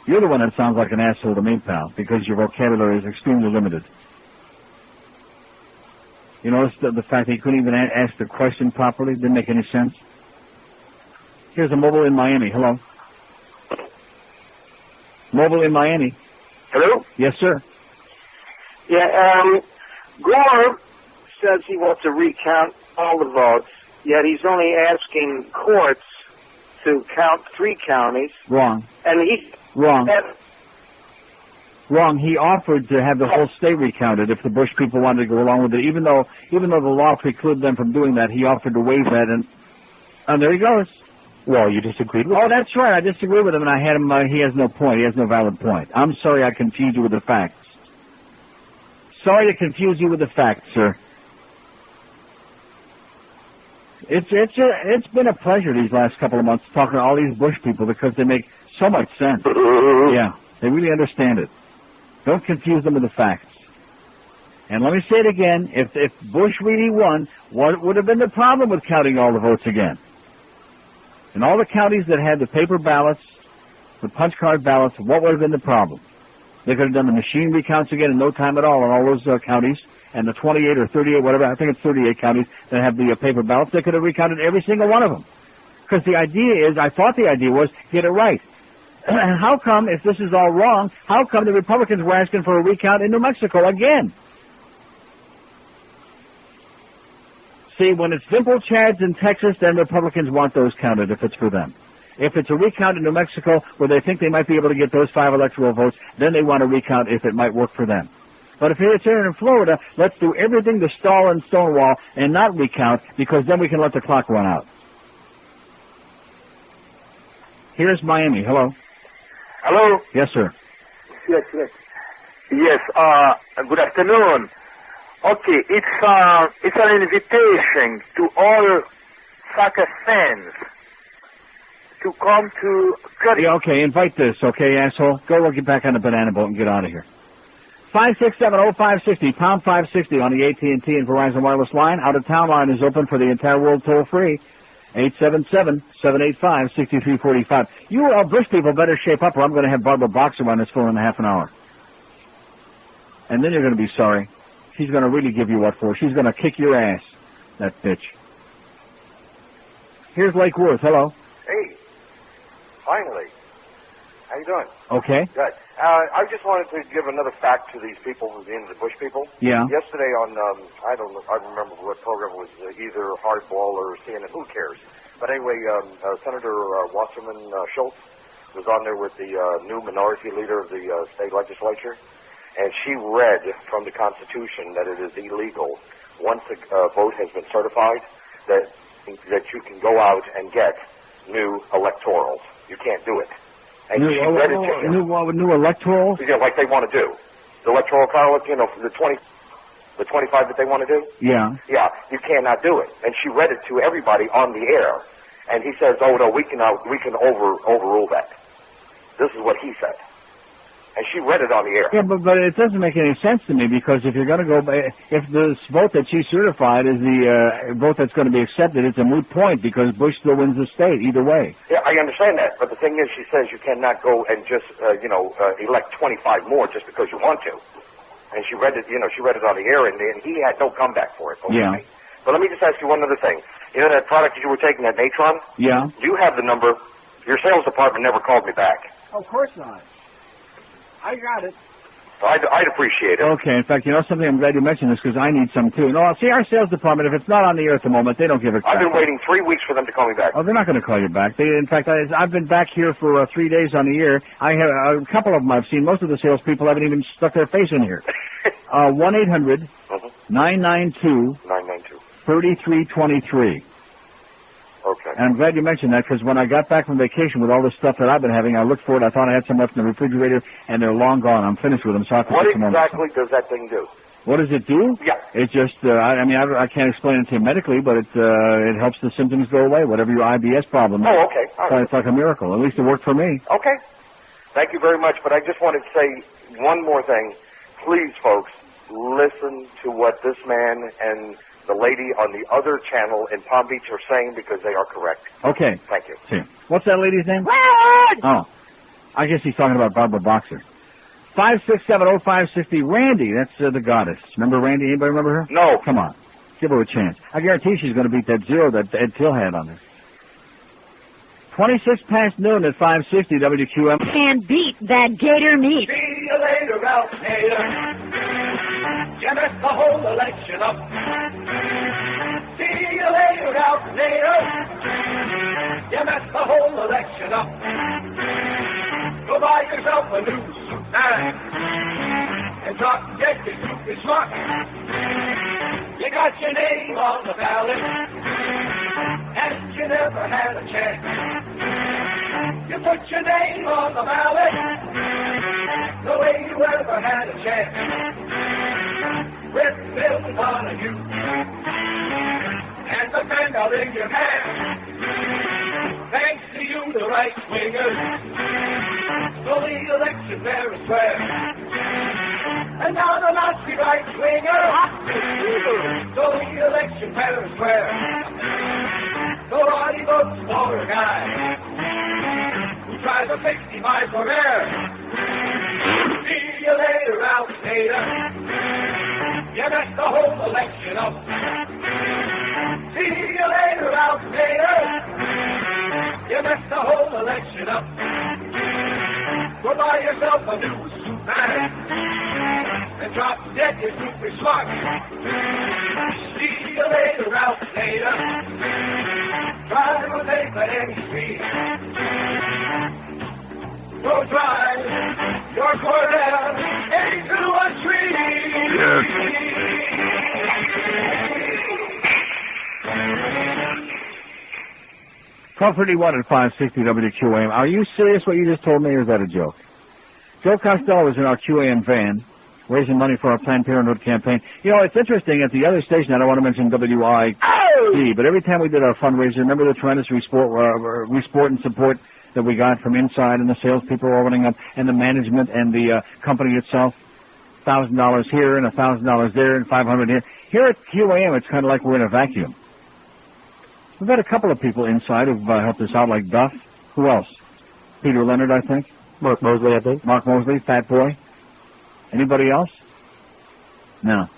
You're the one that sounds like an asshole to me, pal, because your vocabulary is extremely limited. You notice the fact that he couldn't even ask the question properly? Didn't make any sense? Here's a mobile in Miami. Hello? Mobile in Miami. Hello? Yes, sir. Yeah, Gore says he wants to recount all the votes, yet he's only asking courts to count 3 counties. Wrong. And he... Wrong. Wrong. He offered to have the whole state recounted if the Bush people wanted to go along with it. Even though the law precluded them from doing that, he offered to waive that, and there he goes. Well, you disagreed with him? Oh, that's right. I disagreed with him, and I had him. He has no point. He has no valid point. I'm sorry I confused you with the facts. Sorry to confuse you with the facts, sir. It's been a pleasure these last couple of months talking to all these Bush people because they make so much sense. Yeah, they really understand it. Don't confuse them with the facts. And let me say it again, if Bush really won, what would have been the problem with counting all the votes again? In all the counties that had the paper ballots, the punch card ballots, what would have been the problem? They could have done the machine recounts again in no time at all in all those counties, and the 28 or 38, whatever, I think it's 38 counties that have the paper ballots, they could have recounted every single one of them. Because the idea is, I thought the idea was, get it right. And how come, if this is all wrong, how come the Republicans were asking for a recount in New Mexico again? See, when it's dimple chads in Texas, then the Republicans want those counted if it's for them. If it's a recount in New Mexico where they think they might be able to get those 5 electoral votes, then they want to recount if it might work for them. But if it's here in Florida, let's do everything to stall and stonewall and not recount, because then we can let the clock run out. Here's Miami. Hello. Hello? Yes, sir. Yes. Yes, good afternoon. Okay, it's an invitation to all soccer fans to come to... Yeah, okay, invite this, okay, asshole? Go get back on the banana boat and get out of here. 567-0560, pound 560 on the AT&T and Verizon wireless line. Out-of-town line is open for the entire world toll-free. 877-785-6345. You Bush people better shape up or I'm going to have Barbara Boxer on this phone in half an hour. And then you're going to be sorry. She's going to really give you what for. She's going to kick your ass, that bitch. Here's Lake Worth. Hello. Hey. Finally. How you doing? Okay. Good. I just wanted to give another fact to these people, the Bush people. Yeah. Yesterday on, I don't remember what program it was, either Hardball or CNN, who cares? But anyway, Senator Wasserman Schultz was on there with the new minority leader of the state legislature, and she read from the Constitution that it is illegal, once a vote has been certified, that you can go out and get new electorals. You can't do it. And she read it to him. New electoral? Yeah, like they want to do. The electoral college, the 25 that they want to do? Yeah. Yeah, you cannot do it. And she read it to everybody on the air. And he says, oh, no, we can overrule that. This is what he said. And she read it on the air. Yeah, but it doesn't make any sense to me, because if you're going to go, if the vote that she certified is the vote that's going to be accepted, it's a moot point, because Bush still wins the state either way. Yeah, I understand that. But the thing is, she says you cannot go and just, elect 25 more just because you want to. And she read it, she read it on the air, and he had no comeback for it. Yeah. Me. But let me just ask you one other thing. You know that product that you were taking, that Natron? Yeah. Do you have the number? Your sales department never called me back. Of course not. I got it. I'd appreciate it. Okay. In fact, you know something? I'm glad you mentioned this, because I need some too. No, see, our sales department, if it's not on the air at the moment, they don't give a crap. I've been waiting 3 weeks for them to call me back. Oh, they're not going to call you back. In fact, I've been back here for 3 days on the air. I have a couple of them I've seen. Most of the salespeople haven't even stuck their face in here. 1-800-992-3323. Okay. And I'm glad you mentioned that, because when I got back from vacation with all this stuff that I've been having, I looked for it. I thought I had some left in the refrigerator, and they're long gone. I'm finished with them. So I have to what take some exactly does that thing do? What does it do? Yeah. It just, I can't explain it to you medically, but it helps the symptoms go away, whatever your IBS problem is. Oh, okay. All right. It's like a miracle. At least it worked for me. Okay. Thank you very much. But I just wanted to say one more thing. Please, folks, listen to what this man and the lady on the other channel in Palm Beach are saying because they are correct. Okay. Thank you. See. What's that lady's name? Oh. I guess he's talking about Barbara Boxer. 5670560. Randy, that's the goddess. Remember Randy? Anybody remember her? No. Come on. Give her a chance. I guarantee she's going to beat that zero that Ed Till had on her. 26 past noon at 560 WQM. Can't beat that gator meat. See you later, Alligator. You messed the whole election up. See you later, Alligator. You messed the whole election up. Go buy yourself a new suit and drop dead to stupid smart. You got your name on the ballot, and you never had a chance. You put your name on the ballot, the way you ever had a chance. With bills on you, and the pen in your hand. Thanks to you, the right-wingers, so the election fair and square. And now the Nazi right-winger, so the election fair and square. Nobody votes for a guy who tries a 65 for air. See you later, Alligator. You messed the whole election up. See you later, Alligator. You messed the whole election up. Go buy yourself a new suit and drop dead your super smart. See you later, Alligator. Drive a safe at any speed. Go drive your Corvette into a tree. Yes. 1231 at 560 WQAM. Are you serious what you just told me, or is that a joke? Joe Costello was in our QAM van, raising money for our Planned Parenthood campaign. You know, it's interesting, at the other station, I don't want to mention WIC, but every time we did our fundraiser, remember the tremendous resport and support that we got from inside, and the salespeople opening up, and the management and the company itself? $1,000 here, and $1,000 there, and $500 here. Here at QAM, it's kind of like we're in a vacuum. We've had a couple of people inside who've helped us out, like Duff. Who else? Peter Leonard, I think. Mark Mosley, I think. Mark Mosley, Fat Boy. Anybody else? No.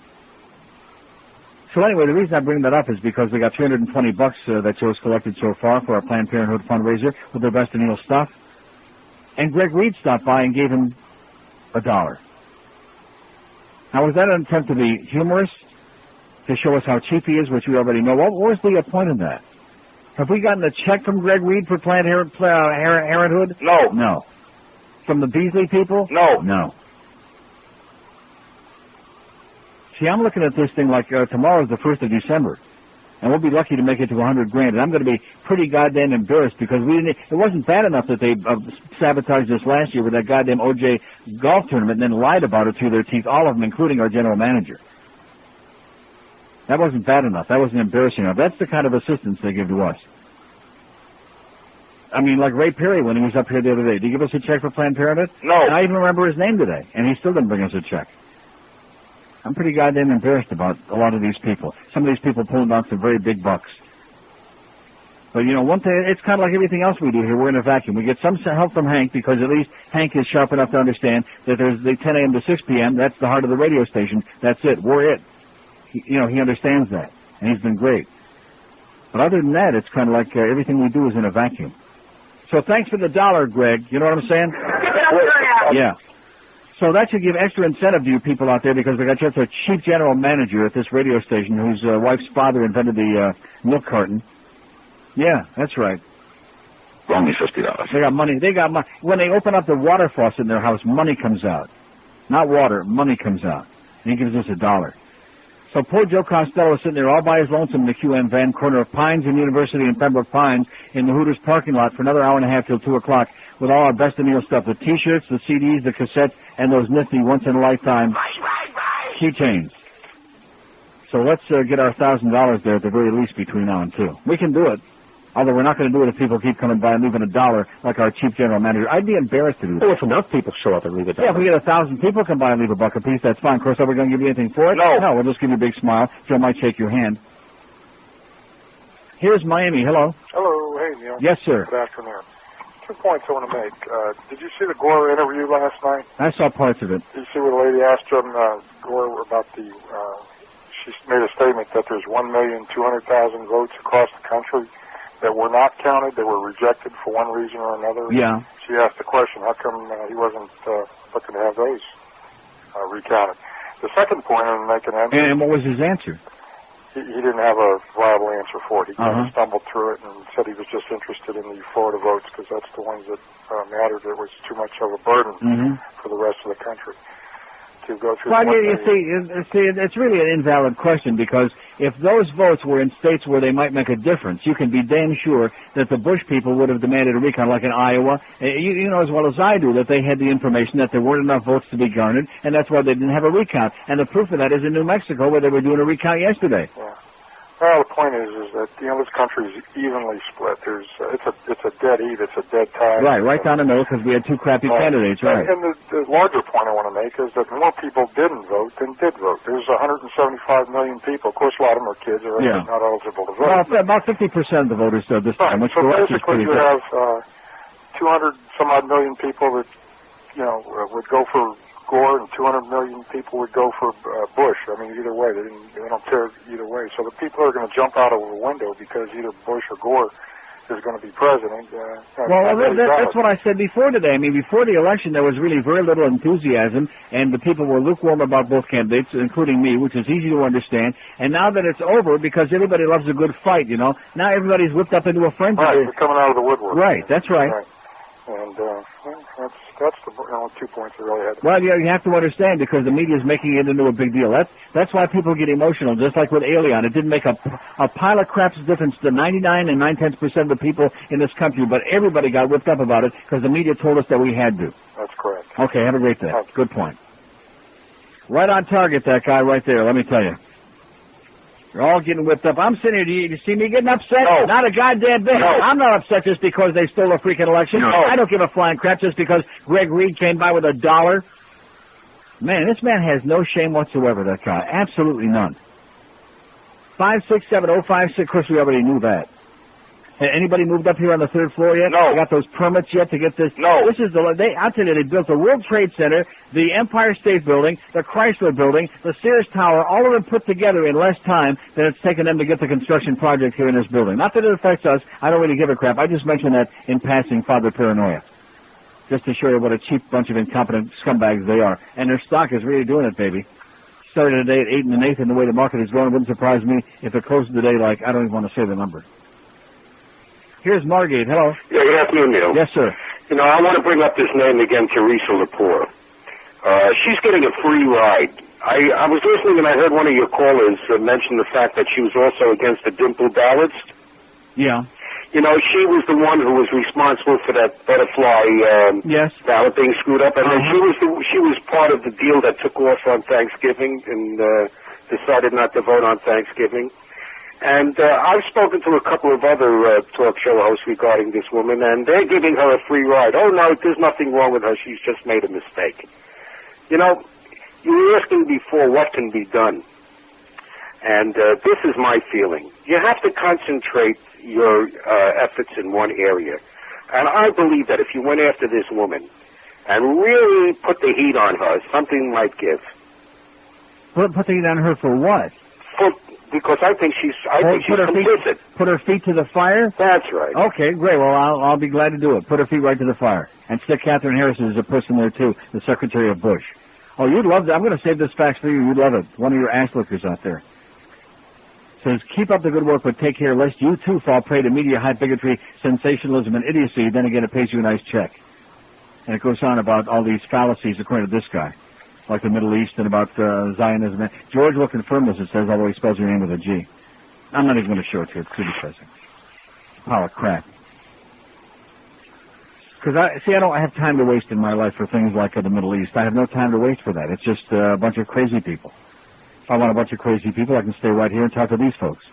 So anyway, the reason I bring that up is because we got $320 that Joe's collected so far for our Planned Parenthood fundraiser with their Best in Neil stuff. And Greg Reed stopped by and gave him $1. Now, was that an attempt to be humorous? To show us how cheap he is, which we already know. What was the point of that? Have we gotten a check from Greg Reed for Planned Parenthood? No. No. From the Beasley people? No. No. See, I'm looking at this thing like tomorrow's the 1st of December, and we'll be lucky to make it to $100,000. And I'm going to be pretty goddamn embarrassed because it wasn't bad enough that they sabotaged us last year with that goddamn OJ golf tournament and then lied about it through their teeth, all of them, including our general manager. That wasn't bad enough. That wasn't embarrassing enough. That's the kind of assistance they give to us. I mean, like Ray Perry when he was up here the other day. Did he give us a check for Planned Parenthood? No. And I even remember his name today, and he still didn't bring us a check. I'm pretty goddamn embarrassed about a lot of these people. Some of these people pulling off some very big bucks. But, you know, one thing, it's kind of like everything else we do here. We're in a vacuum. We get some help from Hank because at least Hank is sharp enough to understand that there's the 10 a.m. to 6 p.m. That's the heart of the radio station. That's it. We're it. He understands that, and he's been great. But other than that, it's kind of like everything we do is in a vacuum. So thanks for the $1, Greg. You know what I'm saying? Yeah. So that should give extra incentive to you people out there because we got just a chief general manager at this radio station whose wife's father invented the milk carton. Yeah, that's right. Only $50. They got money. They got money. When they open up the water faucet in their house, money comes out. Not water, money comes out. And he gives us $1. So poor Joe Costello is sitting there all by his lonesome in the QM van, corner of Pines and University and Pembroke Pines, in the Hooters parking lot for another hour and a half till 2 o'clock with all our Best in Neil stuff, the T-shirts, the CDs, the cassettes, and those nifty once-in-a-lifetime keychains. So let's get our $1,000 there at the very least between now and 2. We can do it. Although we're not going to do it if people keep coming by and leaving $1 like our chief general manager. I'd be embarrassed to do that. Well, if enough people show up and leave $1. Yeah, if we get 1,000 people come by and leave $1 apiece, that's fine. Of course, are we going to give you anything for it? No, we'll just give you a big smile. Joe might shake your hand. Here's Miami. Hello. Hello. Hey, Neil. Yes, sir. Good afternoon. 2 points I want to make. Did you see the Gore interview last night? I saw parts of it. Did you see what the lady asked him, Gore, about the, she made a statement that there's 1,200,000 votes across the country that were not counted, that were rejected for one reason or another. Yeah. She asked the question, how come he wasn't looking to have those recounted? The second point I'm making... And what was his answer? He didn't have a viable answer for it. He kind of stumbled through it and said he was just interested in the Florida votes because that's the ones that mattered. It was too much of a burden for the rest of the country to go through. Well, you see, it's really an invalid question because if those votes were in states where they might make a difference, you can be damn sure that the Bush people would have demanded a recount, like in Iowa. You know as well as I do that they had the information that there weren't enough votes to be garnered, and that's why they didn't have a recount. And the proof of that is in New Mexico, where they were doing a recount yesterday. Yeah. Well, the point is that this country is evenly split. There's it's a dead heat. It's a dead tie. Right down the middle because we had two crappy candidates. Right. And the larger point I want to make is that more people didn't vote than did vote. There's 175 million people. Of course, a lot of them are kids or not eligible to vote. Well, about 50% of the voters this time, which so for us is basically, pretty you good. have 200 some odd million people that would go for Gore, and 200 million people would go for Bush. I mean, either way, they don't care either way. So the people are going to jump out of a window because either Bush or Gore is going to be president. That's what I said before today. I mean, before the election, there was really very little enthusiasm, and the people were lukewarm about both candidates, including me, which is easy to understand. And now that it's over, because everybody loves a good fight, now everybody's whipped up into a frenzy. Right, they're coming out of the woodwork. Right, that's right. And that's the 2 points I really had. Well, you have to understand because the media is making it into a big deal. That's why people get emotional, just like with Alien. It didn't make a pile of crap's difference to 99 and 9/10% of the people in this country, but everybody got whipped up about it because the media told us that we had to. That's correct. Okay, have a great day. Good point. Right on target, that guy right there, let me tell you. You're all getting whipped up. I'm sitting here. Do you see me getting upset? No. Not a goddamn bit. No. I'm not upset just because they stole a freaking election. No. I don't give a flying crap just because Greg Reed came by with $1. Man, this man has no shame whatsoever, that guy. Absolutely none. 567-056. Of course, we already knew that. Anybody moved up here on the third floor yet? No. They got those permits yet to get this? No. This is I'll tell you, they built the World Trade Center, the Empire State Building, the Chrysler Building, the Sears Tower, all of them put together in less time than it's taken them to get the construction project here in this building. Not that it affects us. I don't really give a crap. I just mentioned that in passing, Father Paranoia. Just to show you what a cheap bunch of incompetent scumbags they are. And their stock is really doing it, baby. Started today at 8 1/8, and the way the market is going, it wouldn't surprise me if it closed today like, I don't even want to say the number. Here's Margate. Hello. Yeah, good afternoon, Neil. Yes, sir. I want to bring up this name again, Teresa Lepore. She's getting a free ride. I was listening and I heard one of your callers mention the fact that she was also against the dimple ballots. Yeah. She was the one who was responsible for that butterfly ballot being screwed up, and then she was part of the deal that took off on Thanksgiving and decided not to vote on Thanksgiving. And I've spoken to a couple of other talk show hosts regarding this woman, and they're giving her a free ride. Oh, no, there's nothing wrong with her. She's just made a mistake. You were asking before what can be done. And this is my feeling. You have to concentrate your efforts in one area. And I believe that if you went after this woman and really put the heat on her, something might give. Put the heat on her for what? Because I think she's complicit. Put her feet to the fire? That's right. Okay, great. Well, I'll be glad to do it. Put her feet right to the fire. And stick Catherine Harris as a person there, too, the Secretary of Bush. Oh, you'd love that. I'm going to save this fax for you. You'd love it. One of your ass lickers out there. Says, keep up the good work, but take care lest you, too, fall prey to media hype, bigotry, sensationalism, and idiocy. Then again, it pays you a nice check. And it goes on about all these fallacies, according to this guy. Like the Middle East and about Zionism. George will confirm this, it says, although he spells your name with a G. I'm not even going to show it to you. It's too depressing. It's a pile of crap. Because, I don't have time to waste in my life for things like the Middle East. I have no time to waste for that. It's just a bunch of crazy people. If I want a bunch of crazy people, I can stay right here and talk to these folks.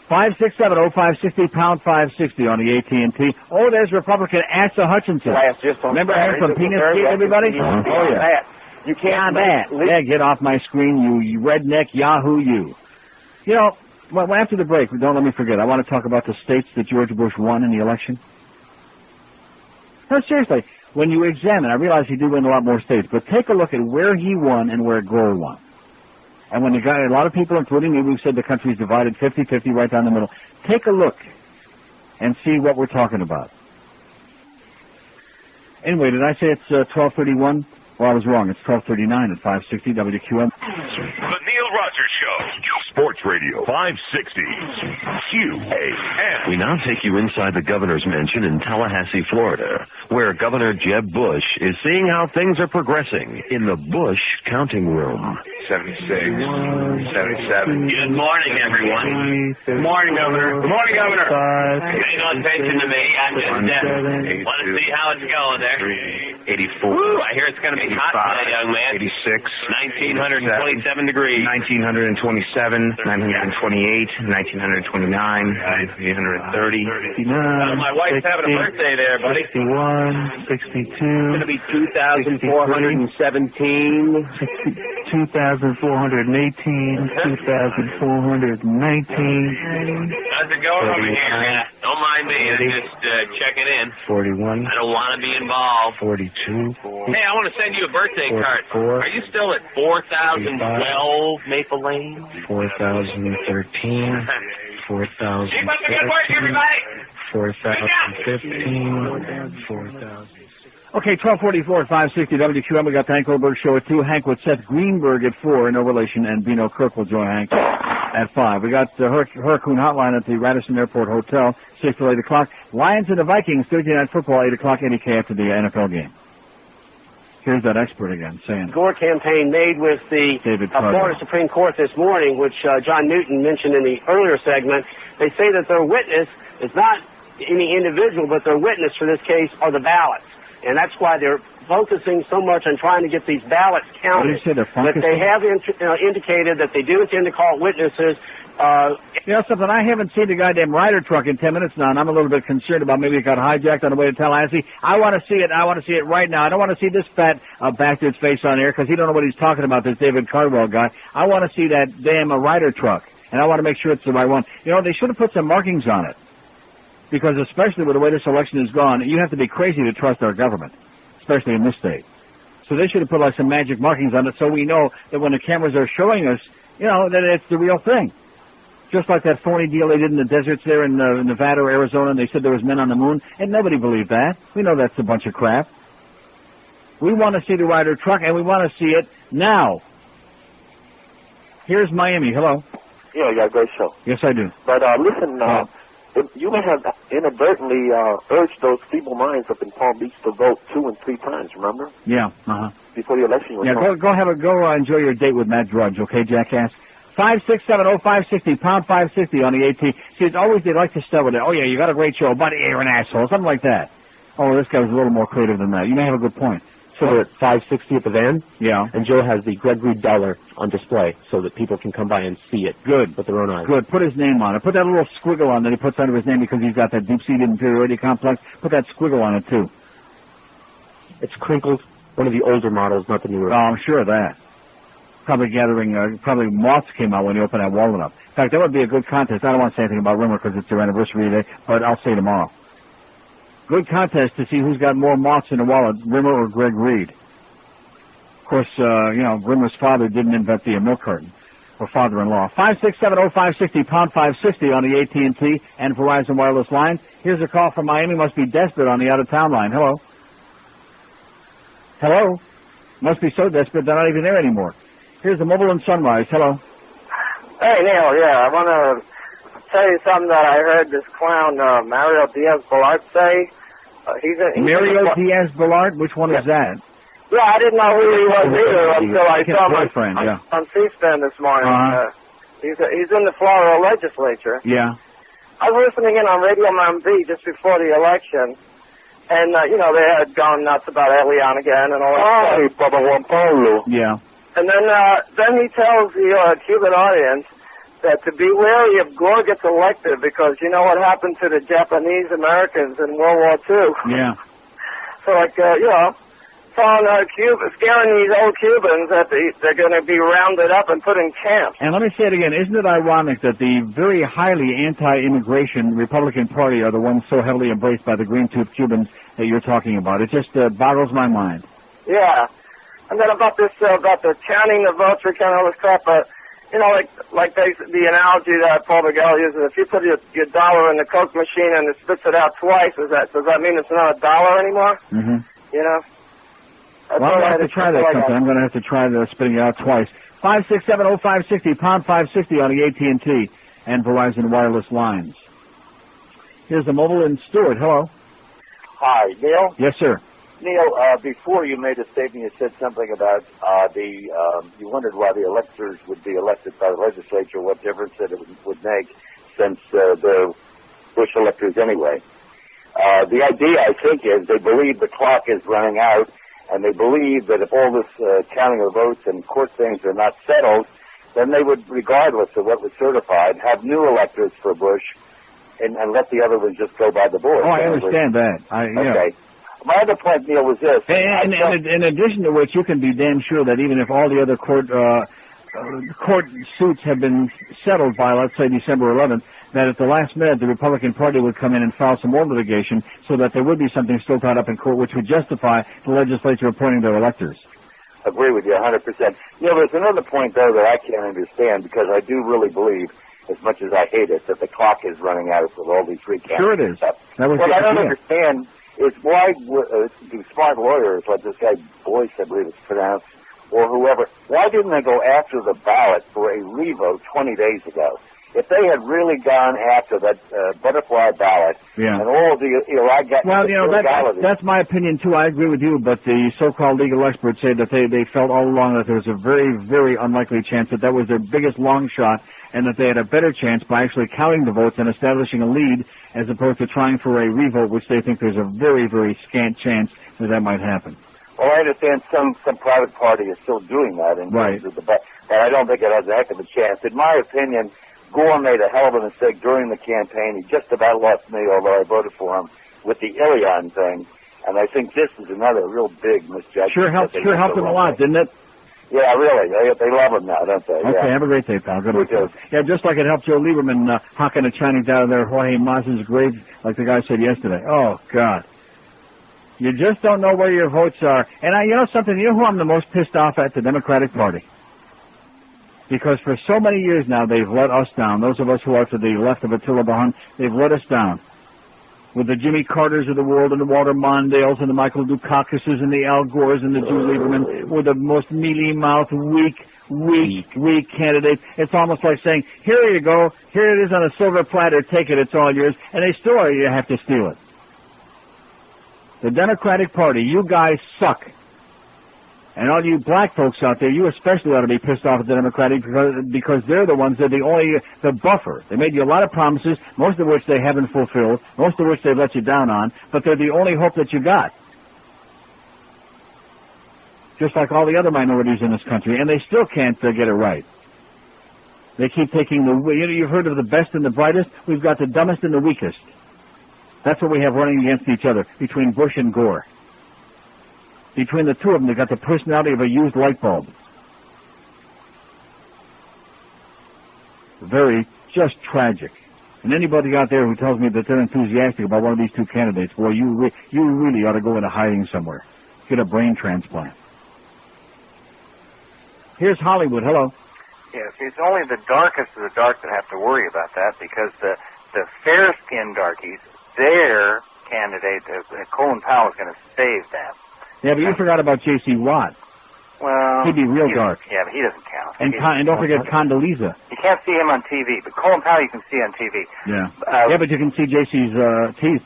567-0560, pound 560 on the AT&T. Oh, there's Republican Asa Hutchinson. Remember him from Penis Kid, everybody? Oh, yeah. You can't Yeah, get off my screen, you redneck Yahoo, you. You know, well, after the break, don't let me forget, I want to talk about the states that George Bush won in the election. No, seriously, when you examine, I realize he did win a lot more states, but take a look at where he won and where Gore won. And when a lot of people, including me, who said the country's divided 50-50 right down the middle, take a look and see what we're talking about. Anyway, did I say it's 12:31? Well, I was wrong. It's 12:39 at 560 WQM. The Neil Rogers Show. Sports Radio 560 QAM. We now take you inside the governor's mansion in Tallahassee, Florida, where Governor Jeb Bush is seeing how things are progressing in the Bush counting room. 76, 77. Good morning, everyone. Good morning, Governor. Good morning, Governor. Pay no attention to me. I'm just want to see how it's going there. 84. Ooh, I hear it's going to be hot today, young man. 86. 1,927 degrees. 1,927, 928, 1,929, 930. My wife's having a birthday there, buddy. 61, 62. It's going to be 2,417. 2,418, 2,419. How's it going over here? Don't mind me. I'm just checking in. 41. I don't want to be involved. 42. Hey, I want to send you a birthday card. Are you still at 4012 Maple Lane? 4,013. 4,000. Keep up the good work, everybody. 4,015. 4,000. Okay, 12:44 at 560 WQM. We got the Hank Goldberg Show at 2. Hank with Seth Greenberg at 4. No relation. And Bino Kirk will join Hank at 5. We got the Hurricane Hotline at the Radisson Airport Hotel, 6 to 8 o'clock. Lions and the Vikings, Thursday Night Football, 8 o'clock, 80K after the NFL game. Here's that expert again saying. Gore campaign made with the Florida Supreme Court this morning, which John Newton mentioned in the earlier segment. They say that their witness is not any individual, but their witness for this case are the ballots. And that's why they're focusing so much on trying to get these ballots counted. But they have indicated that they do intend to call witnesses. You know something? I haven't seen the goddamn Ryder truck in 10 minutes now, and I'm a little bit concerned about maybe it got hijacked on the way to Tallahassee. I want to see it. I want to see it right now. I don't want to see this fat bastard's face on air because he don't know what he's talking about, this David Cardwell guy. I want to see that damn Ryder truck, and I want to make sure it's the right one. You know, they should have put some markings on it. Because especially with the way this election has gone, you have to be crazy to trust our government, especially in this state. So they should have put like some magic markings on it so we know that when the cameras are showing us, you know, that it's the real thing. Just like that phony deal they did in the deserts there in Nevada or Arizona, and they said there was men on the moon, and nobody believed that. We know that's a bunch of crap. We want to see the Ryder truck, and we want to see it now. Here's Miami. Hello. Yeah, great show. Yes, I do. But listen, you may have inadvertently urged those feeble minds up in Palm Beach to vote 2 and 3 times, remember? Yeah, Before the election was on. Go enjoy your date with Matt Drudge, okay, jackass? 567-0560, pound 560 on the AT. See, it's always, they like to start with it. Oh, yeah, you got a great show, but you're an asshole, something like that. Oh, this guy was a little more creative than that. You may have a good point. So we're at 560 at the van? Yeah. And Joe has the Gregory dollar on display so that people can come by and see it. Good. With their own eyes. Good. Put his name on it. Put that little squiggle on that he puts under his name because he's got that deep-seated inferiority complex. Put that squiggle on it, too. It's crinkled. One of the older models, not the newer. Oh, I'm sure of that. Probably gathering, probably moths came out when you opened that wallet up. In fact, that would be a good contest. I don't want to say anything about Rimmer because it's their anniversary today, but I'll say tomorrow. Good contest to see who's got more moths in the wallet, Rimmer or Greg Reed. Of course, Rimmer's father didn't invent the milk carton, or father-in-law. 567-0560, pound 560 on the AT&T and Verizon wireless line. Here's a call from Miami. Must be desperate on the out-of-town line. Hello? Hello? Must be so desperate they're not even there anymore. Here's the Mobile and Sunrise. Hello? Hey, Neil, I want to tell you something that I heard this clown, Mario Diaz-Balart, say. Mario Diaz-Balart? Which one is that? Yeah, I didn't know who he was either until I saw him on C-SPAN this morning. He's in the Florida Legislature. Yeah. I was listening in on Radio Mount B just before the election, and, they had gone nuts about Elian again and all that stuff. Papa Juan Pablo. Yeah. And then he tells the Cuban audience that to be wary if Gore gets elected, because you know what happened to the Japanese Americans in World War II. Yeah. So, like, you know, telling scaring these old Cubans that they're going to be rounded up and put in camps. And let me say it again. Isn't it ironic that the very highly anti-immigration Republican Party are the ones so heavily embraced by the green-toothed Cubans that you're talking about? It just boggles my mind. Yeah. And then about this, about the counting the votes, recounting all this crap, you know, like the analogy that Paul Miguel uses, if you put your dollar in the Coke machine and it spits it out twice, does that mean it's not a dollar anymore? Mm-hmm. You know? Well, I'm going to have to try that something. I'm going to have to try the spitting it out twice. 567-0560, pound 560 on the AT&T and Verizon wireless lines. Here's the mobile in Stewart. Hello. Hi, Neil? Yes, sir. Neil, before you made a statement, you said something about you wondered why the electors would be elected by the legislature, what difference it would make since they're Bush electors anyway. The idea, I think, is they believe the clock is running out, and they believe that if all this counting of votes and court things are not settled, then they would, regardless of what was certified, have new electors for Bush and let the other ones just go by the board. Oh, I understand that. Okay. My other point, Neil, was this. And in addition to which, you can be damn sure that even if all the other court suits have been settled by, let's say, December 11th, that at the last minute the Republican Party would come in and file some more litigation so that there would be something still tied up in court which would justify the legislature appointing their electors. Agree with you 100%. You know, there's another point, though, that I can't understand, because I do really believe, as much as I hate it, that the clock is running out with all these recounts. Sure it is. What I don't understand is why do smart lawyers, like this guy Boyce, I believe it's pronounced, or whoever, why didn't they go after the ballot for a revote 20 days ago? If they had really gone after that butterfly ballot and all of the irregularities... Well, you know, that's my opinion, too. I agree with you, but the so-called legal experts say that they felt all along that there was a very, very unlikely chance that was their biggest long shot, and that they had a better chance by actually counting the votes and establishing a lead as opposed to trying for a revote, which they think there's a very, very scant chance that might happen. Well, I understand some private party is still doing that in terms of the but I don't think it has a heck of a chance. In my opinion, Gore made a hell of a mistake during the campaign. He just about lost me, although I voted for him, with the Ilion thing. And I think this is another real big misjudgment. Sure helped him a lot, didn't it? Yeah, really. They love him now, don't they? Okay, yeah. Have a great day, pal. Good luck. Yeah, just like it helped Joe Lieberman hocking a Chinese down there, Jorge Maz's grave, like the guy said yesterday. Oh, God. You just don't know where your votes are. And you know something? You know who I'm the most pissed off at? The Democratic Party. Because for so many years now, they've let us down. Those of us who are to the left of Attila Bahan, they've let us down. With the Jimmy Carters of the world and the Walter Mondales and the Michael Dukakis's and the Al Gores and the Joe Lieberman were the most mealy-mouthed, weak candidates. It's almost like saying, here you go, here it is on a silver platter, take it, it's all yours, and they still have to steal it. The Democratic Party, you guys suck. And all you black folks out there, you especially ought to be pissed off at the Democratic because they're the ones that are the buffer. They made you a lot of promises, most of which they haven't fulfilled, most of which they've let you down on, but they're the only hope that you got. Just like all the other minorities in this country, and they still can't get it right. They keep taking you've heard of the best and the brightest? We've got the dumbest and the weakest. That's what we have running against each other, between Bush and Gore. Between the two of them, they've got the personality of a used light bulb. Very, just tragic. And anybody out there who tells me that they're enthusiastic about one of these two candidates, boy, you really ought to go into hiding somewhere. Get a brain transplant. Here's Hollywood. Hello. Yes, it's only the darkest of the dark that have to worry about that, because the fair-skinned darkies, their candidate, Colin Powell, is going to save them. Yeah, but you forgot about J.C. Watt. Well, he'd be real dark. Yeah, but he doesn't count. And don't forget Condoleezza. You can't see him on TV, but Colin Powell you can see on TV. Yeah. Yeah, but you can see J.C.'s teeth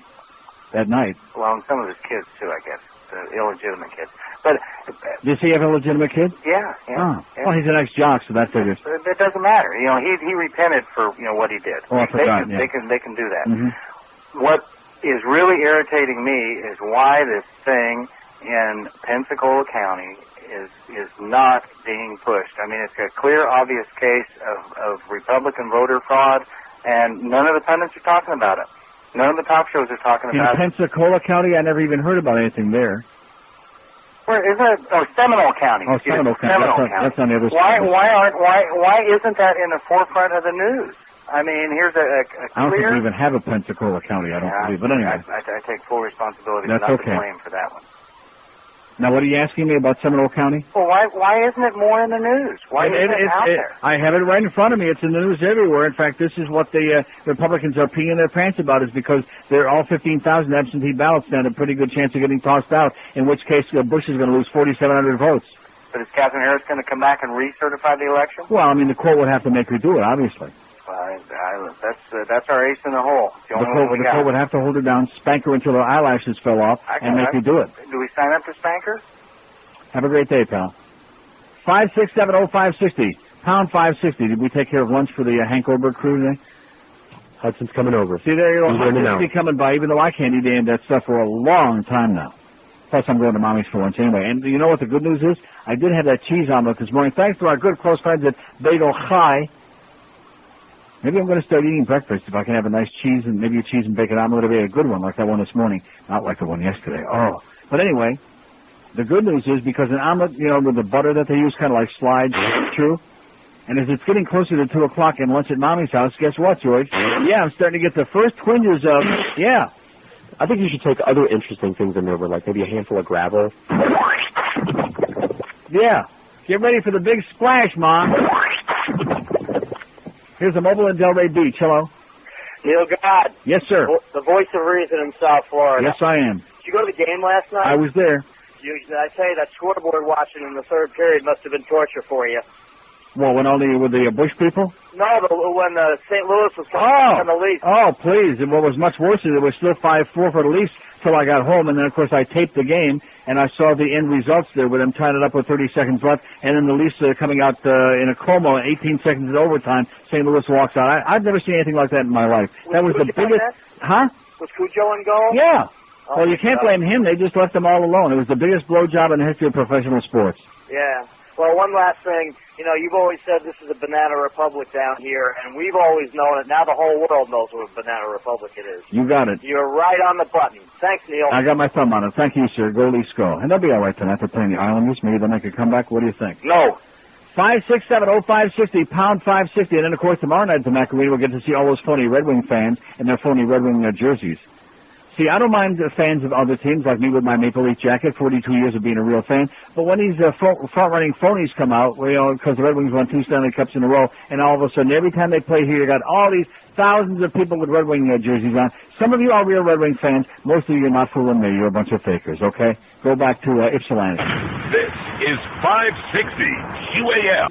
at night. Well, and some of his kids, too, I guess. The illegitimate kids. But does he have illegitimate kids? Yeah. Oh. Well, he's an ex-jock, so that figures. It doesn't matter. You know, he repented for what he did. Oh, I forgot. They can do that. Mm-hmm. What is really irritating me is why this thing in Pensacola County is not being pushed. I mean, it's a clear, obvious case of Republican voter fraud, and none of the pundits are talking about it. None of the talk shows are talking about it. In Pensacola County, I never even heard about anything there. Where is it? Oh, Seminole County. Oh, Seminole County. That's on the other Why side. isn't that in the forefront of the news? I mean, here's a clear... I don't think we even have a Pensacola County, I don't believe. But anyway. I take full responsibility That's for not okay. the blame for that one. Now, what are you asking me about Seminole County? Well, why isn't it more in the news? Why isn't it out there? I have it right in front of me. It's in the news everywhere. In fact, this is what the Republicans are peeing their pants about, is because they're all 15,000 absentee ballots stand a pretty good chance of getting tossed out, in which case Bush is going to lose 4,700 votes. But is Catherine Harris going to come back and recertify the election? Well, I mean, the court would have to make her do it, obviously. That's our ace in the hole. The court would have to hold her down, spank her until her eyelashes fell off, and make her do it. Do we sign up to spank her? Have a great day, pal. 5670560, pound 560. Did we take care of lunch for the Hank Oberg crew today? Hudson's coming over. See, there you go. Hudson's be coming by, even though I can't eat any of that stuff for a long time now. Plus, I'm going to Mommy's for lunch anyway. And you know what the good news is? I did have that cheese omelet this morning, thanks to our good close friends at Bagel High. Maybe I'm going to start eating breakfast if I can have a nice cheese and maybe a cheese and bacon omelet. It'll be a good one like that one this morning, not like the one yesterday. Oh, but anyway, the good news is because an omelet, you know, with the butter that they use kind of like slides through. And as it's getting closer to 2 o'clock and lunch at Mommy's house, guess what, George? Yeah, I'm starting to get the first twinges of, yeah. I think you should take other interesting things in there, like maybe a handful of gravel. Yeah. Get ready for the big splash, Mom. Here's a mobile in Delray Beach. Hello. Neil God. Yes, sir. The voice of reason in South Florida. Yes, I am. Did you go to the game last night? I was there. I tell you, that scoreboard watching in the third period must have been torture for you. Well, when only with the Bush people? No, when St. Louis was coming back on the Leafs. Oh, please. And what was much worse is it was still 5-4 for the Leafs till I got home. And then, of course, I taped the game, and I saw the end results there with them tying it up with 30 seconds left. And then the Leafs coming out in a coma, 18 seconds in overtime. St. Louis walks out. I've never seen anything like that in my life. That was the biggest... Huh? Was Cujo in goal? Yeah. Oh, well, you can't blame him. They just left them all alone. It was the biggest blowjob in the history of professional sports. Yeah. Well, one last thing. You know, you've always said this is a banana republic down here, and we've always known it. Now the whole world knows what a banana republic it is. You got it. You're right on the button. Thanks, Neil. I got my thumb on it. Thank you, sir. Go Leafs go. And they'll be all right tonight. They're playing the Islanders. Maybe they'll make a comeback. What do you think? No. 5670560, pound 560. And then, of course, tomorrow night at the Macarena, we'll get to see all those phony Red Wing fans and their phony Red Wing jerseys. See, I don't mind fans of other teams, like me with my Maple Leaf jacket, 42 years of being a real fan. But when these front-running phonies come out, you know, because the Red Wings won 2 Stanley Cups in a row, and all of a sudden, every time they play here, you got all these thousands of people with Red Wing jerseys on. Some of you are real Red Wing fans. Most of you are not fooling me. You're a bunch of fakers, okay? Go back to Ypsilanti. This is 560 QAM.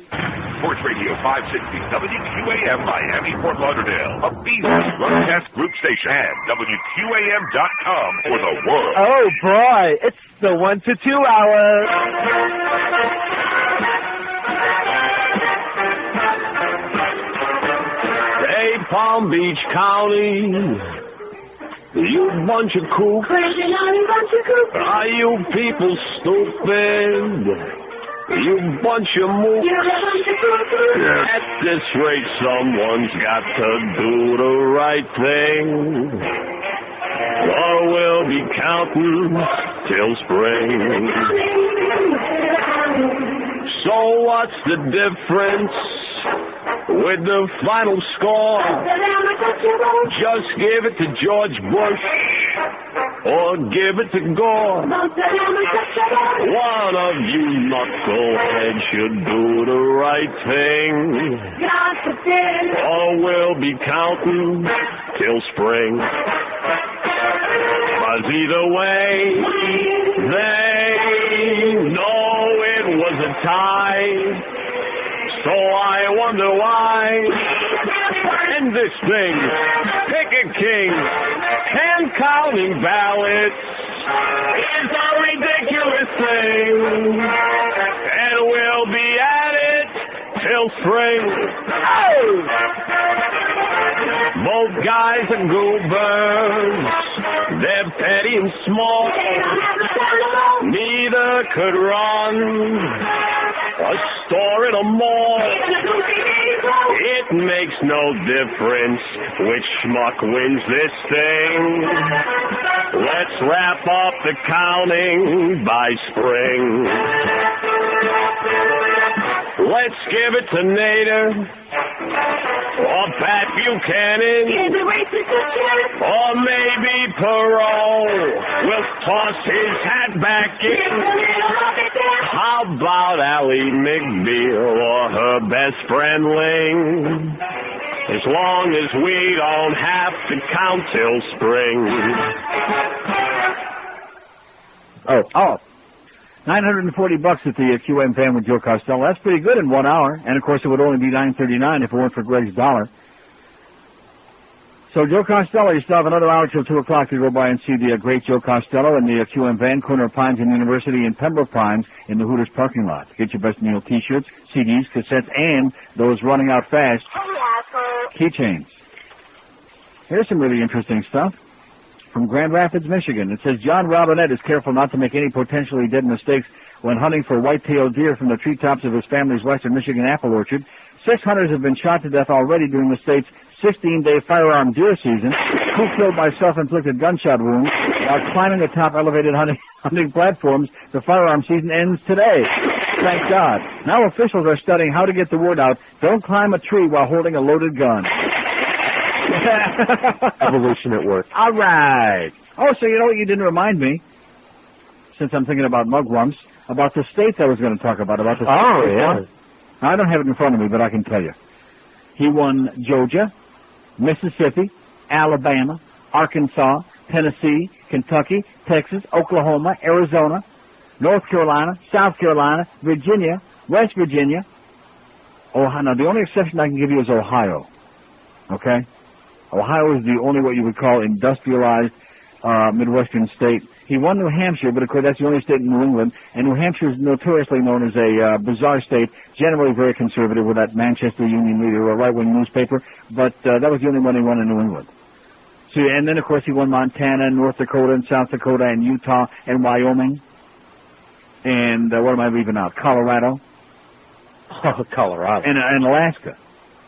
Sports Radio 560 WQAM Miami, Fort Lauderdale. A Beasley Broadcast Group station and WQAM.com for the world. Oh boy, it's the 1 to 2 hour. Hey, Palm Beach County, you bunch of kooks. Are you people stupid? You bunch of mooks. At this rate, someone's got to do the right thing, or we'll be counting till spring. So what's the difference with the final score? Just give it to George Bush or give it to Gore. One of you knuckleheads should do the right thing, or we'll be counting till spring. 'Cause either way, they know it was a tie. So I wonder why. In this thing, pick a king, and counting ballots is a ridiculous thing. And we'll be at it till spring. Oh! Both guys and goobers, they're petty and small. Neither could run a store in a mall. It makes no difference which schmuck wins this thing. Let's wrap up the counting by spring. Let's give it to Nader or Pat Buchanan or maybe Perot will toss his hat back in. How about Allie McBeal or her best friend Ling? As long as we don't have to count till spring. Oh. $940 at the QM fan with Joe Costello. That's pretty good in 1 hour. And, of course, it would only be $9.39 if it weren't for Greg's dollar. So, Joe Costello, you still have another hour till 2 o'clock to go by and see the great Joe Costello in the QM van, corner of Pines and University in Pembroke Pines in the Hooters parking lot. Get your Best Meal T-shirts, CDs, cassettes, and those running out fast keychains. Here's some really interesting stuff from Grand Rapids, Michigan. It says John Robinette is careful not to make any potentially dead mistakes when hunting for white-tailed deer from the treetops of his family's western Michigan apple orchard. 6 hunters have been shot to death already during the state's 16-day firearm deer season. 2 killed by self-inflicted gunshot wounds while climbing atop elevated hunting platforms. The firearm season ends today. Thank God. Now officials are studying how to get the word out. Don't climb a tree while holding a loaded gun. Evolution at work. All right. Oh, so you know what? You didn't remind me, since I'm thinking about mugwumps, about the states I was going to talk about. The yeah. Now, I don't have it in front of me, but I can tell you. He won Georgia, Mississippi, Alabama, Arkansas, Tennessee, Kentucky, Texas, Oklahoma, Arizona, North Carolina, South Carolina, Virginia, West Virginia. Ohio. Now, the only exception I can give you is Ohio. Okay? Ohio is the only what you would call industrialized Midwestern state. He won New Hampshire, but of course that's the only state in New England, and New Hampshire is notoriously known as a bizarre state, generally very conservative with that Manchester Union Leader, a right-wing newspaper, but that was the only one he won in New England. So, and then of course he won Montana, North Dakota, and South Dakota, and Utah, and Wyoming, and what am I leaving out? Colorado. Oh, Colorado. And Alaska.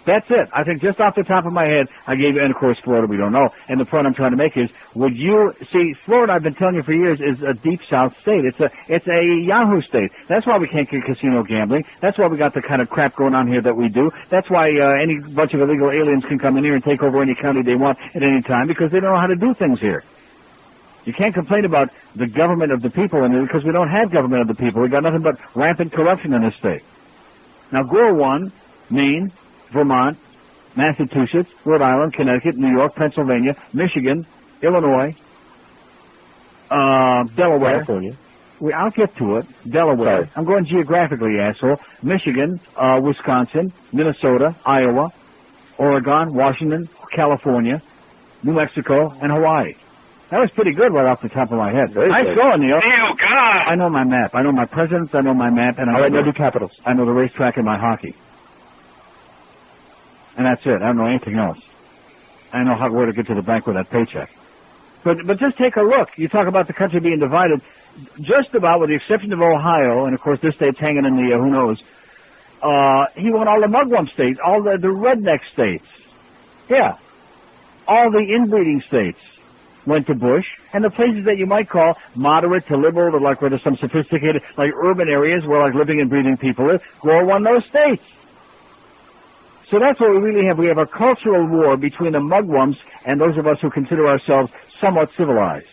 That's it. I think just off the top of my head, I gave you, and of course Florida we don't know. And the point I'm trying to make is, would you see Florida? I've been telling you for years is a deep South state. It's a Yahoo state. That's why we can't get casino gambling. That's why we got the kind of crap going on here that we do. That's why any bunch of illegal aliens can come in here and take over any county they want at any time because they don't know how to do things here. You can't complain about the government of the people in it because we don't have government of the people. We got nothing but rampant corruption in this state. Now Gore won Maine, Vermont, Massachusetts, Rhode Island, Connecticut, New York, Pennsylvania, Michigan, Illinois, Delaware. California. I'll get to it. Delaware. Sorry. I'm going geographically, asshole. Michigan, Wisconsin, Minnesota, Iowa, Oregon, Washington, California, New Mexico, and Hawaii. That was pretty good right off the top of my head. Nice going, Neil. Neil, God! I know my map. I know my presidents. I know my map. And I know the capitals. I know the racetrack and my hockey. And that's it. I don't know anything else. I know where to get to the bank with that paycheck. But just take a look. You talk about the country being divided. Just about, with the exception of Ohio, and of course this state's hanging in the who knows, he won all the mugwump states, all the redneck states. Yeah. All the inbreeding states went to Bush, and the places that you might call moderate to liberal, or like where there's some sophisticated, like urban areas where like living and breathing people live, Gore won those states. So that's what we really have. We have a cultural war between the mugwumps and those of us who consider ourselves somewhat civilized.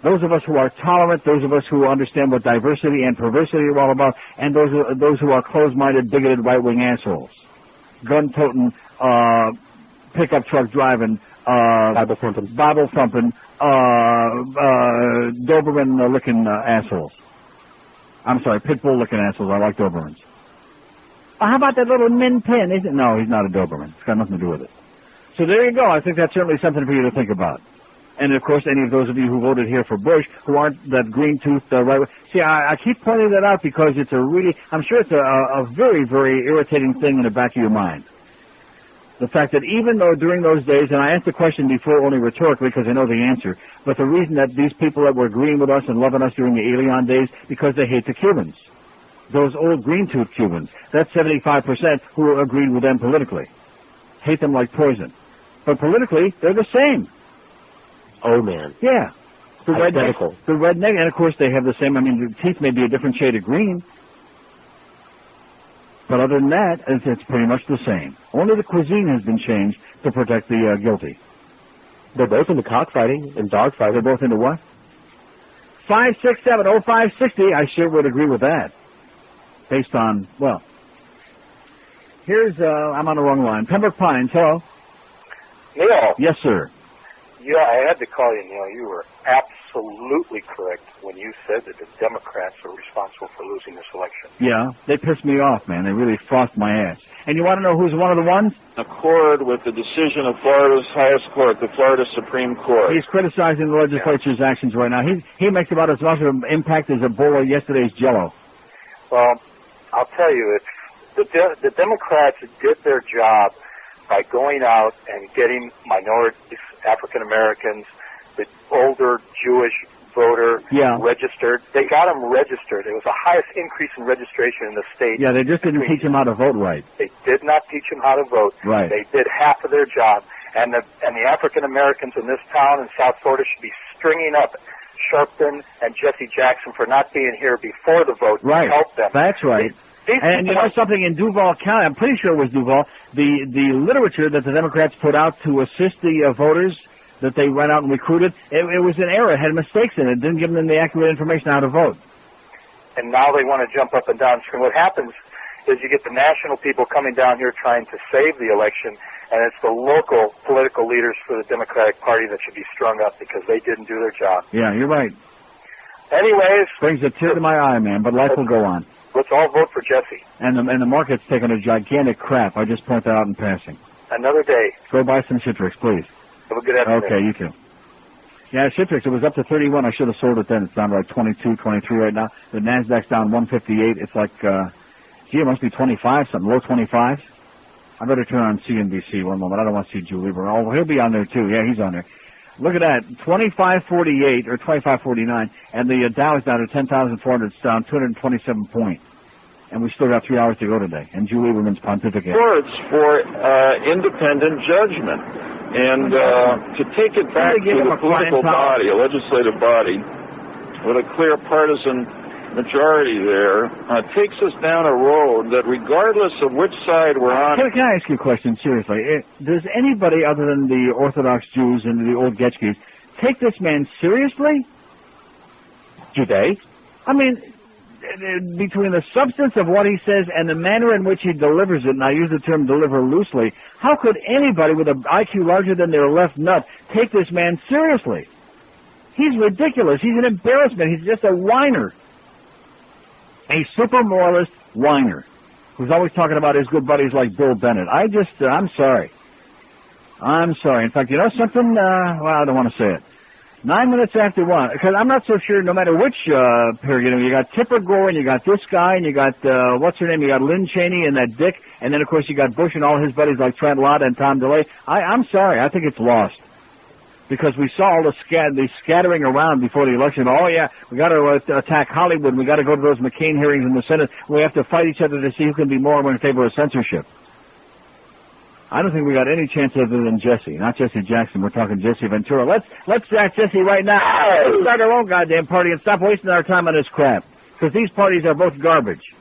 Those of us who are tolerant, those of us who understand what diversity and perversity are all about, and those who are closed-minded, bigoted, right-wing assholes. Gun-toting, pickup truck driving, Bible thumping, Doberman-licking assholes. I'm sorry, pit bull-licking assholes. I like Dobermans. How about that little Min Pin? No, he's not a Doberman. It's got nothing to do with it. So there you go. I think that's certainly something for you to think about. And, of course, any of those of you who voted here for Bush, who aren't that green-toothed right... See, I keep pointing that out because it's a really... I'm sure it's a very, very irritating thing in the back of your mind. The fact that even though during those days, and I asked the question before only rhetorically because I know the answer, but the reason that these people that were agreeing with us and loving us during the Alien days, because they hate the Cubans. Those old green-tooth Cubans. That's 75% who agreed with them politically. Hate them like poison. But politically, they're the same. Oh, man. Yeah. Identical. The redneck, and of course they have the same, I mean, the teeth may be a different shade of green. But other than that, it's pretty much the same. Only the cuisine has been changed to protect the guilty. They're both into cockfighting and dogfighting. They're both into what? 567-0560. I sure would agree with that. Based on, well, here's, I'm on the wrong line. Pembroke Pines, hello. Neil. Yes, sir. Yeah, I had to call you, Neil. You were absolutely correct when you said that the Democrats are responsible for losing this election. Yeah, they pissed me off, man. They really frothed my ass. And you want to know who's one of the ones? Accord with the decision of Florida's highest court, the Florida Supreme Court. He's criticizing the legislature's actions right now. He makes about as much of an impact as a bowl of yesterday's Jell-O. Well, I'll tell you, if the Democrats did their job by going out and getting minorities, African Americans, the older Jewish voter registered. They got them registered. It was the highest increase in registration in the state. Yeah, they just didn't teach them how to vote right. They did not teach them how to vote. Right. They did half of their job. And the African Americans in this town in South Florida should be stringing up Sharpton and Jesse Jackson for not being here before the vote to help them. That's right. And you know something, in Duval County, I'm pretty sure it was Duval, the literature that the Democrats put out to assist the voters that they went out and recruited, it was an error. It had mistakes in it. It didn't give them the accurate information on how to vote. And now they want to jump up and down. And what happens is you get the national people coming down here trying to save the election, and it's the local political leaders for the Democratic Party that should be strung up because they didn't do their job. Yeah, you're right. Anyways. Brings a tear to my eye, man, but life will go on. Let's all vote for Jesse. And the market's taking a gigantic crap. I just point that out in passing. Another day. Go buy some Citrix, please. Have a good afternoon. Okay, you too. Yeah, Citrix, it was up to 31. I should have sold it then. It's down to like 22, 23 right now. The NASDAQ's down 158. It's like, gee, it must be 25 something, low 25s. I better turn on CNBC one moment. I don't want to see Julie. Oh, he'll be on there too. Yeah, he's on there. Look at that, 2548 or 2549, and the Dow is down to 10,400. It's down 227 points. And we still got 3 hours to go today. And Julie Lieberman's pontificate. Courts for independent judgment. And to take it back to the political body, a legislative body, with a clear partisan majority there, takes us down a road that regardless of which side we're on... Can I ask you a question, seriously? Does anybody other than the Orthodox Jews and the old Getchkis take this man seriously? Do they? I mean, between the substance of what he says and the manner in which he delivers it, and I use the term deliver loosely, how could anybody with an IQ larger than their left nut take this man seriously? He's ridiculous. He's an embarrassment. He's just a whiner. A super moralist whiner who's always talking about his good buddies like Bill Bennett. I'm sorry. I'm sorry. In fact, you know something? Well, I don't want to say it. 9 minutes after 1, because I'm not so sure no matter which period. You got Tipper Gore, and you got this guy, and you got, what's her name? You got Lynn Cheney and that Dick, and then, of course, you got Bush and all his buddies like Trent Lott and Tom DeLay. I'm sorry. I think it's lost. Because we saw all the scattering around before the election. Oh, yeah, we got to attack Hollywood. We got to go to those McCain hearings in the Senate. We have to fight each other to see who can be more in favor of censorship. I don't think we got any chance other than Jesse. Not Jesse Jackson. We're talking Jesse Ventura. Let's sack Jesse right now. Let's start our own goddamn party and stop wasting our time on this crap. Because these parties are both garbage.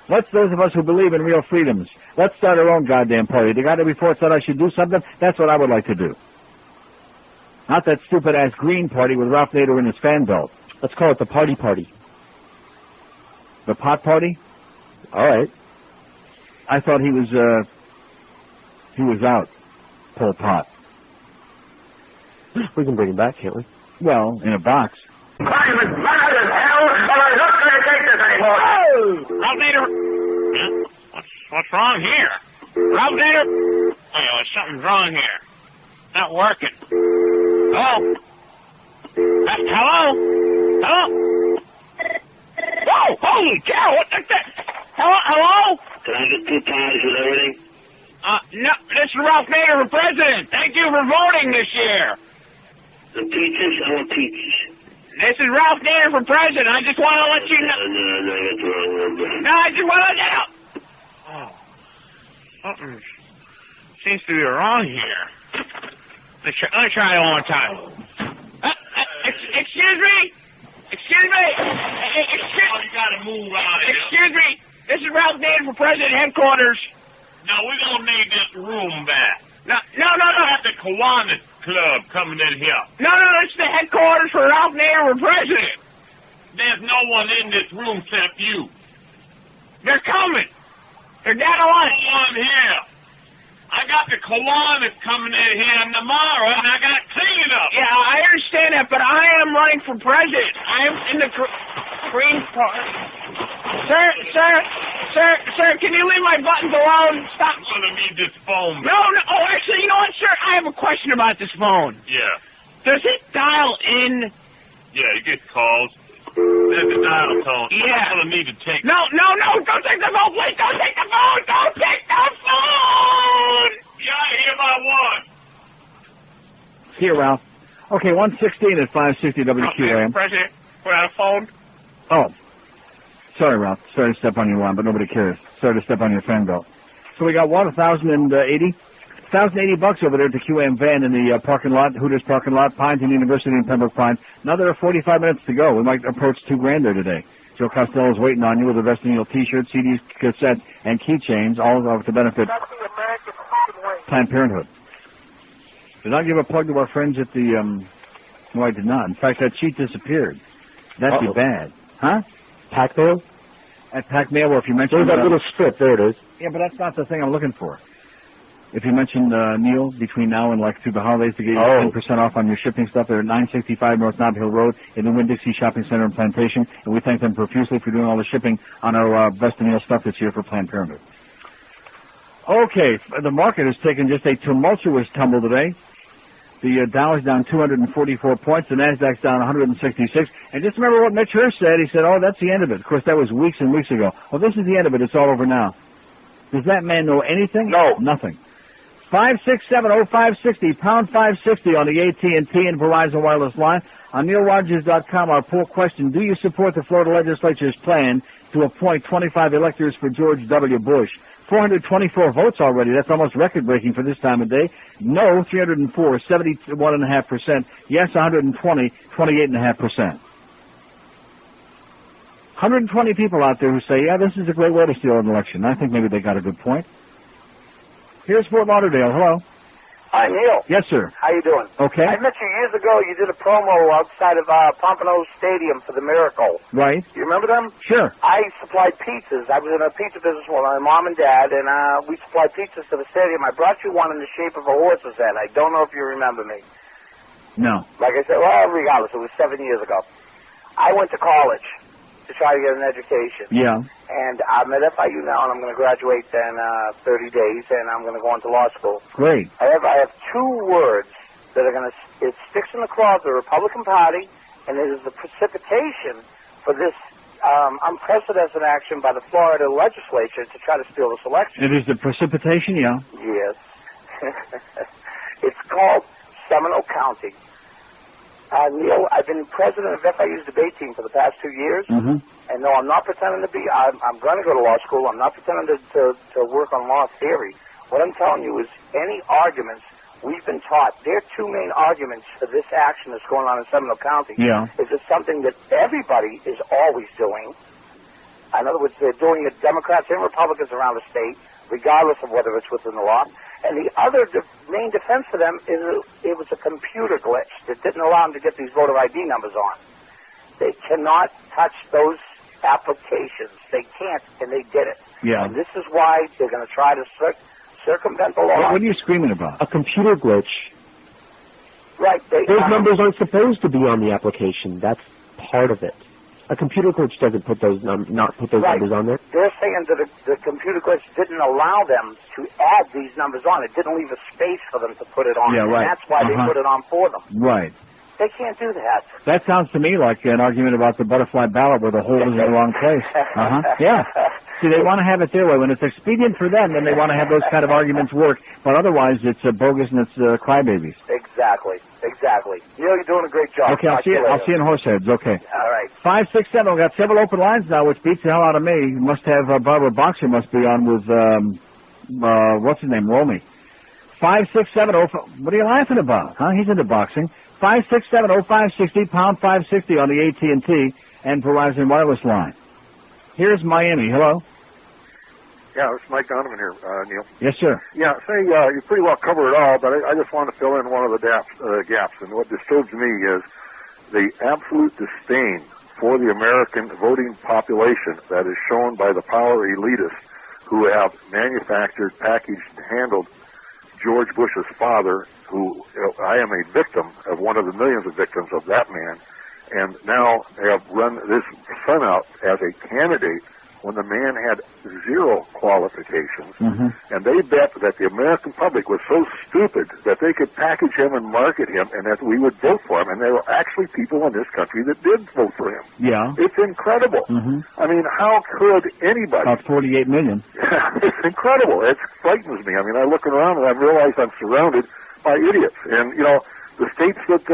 Let's those of us who believe in real freedoms. Let's start our own goddamn party. The guy that before said I should do something, that's what I would like to do. Not that stupid-ass Green Party with Ralph Nader in his fan belt. Let's call it the Party Party. The Pot Party? All right. I thought he was out. Pol Pot. We can bring him back, can't we? Well, in a box. Crime is bad as hell, but I'm not going to take this anymore. Oh! Ralph Nader. What's wrong here? Ralph Nader? Oh, something's wrong here. Not working. Hello? Hello? Hello? Whoa! Holy cow! What the? Hello? Hello? Can I get 2 ties with everything? No, this is Ralph Nader for president. Thank you for voting this year. The peaches or peaches? This is Ralph Nader for president. I just want to let you know. No, that's wrong number. No, I just want to let you know. Oh. Something seems to be wrong here. Let me try it one more time. Excuse me? Excuse me? You gotta move out of here. Excuse me? This is Ralph Nader for president headquarters. No, we're gonna need this room back. No. At the Kiwanis Club coming in here. No, it's the headquarters for Ralph Nader for president. There's no one in this room except you. They're coming. They're down the line. No one here. I got the Kiwanis coming in here tomorrow, and I got to clean it up. Yeah, I understand that, but I am running for president. I am in the Green Party. Sir, can you leave my buttons alone? Stop. I'm going to need this phone. No. Oh, actually, you know what, sir? I have a question about this phone. Yeah. Does it dial in? Yeah, you get calls. There's the dial tone. Yeah. I'm going to need to take... No. Don't take the phone, please. Don't take the phone. Don't take the phone. Yeah, here by one. Here, Ralph. Okay, 116 at 560 WQAM. President, without a phone. Oh. Sorry, Ralph. Sorry to step on your line, but nobody cares. Sorry to step on your fan belt. So we got what, 1,080? $1,080 over there at the QAM van in the parking lot, Hooters parking lot, Pines and University in Pembroke Pines. Now there are 45 minutes to go. We might approach $2,000 there today. Joe Costello's waiting on you with a Vestinil t-shirt, CDs, cassettes, and keychains, all of to benefit Planned Parenthood. Did I give a plug to our friends at the, no, I did not. In fact, that sheet disappeared. That'd be bad. Huh? Pack mail? At Pack Mail, or if you mentioned... There's that little strip. There it is. Yeah, but that's not the thing I'm looking for. If you mentioned Neil between now and like through the holidays to get you 10% off on your shipping stuff, they're at 965 North Nob Hill Road in the Winn-Dixie Shopping Center and Plantation, and we thank them profusely for doing all the shipping on our Best of Neil stuff this year for Planned Parenthood. Okay, the market has taken just a tumultuous tumble today. The Dow is down 244 points, the Nasdaq's down 166. And just remember what Mitch Hirsch said. He said, "Oh, that's the end of it." Of course, that was weeks and weeks ago. Well, this is the end of it. It's all over now. Does that man know anything? No, nothing. 567-0560, pound 560 on the AT&T and Verizon wireless line. On NeilRogers.com, our poll question: do you support the Florida Legislature's plan to appoint 25 electors for George W. Bush? 424 votes already. That's almost record-breaking for this time of day. No, 304, 71.5%. Yes, 120, 28.5%. 120 people out there who say, yeah, this is a great way to steal an election. I think maybe they got a good point. Here's Fort Lauderdale. Hello. Hi, Neil. Yes, sir. How you doing? Okay. I met you years ago. You did a promo outside of Pompano Stadium for the Miracle. Right. You remember them? Sure. I supplied pizzas. I was in a pizza business with my mom and dad, and we supplied pizzas to the stadium. I brought you one in the shape of a horse's head. I don't know if you remember me. No. Like I said, well, regardless, it was 7 years ago. I went to college to try to get an education. Yeah. And I'm at FIU now, and I'm going to graduate in 30 days, and I'm going to go into law school. Great. However, I have two words that are going to, it sticks in the craw of the Republican Party, and it is the precipitation for this unprecedented action by the Florida Legislature to try to steal this election. It is the precipitation, yeah. Yes. It's called Seminole County. Neil, I've been president of FIU's debate team for the past 2 years, and no, I'm not pretending to be. I'm going to go to law school. I'm not pretending to work on law theory. What I'm telling you is any arguments we've been taught, their two main arguments for this action that's going on in Seminole County is it's something that everybody is always doing. In other words, they're doing it, Democrats and Republicans around the state, regardless of whether it's within the law. And the other main defense for them is it was a computer glitch that didn't allow them to get these voter ID numbers on. They cannot touch those applications. They can't, and they did it. Yeah. And this is why they're going to try to circumvent the law. What are you screaming about? A computer glitch. Right. Those numbers aren't supposed to be on the application. That's part of it. A computer glitch doesn't put those not put those numbers on there. They're saying that the computer glitch didn't allow them to add these numbers on. It didn't leave a space for them to put it on. Yeah, right. And that's why they put it on for them. Right. They can't do that. That sounds to me like an argument about the butterfly ballot where the hole is in the wrong place. Yeah. See, they want to have it their way. When it's expedient for them, then they want to have those kind of arguments work. But otherwise, it's bogus and it's crybabies. Exactly. Neil, you're doing a great job. Okay, I'll see you in Horseheads. Okay. All right. 567. We've got several open lines now, which beats the hell out of me. Must have Barbara Boxer must be on with what's his name, Romy. 567. What are you laughing about? Huh? He's into boxing. 567-0560, pound 560 on the AT&T and Verizon wireless line. Here's Miami. Hello. Yeah, it's Mike Donovan here, Neil. Yes, sir. Yeah, you pretty well covered it all, but I just want to fill in one of the gaps. And what disturbs me is the absolute disdain for the American voting population that is shown by the power elitists who have manufactured, packaged, handled George Bush's father, who I am a victim of one of the millions of victims of that man, and now have run this son out as a candidate when the man had zero qualifications. And they bet that the American public was so stupid that they could package him and market him and that we would vote for him. And there were actually people in this country that did vote for him. Yeah. It's incredible. I mean, how could anybody... About 48 million. It's incredible. It frightens me. I mean, I look around and I realize I'm surrounded by idiots. And, you know, the states that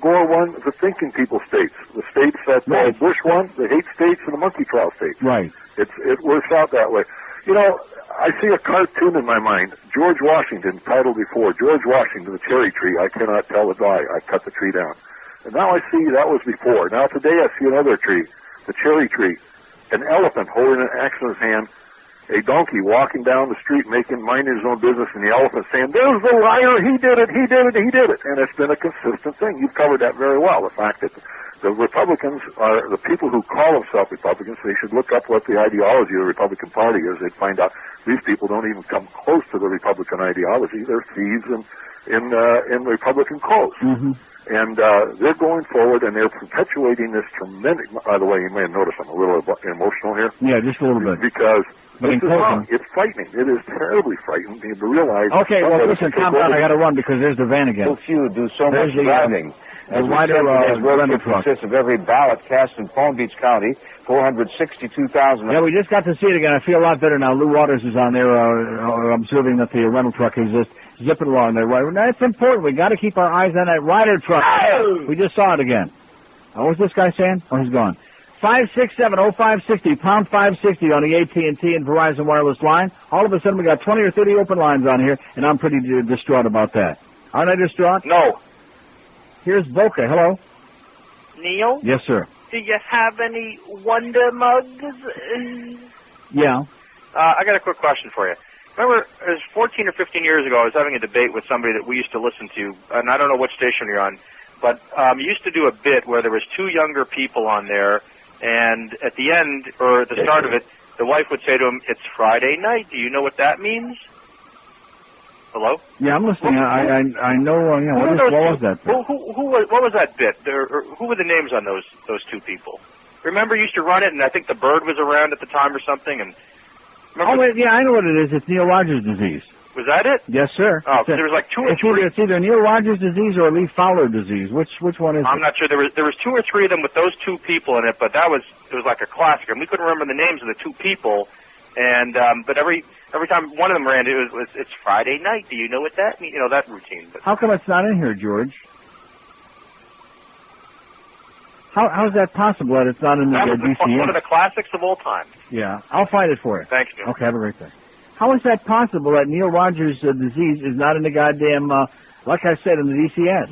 Gore won, the thinking people states. The states that Bush won, the hate states and the monkey trial states. Right. It works out that way. You know, I see a cartoon in my mind. George Washington, titled before, George Washington, the cherry tree. I cannot tell the die. I cut the tree down. And now I see that was before. Now today I see another tree, the cherry tree. An elephant holding an axe in his hand. A donkey walking down the street minding his own business, and the elephant saying, "There's the liar, he did it, he did it, he did it." And it's been a consistent thing. You've covered that very well. The fact that the Republicans are the people who call themselves Republicans. They should look up what the ideology of the Republican Party is. They'd find out these people don't even come close to the Republican ideology. They're thieves in Republican clothes. And they're going forward, and they're perpetuating this tremendous... By the way, you may have noticed I'm a little emotional here. Yeah, just a little bit. Because this is wrong. It's frightening. It is terribly frightening to realize... Okay, well, listen, calm down. I got to run because there's the van again. So few do so much driving. The Ryder rental truck consists of every ballot cast in Palm Beach County, 462,000. Yeah, we just got to see it again. I feel a lot better now. Lou Waters is on there observing that the rental truck is just zipping along there. That's important. We got to keep our eyes on that Ryder truck. Oh! We just saw it again. What was this guy saying? Oh, he's gone. 567-0560, pound 560 on the AT&T and Verizon wireless line. All of a sudden, we got 20 or 30 open lines on here, and I'm pretty distraught about that. Aren't I distraught? No. Here's Boca. Hello. Neil? Yes, sir. Do you have any Wonder Mugs? Yeah. I got a quick question for you. Remember, it was 14 or 15 years ago, I was having a debate with somebody that we used to listen to, and I don't know what station you're on, but you used to do a bit where there was two younger people on there, and at the end, or at the start of it, the wife would say to him, "It's Friday night. Do you know what that means?" Hello? Yeah, I'm listening. I know. Yeah, what was that? What was that bit? Who were the names on those two people? Remember, you used to run it, and I think the Bird was around at the time or something. And yeah, I know what it is. It's Neil Rogers disease. Was that it? Yes, sir. Oh, there was like two or three. It's either Neil Rogers disease or Lee Fowler disease. Which one is it? I'm not sure. There was two or three of them with those two people in it, but it was like a classic, and we couldn't remember the names of the two people. And but every time one of them ran, it's Friday night. Do you know what that means? You know, that routine. But how come it's not in here, George? How's that possible that it's not in the DCM? One of the classics of all time. Yeah, I'll find it for you. Thanks, Neil. Okay, have a great day. How is that possible that Neil Rogers' disease is not in the goddamn, like I said, in the DCS?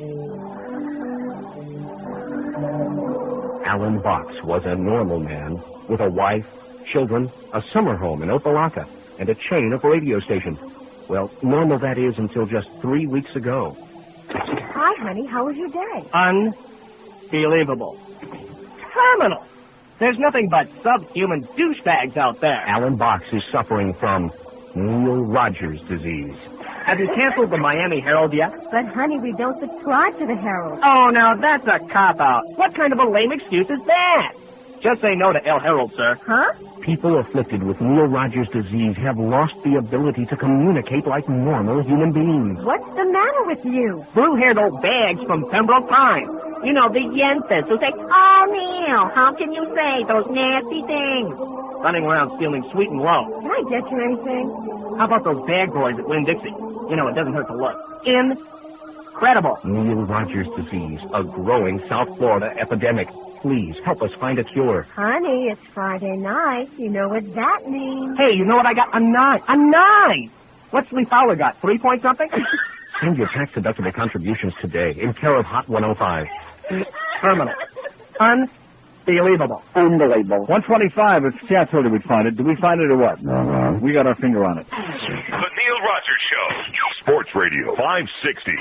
Alan Box was a normal man with a wife, children, a summer home in Opelika, and a chain of radio stations. Well, normal that is until just 3 weeks ago. Hi, honey. How was your day? Unbelievable. Terminal. There's nothing but subhuman douchebags out there. Alan Box is suffering from Neil Rogers disease. Have you canceled the Miami Herald yet? But, honey, we don't subscribe to the Herald. Oh, now that's a cop-out. What kind of a lame excuse is that? Just say no to El Herald, sir. Huh? People afflicted with Neil Rogers disease have lost the ability to communicate like normal human beings. What's the matter with you? Blue-haired old bags from Pembroke Pines. You know, the yentas who say, oh, Neil, how can you say those nasty things? Running around stealing sweet and low. Can I get you anything? How about those bag boys at Winn-Dixie? You know, it doesn't hurt to look. Incredible. Neil Rogers disease, a growing South Florida epidemic. Please, help us find a cure. Honey, it's Friday night. You know what that means. Hey, you know what I got? A 9. A 9! What's Lee Fowler got? 3 point something? Send your tax-deductible contributions today in care of Hot 105. Terminal. Unbelievable. Unbelievable. 125. See, I told you we'd find it. Did we find it or what? No. We got our finger on it. The Neil Rogers Show. Sports Radio 560.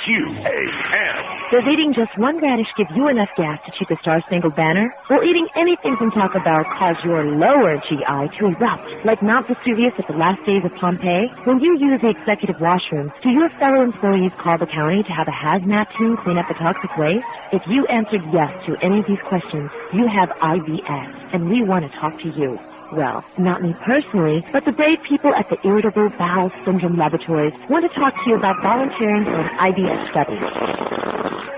QAM. Does eating just one radish give you enough gas to cheat the Star-Spangled Banner? Will eating anything from Taco Bell cause your lower GI to erupt, like Mount Vesuvius at the last days of Pompeii? When you use the executive washrooms, do your fellow employees call the county to have a hazmat team clean up the toxic waste? If you answered yes to any of these questions, you have IBS, and we want to talk to you. Well, not me personally, but the brave people at the Irritable Bowel Syndrome Laboratories want to talk to you about volunteering for an IBS study.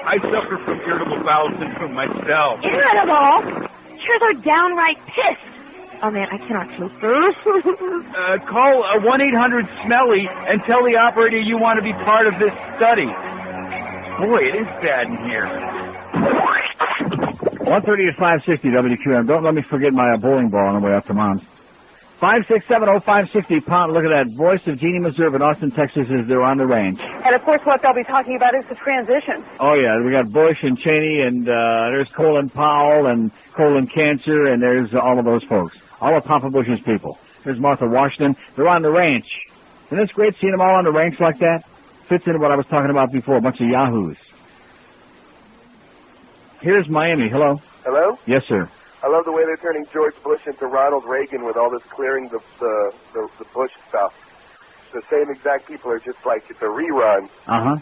I suffer from irritable bowel syndrome myself. Irritable? Sure, are downright pissed. Oh, man, I cannot sleep. Call 1-800-SMELLY and tell the operator you want to be part of this study. Boy, it is bad in here. 130 at 560 WQM. Don't let me forget my bowling ball on the way up to Mom's. 5670560 pound. Look at that. Voice of Jeannie Meserve in Austin, Texas is there on the range. And, of course, what they'll be talking about is the transition. Oh, yeah. We got Bush and Cheney, and there's Colin Powell and Colin Cancer, and there's all of those folks. All of Papa Bush's people. There's Martha Washington. They're on the ranch. Isn't it great seeing them all on the ranch like that? Fits into what I was talking about before, a bunch of yahoos. Here's Miami. Hello. Hello? Yes, sir. I love the way they're turning George Bush into Ronald Reagan with all this clearing the Bush stuff. The same exact people are just like it's a rerun. Uh-huh.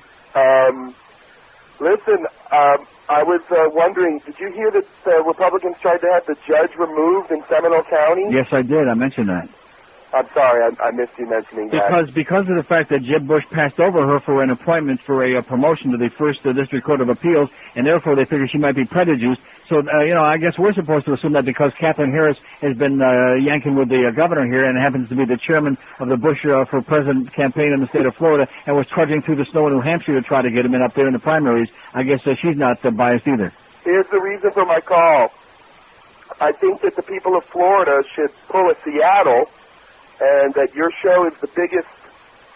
Listen, I was wondering, did you hear that the Republicans tried to have the judge removed in Seminole County? Yes, I did. I mentioned that. I'm sorry, I missed you mentioning that. Because of the fact that Jeb Bush passed over her for an appointment for a promotion to the First District Court of Appeals, and therefore they figure she might be prejudiced. So, I guess we're supposed to assume that because Catherine Harris has been yanking with the governor here and happens to be the chairman of the Bush for President campaign in the state of Florida and was trudging through the snow in New Hampshire to try to get him in up there in the primaries, I guess she's not biased either. Here's the reason for my call. I think that the people of Florida should pull a Seattle, and that your show is the biggest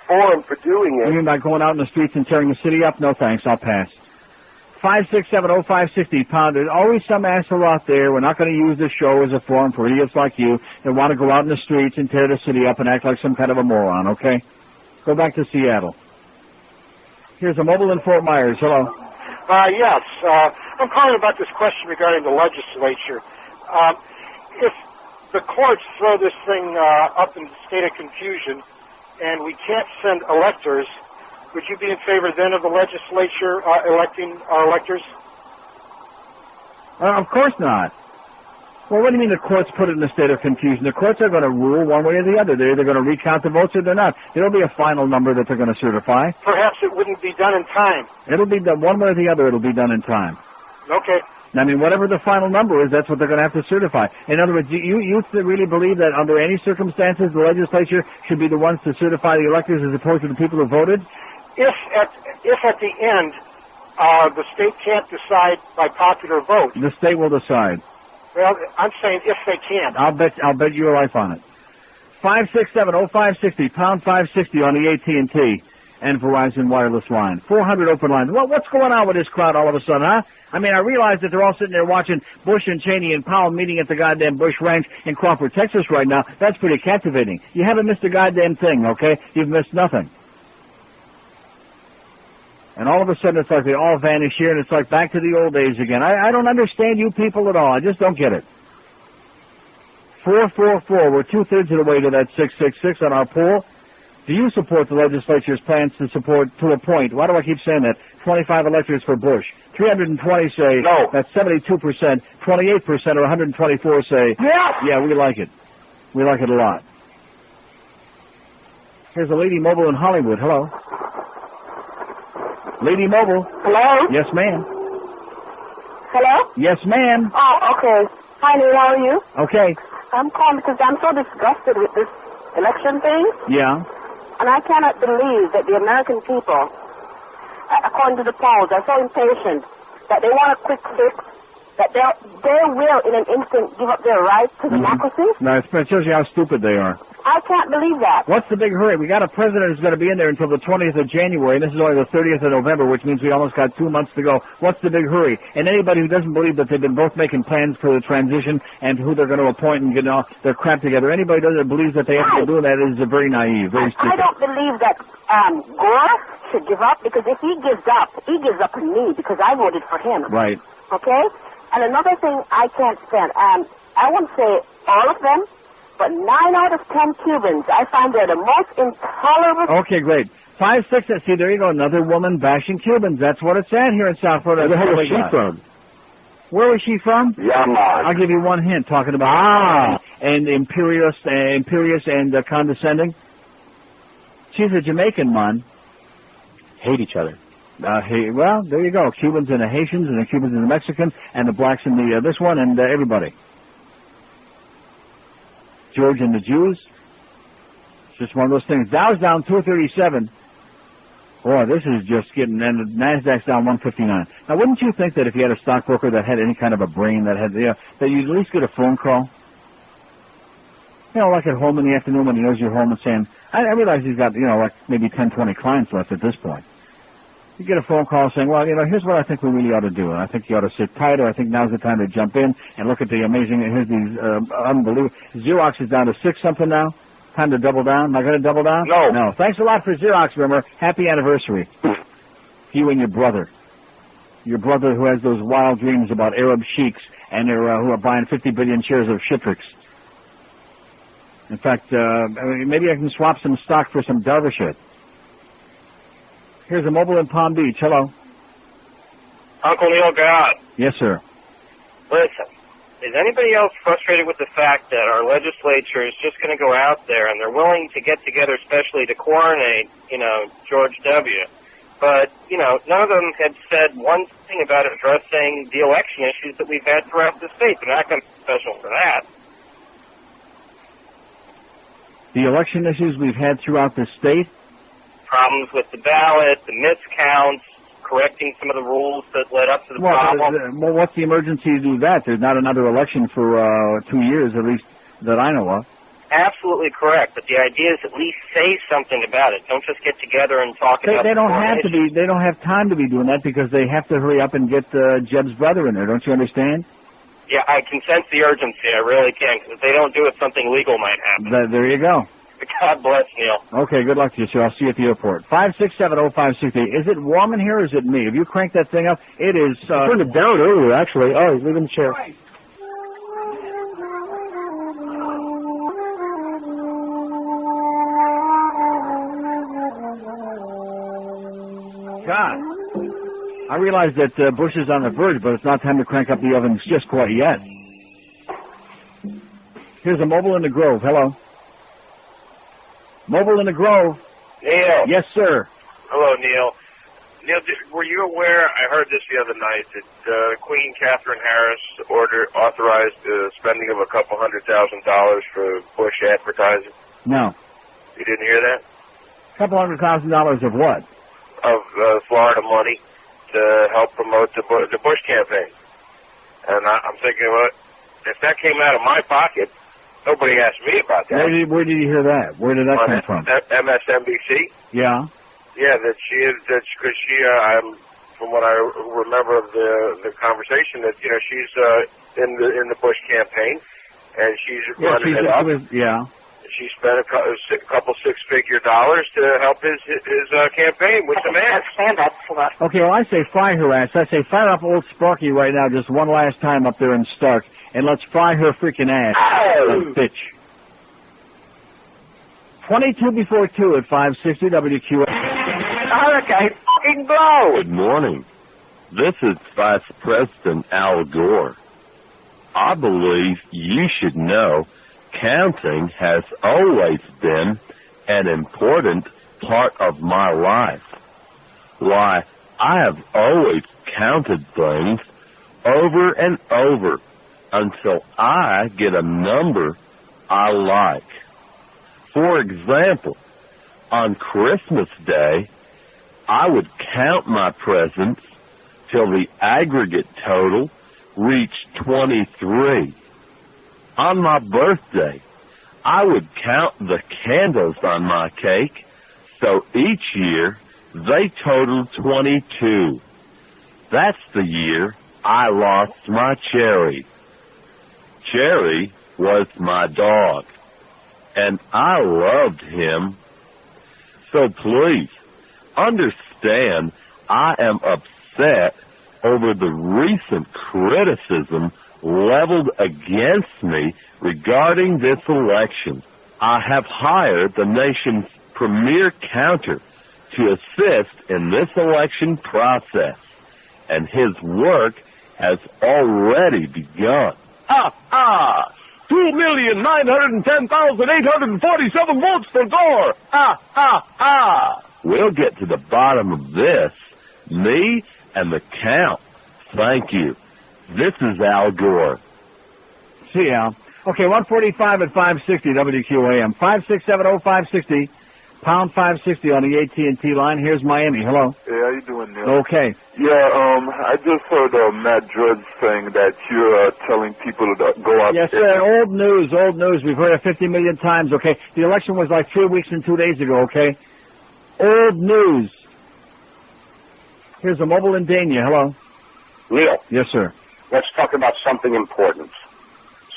forum for doing it. You mean by going out in the streets and tearing the city up? No thanks, I'll pass. 5670560 pound. There's always some asshole out there. We're not going to use this show as a forum for idiots like you that want to go out in the streets and tear the city up and act like some kind of a moron, okay? Go back to Seattle. Here's a mobile in Fort Myers. Hello. Yes. I'm calling about this question regarding the legislature. If the courts throw this thing up in a state of confusion and we can't send electors, would you be in favor then of the legislature electing our electors? Of course not. Well, what do you mean the courts put it in a state of confusion? The courts are going to rule one way or the other. They're either going to recount the votes or they're not. There'll be a final number that they're going to certify. Perhaps it wouldn't be done in time. It'll be done one way or the other. It'll be done in time. Okay. I mean, whatever the final number is, that's what they're going to have to certify. In other words, you really believe that under any circumstances the legislature should be the ones to certify the electors as opposed to the people who voted? If at the end the state can't decide by popular vote. The state will decide. Well, I'm saying if they can't. I'll bet your life on it. 5670560 pound 560 on the AT&T and Verizon wireless line. 400 open lines. Well, what's going on with this crowd all of a sudden, huh? I mean, I realize that they're all sitting there watching Bush and Cheney and Powell meeting at the goddamn Bush Ranch in Crawford, Texas right now. That's pretty captivating. You haven't missed a goddamn thing, okay? You've missed nothing. And all of a sudden it's like they all vanish here and it's like back to the old days again. I don't understand you people at all. I just don't get it. 444. We're 2/3 of the way to that 666 on our poll. Do you support the legislature's plans to appoint? Why do I keep saying that? 25 electors for Bush. 320 say no. That's 72%. 28% or 124 say yeah, we like it. We like it a lot. Here's a lady mobile in Hollywood. Hello. Lady Mobile. Hello? Yes, ma'am. Yes, ma'am. Oh, okay. Hi, Neil. How are you? Okay. I'm calling because I'm so disgusted with this election thing. Yeah. And I cannot believe that the American people, according to the polls, are so impatient that they want a quick fix, that they will, in an instant, give up their rights to democracy. No, it shows you how stupid they are. I can't believe that. What's the big hurry? We got a president who's going to be in there until the 20th of January, and this is only the 30th of November, which means we almost got 2 months to go. What's the big hurry? And anybody who doesn't believe that they've been both making plans for the transition and who they're going to appoint and get all their crap together, anybody that believes that they have to do that is very naive, very stupid. I don't believe that Gore should give up, because if he gives up on me, because I voted for him. Right. Okay? And another thing I can't stand, I won't say all of them, but 9 out of 10 Cubans, I find they're the most intolerable. Okay, great. 5, 6, see, there you go, another woman bashing Cubans. That's what it's at here in South Florida. Where the hell was she from? Where was she from? Yeah, man. I'll give you one hint, talking about and imperious and condescending. She's a Jamaican, man. Hate each other. Well, there you go. Cubans and the Haitians, and the Cubans and the Mexicans, and the blacks and the this one, and everybody. George and the Jews. It's just one of those things. Dow's down 237. Boy, this is just getting, and the NASDAQ's down 159. Now, wouldn't you think that if you had a stockbroker that had any kind of a brain that had, that you'd at least get a phone call? You know, like at home in the afternoon when he knows you're home and saying, I realize he's got, like maybe 10, 20 clients left at this point. You get a phone call saying, well, here's what I think we really ought to do. And I think you ought to sit tight, or I think now's the time to jump in and look at the amazing, here's these unbelievable. Xerox is down to 6 something now. Time to double down. Am I going to double down? No. No. Thanks a lot for Xerox, remember. Happy anniversary. You and your brother. Your brother who has those wild dreams about Arab sheiks and who are buying 50 billion shares of Shitrix. In fact, maybe I can swap some stock for some Derbyshire. Here's a mobile in Palm Beach. Hello. Uncle Neil God. Yes, sir. Listen, is anybody else frustrated with the fact that our legislature is just going to go out there and they're willing to get together especially to coronate, George W., but, none of them had said one thing about addressing the election issues that we've had throughout the state. They're not going to be special for that. The election issues we've had throughout the state? Problems with the ballot, the miscounts, correcting some of the rules that led up to the problem. Well, what's the emergency to do that? There's not another election for 2 years, at least that I know of. Absolutely correct, but the idea is at least say something about it. Don't just get together and talk about it. They don't have to be. They don't have time to be doing that because they have to hurry up and get Jeb's brother in there. Don't you understand? Yeah, I can sense the urgency. I really can, because if they don't do it, something legal might happen. There you go. God bless, Neil. Okay, good luck to you, sir. I'll see you at the airport. 5670568. Is it warm in here or is it me? Have you cranked that thing up? It is. I turned it down earlier, actually. Oh, he's leaving the chair. God. I realize that Bush is on the verge, but it's not time to crank up the ovens just quite yet. Here's a mobile in the Grove. Hello. Mobile in the Grove. Neil. Yes, sir. Hello, Neil. Neil, were you aware, I heard this the other night, that Queen Catherine Harris authorized the spending of a couple $100,000 for Bush advertising? No. You didn't hear that? $200,000 of what? Of Florida money to help promote the Bush campaign. And I'm thinking, well, if that came out of my pocket, nobody asked me about that. Where did you hear that? Where did that come from? MSNBC. Yeah. Yeah, because I'm, from what I remember of the conversation, that she's in the Bush campaign, and she's running it up. Yeah. She spent a couple six-figure dollars to help his campaign with the man. Okay, well, I say fry her ass. I say fire up old Sparky right now just one last time up there in Stark, and let's fry her freaking ass. Oh. Bitch. 22 before 2 at 560 WQA. I fucking blow. Good morning. This is Vice President Al Gore. I believe you should know counting has always been an important part of my life. Why, I have always counted things over and over until I get a number I like. For example, on Christmas Day, I would count my presents till the aggregate total reached 23. On my birthday, I would count the candles on my cake, so each year they totaled 22. That's the year I lost my Cherry. Cherry was my dog, and I loved him. So please, understand I am upset over the recent criticism leveled against me regarding this election. I have hired the nation's premier counter to assist in this election process, and his work has already begun. 2,910,847 votes for Gore. We'll get to the bottom of this. Me and the count. Thank you. This is Al Gore. See Al. Okay, 145 at 560 WQAM. 5670560, pound 560 on the AT&T line. Here's Miami. Hello. Hey, how you doing, Neil? Okay. Yeah, I just heard Matt Drudge saying that you're telling people to go out. Yes, sir. Old news. We've heard it 50 million times, okay? The election was like 3 weeks and 2 days ago, okay? Old news. Here's a mobile in Dania. Hello. Neil. Yes, sir. Let's talk about something important.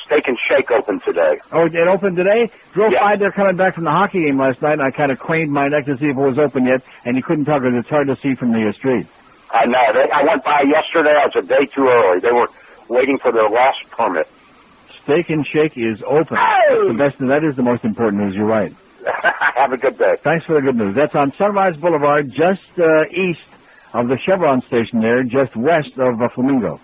Steak and Shake opened today. Oh, it opened today? Drove by there coming back from the hockey game last night, and I kind of craned my neck to see if it was open yet, and you couldn't tell because it's hard to see from the street. I know. I went by yesterday. I was a day too early. They were waiting for their last permit. Steak and Shake is open. That's the best, that is the most important news. You're right. Have a good day. Thanks for the good news. That's on Sunrise Boulevard, just east of the Chevron station there, just west of Flamingo.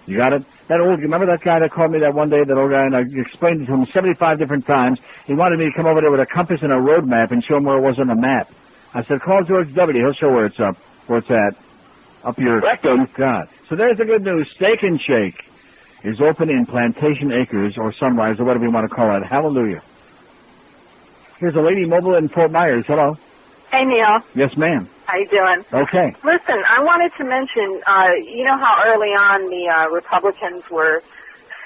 You got it? You remember that guy that called me that one day, that old guy, and I explained it to him 75 different times. He wanted me to come over there with a compass and a road map and show him where it was on the map. I said, call George W. He'll show where it's at. Up your rectum. God. So there's the good news. Steak and Shake is open in Plantation Acres or Sunrise or whatever you want to call it. Hallelujah. Here's a lady mobile in Fort Myers. Hello. Hey, Neil. Yes, ma'am. How you doing? Okay. Listen, I wanted to mention, you know how early on the Republicans were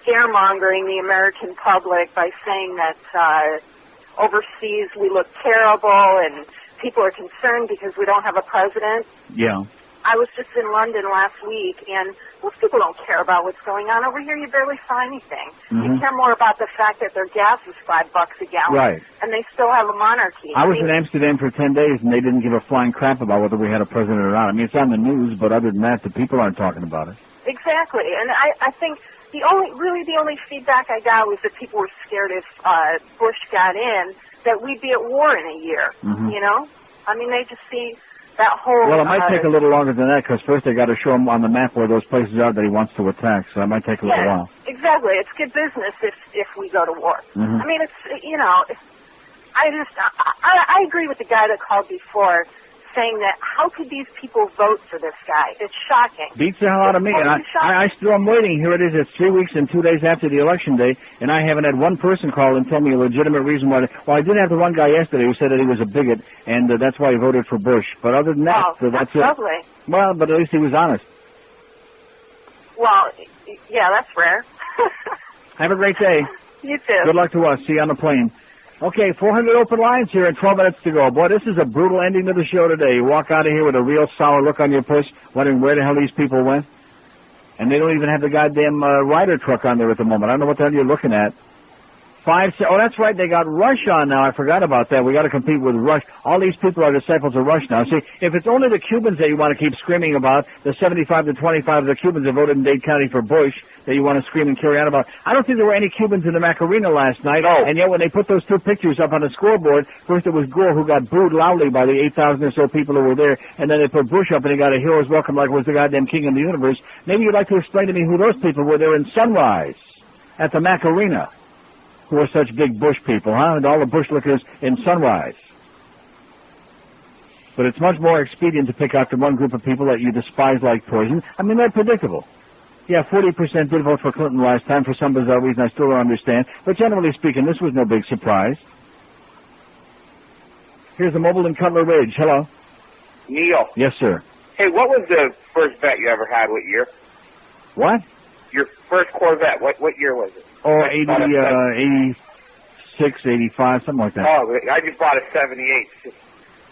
scaremongering the American public by saying that overseas we look terrible and people are concerned because we don't have a president? Yeah. I was just in London last week, and most people don't care about what's going on. Over here, you barely find anything. You care more about the fact that their gas is $5 a gallon, right? And they still have a monarchy. I was in Amsterdam for 10 days, and they didn't give a flying crap about whether we had a president or not. I mean, it's on the news, but other than that, the people aren't talking about it. Exactly, and I think the only feedback I got was that people were scared if Bush got in, that we'd be at war in a year. You know, I mean, they just see that whole. Well, it might take a little longer than that because first they got to show him on the map where those places are that he wants to attack. So it might take a little while. Exactly, it's good business if we go to war. I mean, it's I agree with the guy that called before, saying that how could these people vote for this guy? It's shocking. Beats the hell out of me. And I still am waiting. Here it is. It's 3 weeks and 2 days after the election day, and I haven't had one person call and tell me a legitimate reason why. Well, I did have the one guy yesterday who said that he was a bigot, and that's why he voted for Bush. But other than that, that's it. Lovely. Well, but at least he was honest. Well, yeah, that's rare. Have a great day. You too. Good luck to us. See you on the plane. Okay, 400 open lines here and 12 minutes to go. Boy, this is a brutal ending to the show today. You walk out of here with a real sour look on your puss, wondering where the hell these people went. And they don't even have the goddamn Ryder truck on there at the moment. I don't know what the hell you're looking at. Oh, that's right. They got Rush on now. I forgot about that. We got to compete with Rush. All these people are disciples of Rush now. See, if it's only the Cubans that you want to keep screaming about, the 75 to 25 of the Cubans that voted in Dade County for Bush that you want to scream and carry on about. I don't think there were any Cubans in the Macarena last night. Oh. And yet when they put those two pictures up on the scoreboard, first it was Gore who got booed loudly by the 8,000 or so people who were there, and then they put Bush up and he got a hero's welcome like it was the goddamn king of the universe. Maybe you'd like to explain to me who those people were there in Sunrise at the Macarena. Who are such big Bush people, huh? And all the Bush lookers in Sunrise. But it's much more expedient to pick out the one group of people that you despise like poison. I mean, they're predictable. Yeah, 40% did vote for Clinton last time for some bizarre reason I still don't understand. But generally speaking, this was no big surprise. Here's a mobile in Cutler Ridge. Hello. Neil. Yes, sir. Hey, what was the first bet you ever had? What year? What? Your first Corvette. What year was it? Oh, 86, 85, something like that. Oh, I just bought a 78.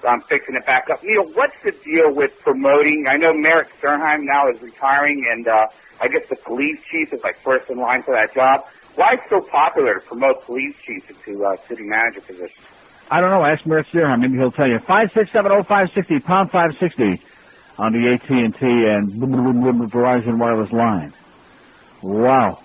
I'm fixing it back up. Neil, what's the deal with promoting? I know Merrick Sternheim now is retiring, and I guess the police chief is like first in line for that job. Why is it so popular to promote police chiefs into city manager positions? I don't know. Ask Merrick Sternheim. Maybe he'll tell you. 5670560, pound 560 on the AT&T and Verizon wireless line. Wow.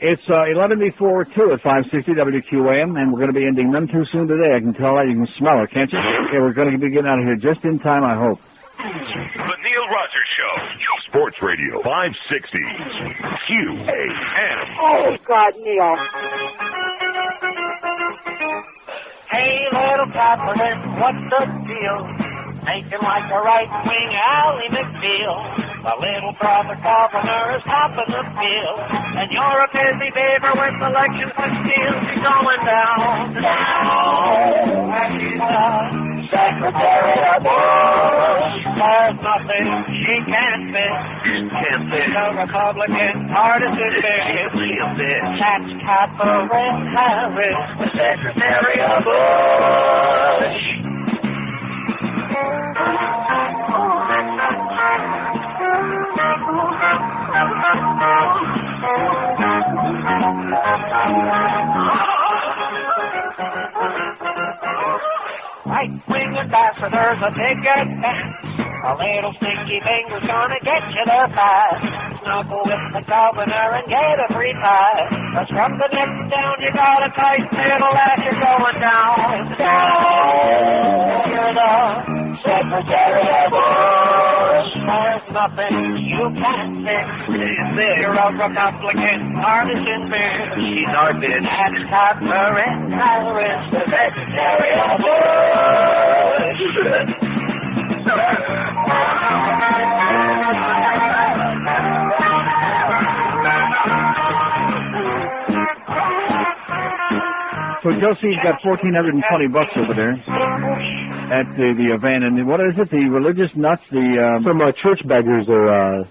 It's 11 before 2 at 560 WQAM, and we're going to be ending none too soon today. I can tell that. You can smell it, can't you? Okay, we're going to be getting out of here just in time, I hope. The Neil Rogers Show. Sports Radio 560. QAM. Oh, God, Neil. Hey, little Catherine, what's the deal? Making like a right-wing Ally McBeal. My little brother governor is topping the bill. And you're a busy beaver with elections to steal. She's going down. And she's the Secretary of Bush. There's nothing she can't fix. She's a Republican partisan bitch. That's Catherine Harris, the Secretary of Bush. Right-wing ambassadors, a big advance. A little stinky finger's gonna get you there fast. Snuggle with the governor and get a free pass. Cause from the neck down, you got a tight middle as you're going down. Down, you're the Secretary of Bush. There's nothing you can't fix. You're a Republican partisan bitch. She's our bitch. That's Catherine Harris, the Secretary of Bush. So Josie's got $1,420 over there at the event, and what is it? The religious nuts, some church beggars are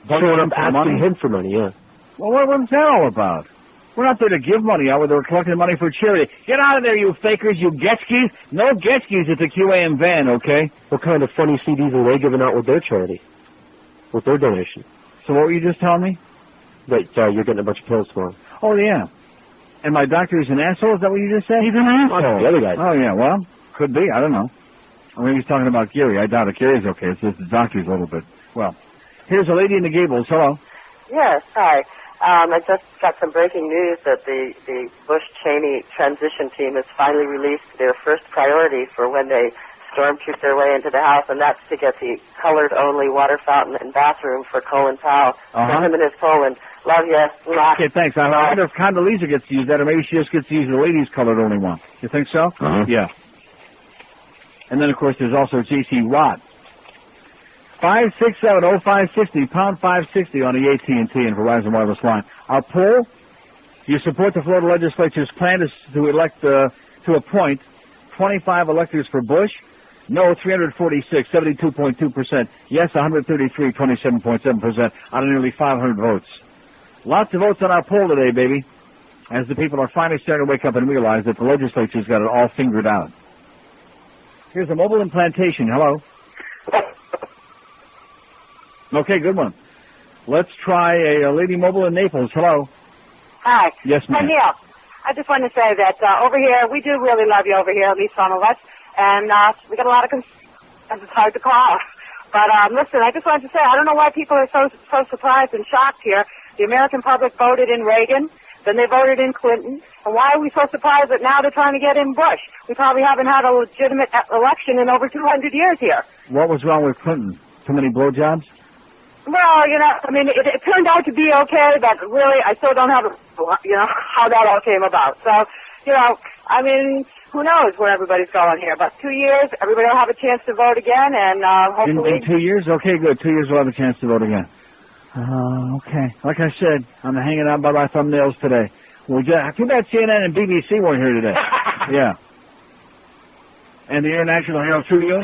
showing up asking him for money. Yeah. Well, what's that all about? We're not there to give money out. We're collecting money for charity. Get out of there, you fakers, you Getskis. No Getskis at the QAM van, okay? What kind of funny CDs are they giving out with their charity? With their donation? So what were you just telling me? That you're getting a bunch of pills for him. Oh, yeah. And my doctor is an asshole? Is that what you just said? He's an asshole. The other guy. Oh, yeah, well, could be. I don't know. Or maybe he's talking about Gary. I doubt it. Gary's okay. It's just the doctor's a little bit. Well, here's a lady in the Gables. Hello. Yes, hi. I just got some breaking news that the Bush-Cheney transition team has finally released their first priority for when they stormtroop their way into the House, and that's to get the colored-only water fountain and bathroom for Colin Powell. For him and his Poland. Love you. Okay, thanks. I wonder if Condoleezza gets to use that, or maybe she just gets to use the ladies' colored-only one. You think so? Yeah. And then, of course, there's also J.C. Watt. 5670560, pound 560 on the AT&T and Verizon wireless line. Our poll: do you support the Florida Legislature's plan to elect to appoint 25 electors for Bush? No, 346, 72.2%. Yes, 133, 27.7% out of nearly 500 votes. Lots of votes on our poll today, baby, as the people are finally starting to wake up and realize that the legislature's got it all fingered out. Here's a mobile implantation. Hello. Okay, good one. Let's try a lady mobile in Naples. Hello. Hi. Yes, ma'am. Neil, I just wanted to say that over here, we do really love you over here, at least some of us, and we got a lot of concerns. It's hard to call. But listen, I just wanted to say, I don't know why people are so surprised and shocked here. The American public voted in Reagan, then they voted in Clinton, and why are we so surprised that now they're trying to get in Bush? We probably haven't had a legitimate election in over 200 years here. What was wrong with Clinton? Too many blowjobs? Well, I mean, it turned out to be okay, but really, I still don't have, how that all came about. So, I mean, who knows where everybody's going here. But 2 years, everybody will have a chance to vote again, and hopefully... In 2 years? Okay, good. 2 years we'll have a chance to vote again. Okay. Like I said, I'm hanging out by my thumbnails today. Too bad CNN and BBC weren't here today. Yeah. And the International Herald Tribune.